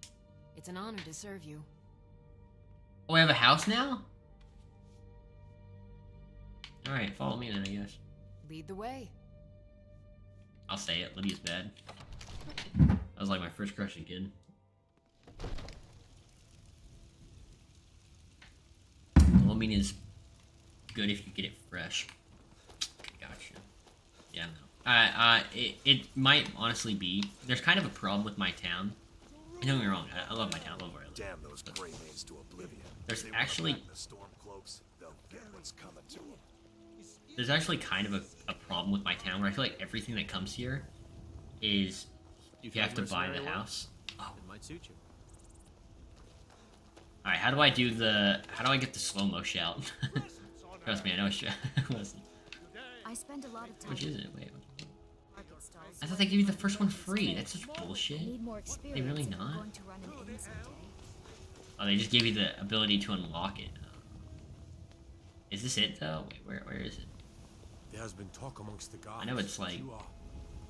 It's an honor to serve you. Oh, I have a house now? Alright, follow me then, I guess. Lead the way. I'll say it, Lydia's bad. That was like my first crush as a kid. Well, I mean, is good if you get it fresh. Gotcha. Yeah, no. It might honestly be, there's kind of a problem with my town. Don't get me wrong, I love my town, I love where I live. Damn those gray maids to oblivion. There's They wanna actually- back the Stormcloaks, they'll get what's coming to them. There's actually kind of a problem with my town where I feel like everything that comes here is you have to buy the house. Oh. It might suit you. Alright, how do I get the slow-mo shout? Trust me, I know it's wasn't. I spend a lot of time. Which is it? Wait. Market stalls. I thought they gave you the first one free. That's such bullshit. I need more They experience really if I'm not? going to run an inn someday. Oh, they just gave you the ability to unlock it. Is this it though? Wait, where is it? There has been talk amongst the gods. I know it's like. You are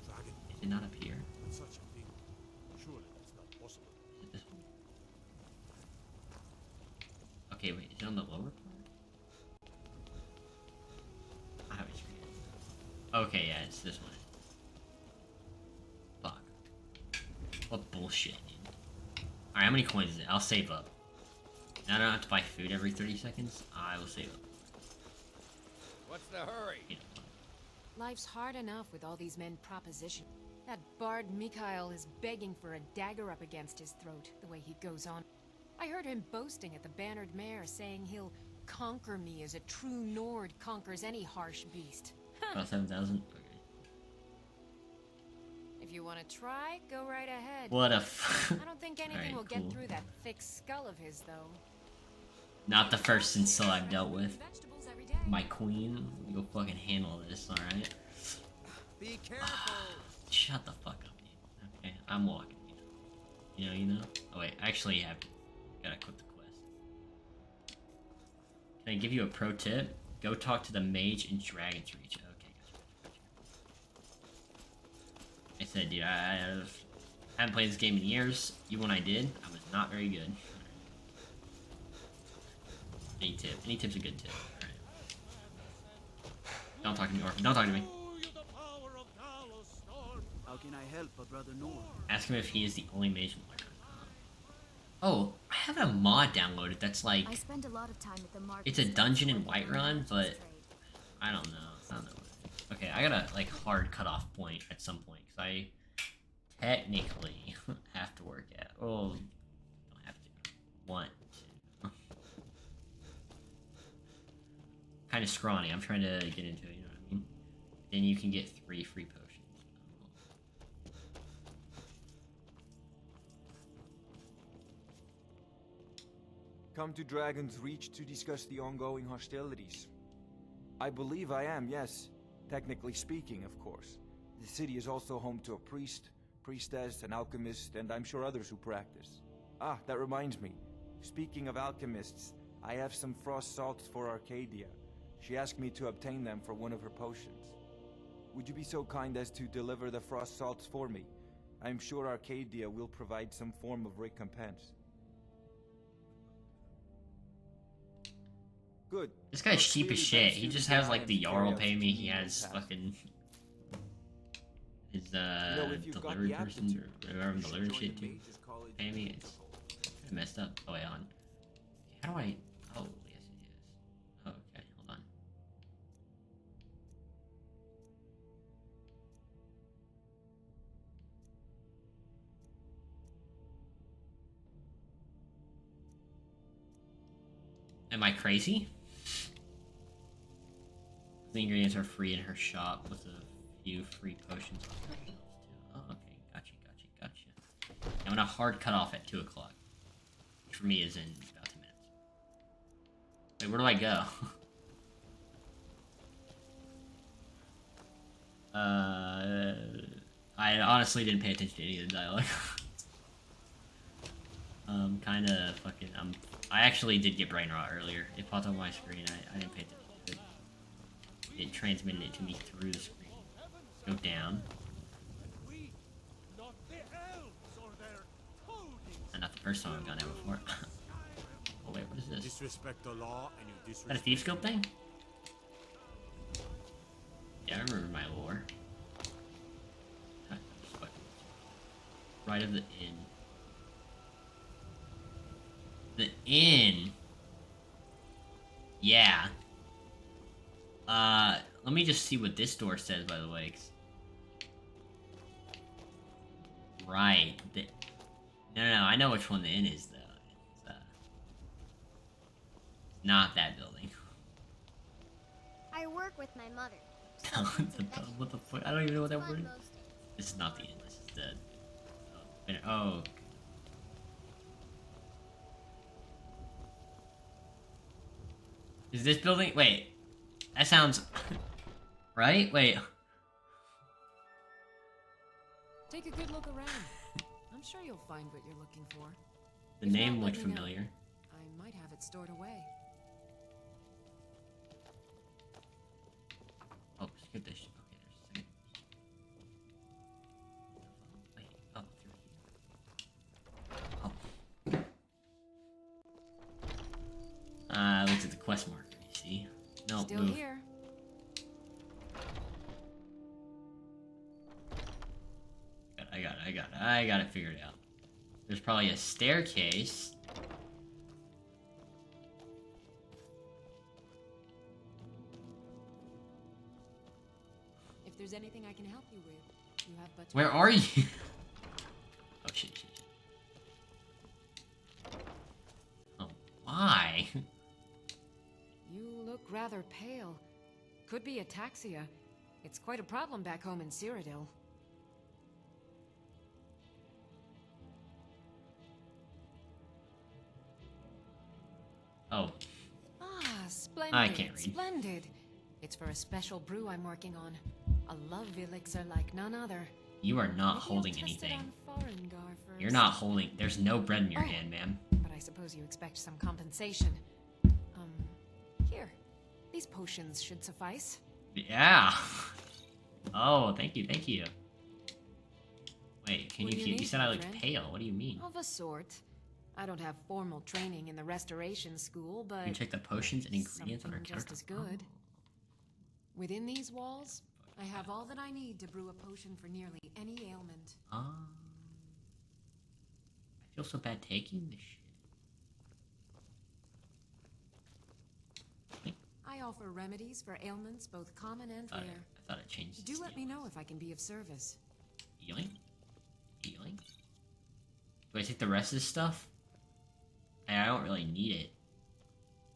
dragon. Is it not up here? But such a thing, surely it's not possible. Is it this one? Okay, wait. Is it on the lower part? I have it screwed. Okay, yeah, it's this one. Fuck. What bullshit, dude. Alright, how many coins is it? I'll save up. Now I don't have to buy food every 30 seconds. I will save up. What's the hurry? Life's hard enough with all these men proposition. That bard Mikhail is begging for a dagger up against his throat, the way he goes on. I heard him boasting at the Bannered Mare, saying he'll conquer me as a true Nord conquers any harsh beast. About 7,000? Okay. If you want to try, go right ahead. What a I don't think anything Alright, will cool. get through that thick skull of his, though. Not the first insult I've dealt with. My queen, you go fucking handle this, alright? Be careful. Shut the fuck up, dude. Okay, I'm walking. You know? Oh wait, actually, I gotta quit the quest. Can I give you a pro tip? Go talk to the mage in Dragon's Reach. Okay, gotcha. I said, dude, I haven't played this game in years. Even when I did, I was not very good. Any tip? Any tip's a good tip. Alright. Don't talk to me, Orphan. Don't talk to me. How can I help a brother Nord? Ask him if he is the only mage in Whiterun. Oh, I have a mod downloaded that's like... I spend a lot of time at the market. It's a dungeon in Whiterun, but... I don't know. Okay, I gotta, like, hard cutoff point at some point, because I technically have to work at... Oh, don't have to. Want to. Kind of scrawny. I'm trying to get into it, you know what I mean? Then you can get 3 free potions. Come to Dragon's Reach to discuss the ongoing hostilities. I believe I am, yes. Technically speaking, of course. The city is also home to a priest, priestess, an alchemist, and I'm sure others who practice. Ah, that reminds me. Speaking of alchemists, I have some frost salts for Arcadia. She asked me to obtain them for one of her potions. Would you be so kind as to deliver the frost salts for me? I'm sure Arcadia will provide some form of recompense. Good. This guy's cheap as shit. He just has like the Jarl pay me. He has fucking his delivery person or whoever delivered shit to pay me. It's messed up. Oh wait, on. How do I? Oh yes it is. Oh, okay, hold on. Am I crazy? The ingredients are free in her shop with a few free potions on her shelves too. Oh, okay, gotcha. I'm gonna hard cut off at 2 o'clock, which for me is in about 2 minutes. Wait, where do I go? I honestly didn't pay attention to any of the dialogue. Kinda fucking. I actually did get brain rot earlier. It popped up on my screen. I didn't pay attention to it. It transmitted it to me through the screen. Go down. And not the first time I've gone there before. Oh wait, what is this? Disrespect the law and you Is that a thief scope thing? Yeah, I remember my lore. Right of the inn. The inn. Yeah. Let me just see what this door says, by the way. Right. No, I know which one the inn is, though. It's, not that building. I work with my mother. What the fuck? I don't even know what that word is. This is not the inn. This is the... Oh. Is this building... Wait. That sounds... Right? Wait. Take a good look around. I'm sure you'll find what you're looking for. The name looked familiar. I might have it stored away. Oh, skip this. Okay, there's a second. Wait, up through here. Oh. I looked at the quest marker, you see? No, Still move. here. I got it figured out. There's probably a staircase. If there's anything I can help you with, you have but to Where are you? Oh shit. Oh, why? You look rather pale. Could be ataxia. It's quite a problem back home in Cyrodiil. Oh. Ah, splendid. I can't read. Splendid. It's for a special brew I'm working on. A love elixir like none other. You are not Maybe holding I'll test it anything. on Farengar first. You're not holding. There's no bread in your Oh. hand, ma'am. But I suppose you expect some compensation. Here. These potions should suffice. Yeah. Oh, thank you. Wait, can What you do you You need, said I my looked friend? pale. What do you mean? Of a sort. I don't have formal training in the restoration school, but You can check the potions and ingredients on our something just as good. Within these walls, I have all that I need to brew a potion for nearly any ailment. I feel so bad taking this shit. I offer remedies for ailments both common and rare. I thought it changed. Do let me know if I can be of service. Healing? Do I take the rest of this stuff? I don't really need it.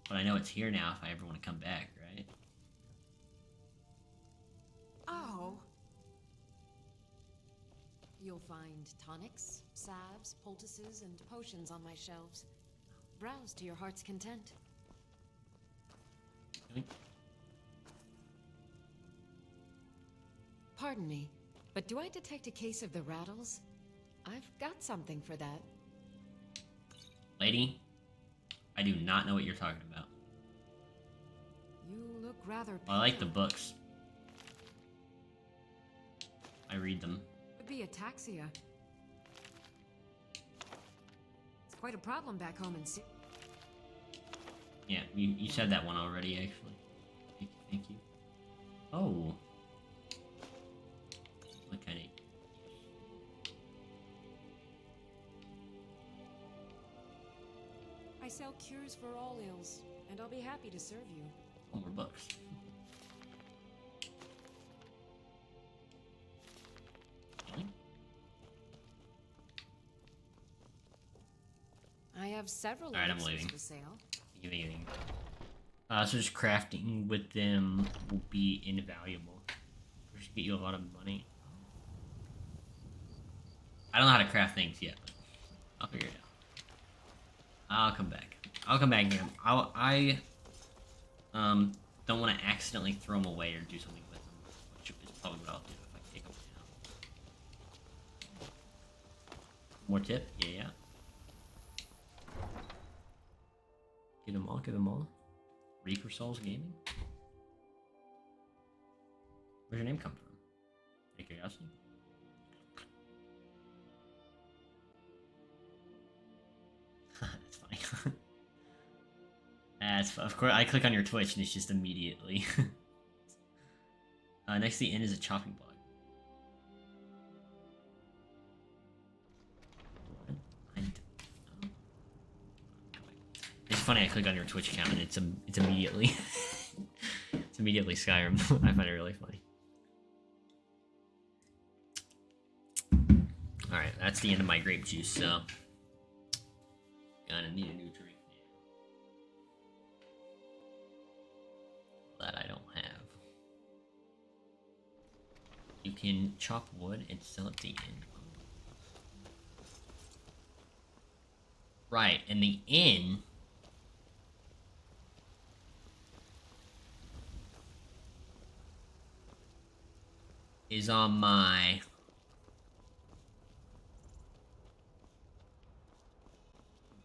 But I know it's here now if I ever want to come back, right? Oh. You'll find tonics, salves, poultices, and potions on my shelves. Browse to your heart's content. Pardon me, but do I detect a case of the rattles? I've got something for that. Lady, I do not know what you're talking about. You look rather pale. I like the books. I read them. Could be ataxia. It's quite a problem back home in Yeah, you said that one already, actually. Thank you. Oh. Look at it. I sell cures for all ills, and I'll be happy to serve you. Oh, more books. I have several Alright, I'm elixirs leaving. for sale. Giving. So just crafting with them will be invaluable. Just get you a lot of money. I don't know how to craft things yet, but I'll figure it out. I'll come back. I'll come back here. I don't want to accidentally throw them away or do something with them, which is probably what I'll do if I take them now. More tip? Yeah. Get them all. Reaper Souls Gaming? Where's your name come from? Out of curiosity? That's funny. Of course, I click on your Twitch and it's just immediately. Next to the inn is a chopping block. It's funny, I click on your Twitch account and it's immediately it's immediately Skyrim. I find it really funny. Alright, that's the end of my grape juice, so Gonna need a new drink now. That I don't have. You can chop wood and sell it to the inn. Right, and the inn is on my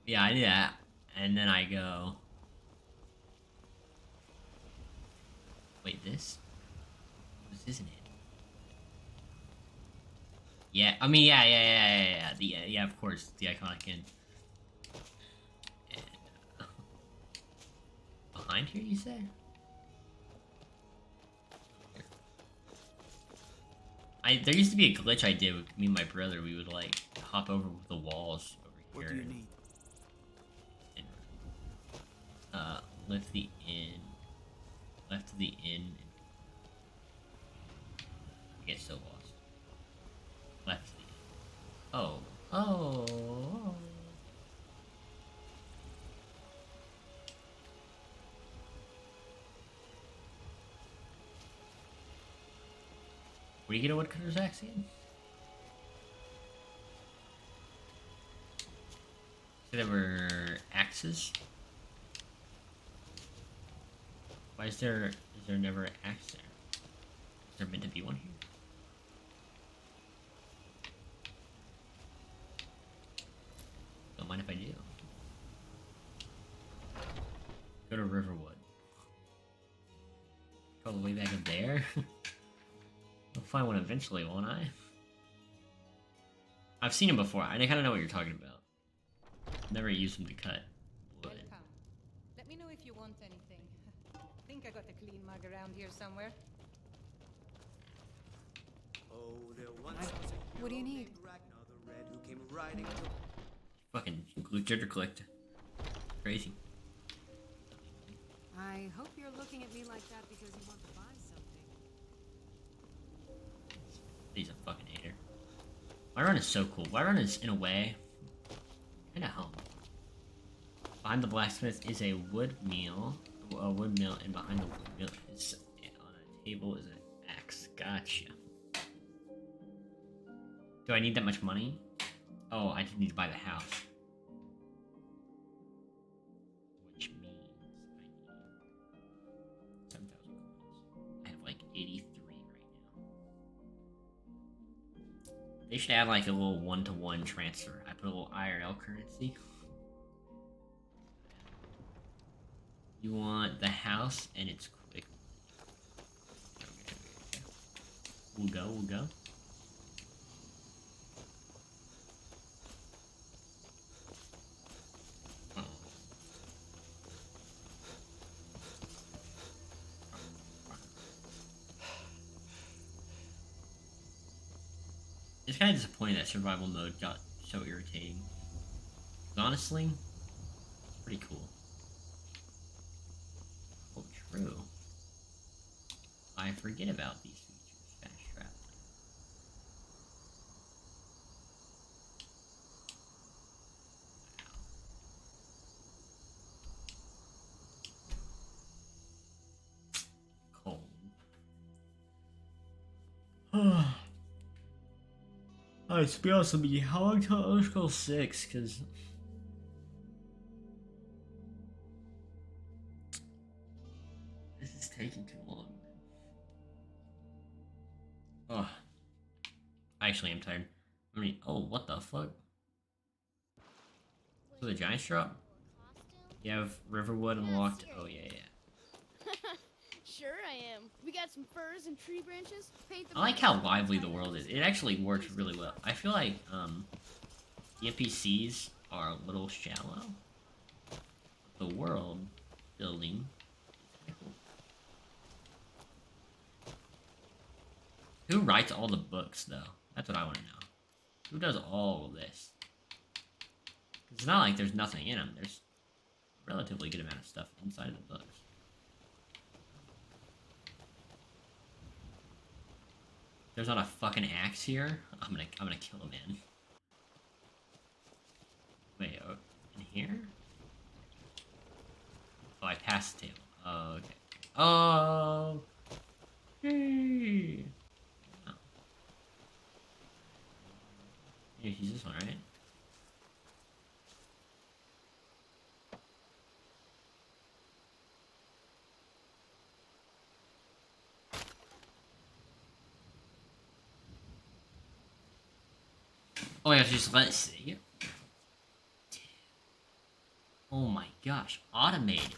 yeah, I do that, and then I go. Wait, this isn't it? Yeah, I mean, yeah. Yeah, of course, the iconic inn. And, behind here, you say? There used to be a glitch I did with me and my brother. We would like hop over the walls over here. What do you need? And, lift the inn. Left to the inn. I get so lost. Left to the inn. Oh. Where do you get a woodcutter's axe again? So there were axes? Why is there never an axe there? Is there meant to be one here? Don't mind if I do. Go to Riverwood. Go all the way back up there? I'll find one eventually, won't I? I've seen them before. I kind of know what you're talking about. Never used them to cut wood. Welcome. Let me know if you want anything. Think I got a clean mug around here somewhere. Oh, there once was a What do you hero need? named Ragnar the Red who came riding to... Fucking jitter clicked. Crazy. I hope you're looking at me like that because you want to buy something. He's a fucking hater. Whiterun is so cool. Whiterun is, in a way, kinda home. Behind the blacksmith is a wood mill, and behind the wood mill is, on a table is an axe. Gotcha. Do I need that much money? Oh, I just need to buy the house. Which means I need 7,000 coins. I have like 83 right now. They should add like a little one-to-one transfer. I put a little IRL currency. You want the house, and it's quick. We'll go. It's kind of disappointing that survival mode got so irritating. 'Cause honestly, it's pretty cool. Oh, true. I forget about these features. Fast traveling. Cold. Alright, to be honest with you, how long till Elder Scrolls 6? Because this is taking too long. Oh, actually, I'm tired. I mean, oh, what the fuck? So the Giants drop? You have Riverwood unlocked. Oh yeah. Sure I am. We got some furs and tree branches. Paint them I like how lively the world is. It actually works really well. I feel like the NPCs are a little shallow. The world building is cool. Who writes all the books though? That's what I want to know. Who does all of this? 'Cause it's not like there's nothing in them. There's a relatively good amount of stuff inside of the books. There's not a fucking axe here. I'm gonna kill a man. Wait, in here? Oh, I passed the table. Oh, okay. Oh! Hey! Oh. You use this one, right? Oh, I have to just let it see. Oh my gosh, automated.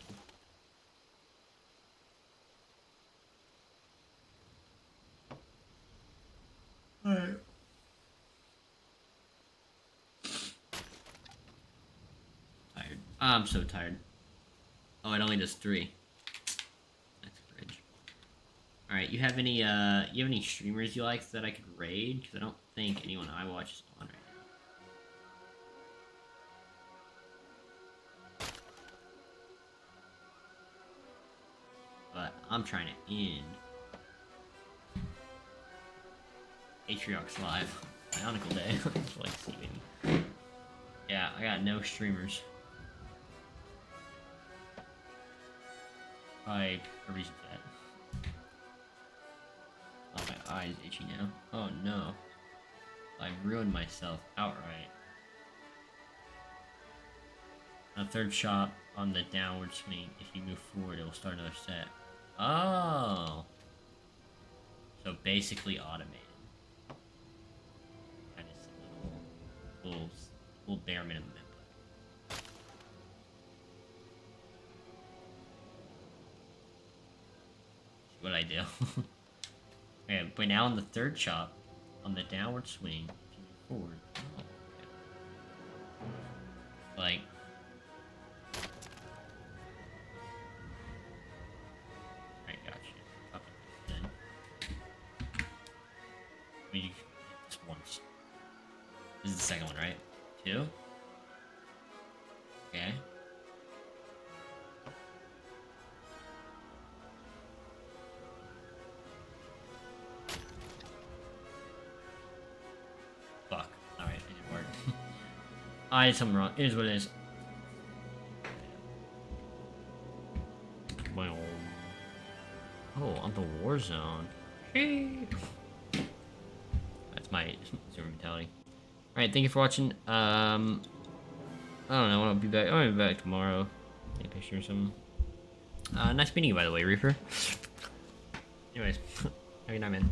Alright. Tired. I'm so tired. Oh, it only does 3. That's bridge. Alright, you have any streamers you like that I could raid? Because I don't think anyone I watch is on right now. But I'm trying to end Atriox Live. Bionicle Day. Like sleeping. Yeah, I got no streamers. Probably a reason for that. Oh, my eye's itchy now. Oh no. I ruined myself outright. A third shot on the downward swing. If you move forward, it will start another set. Oh. So basically automated. Kind of little bare minimum input. What I do. Okay, but now on the third shot, on the downward swing, if you move forward. Oh, okay. Like. Just once. This is the second one, right? 2? Okay. Fuck. Alright, it didn't work. I did something wrong. It is what it is. Well. Oh, on the war zone. That's my zero mentality. Alright, thank you for watching. I don't know, I'll be back. I'll be back tomorrow. Take a picture or something. Nice meeting you, by the way, Reaper. Anyways, have a good night, man.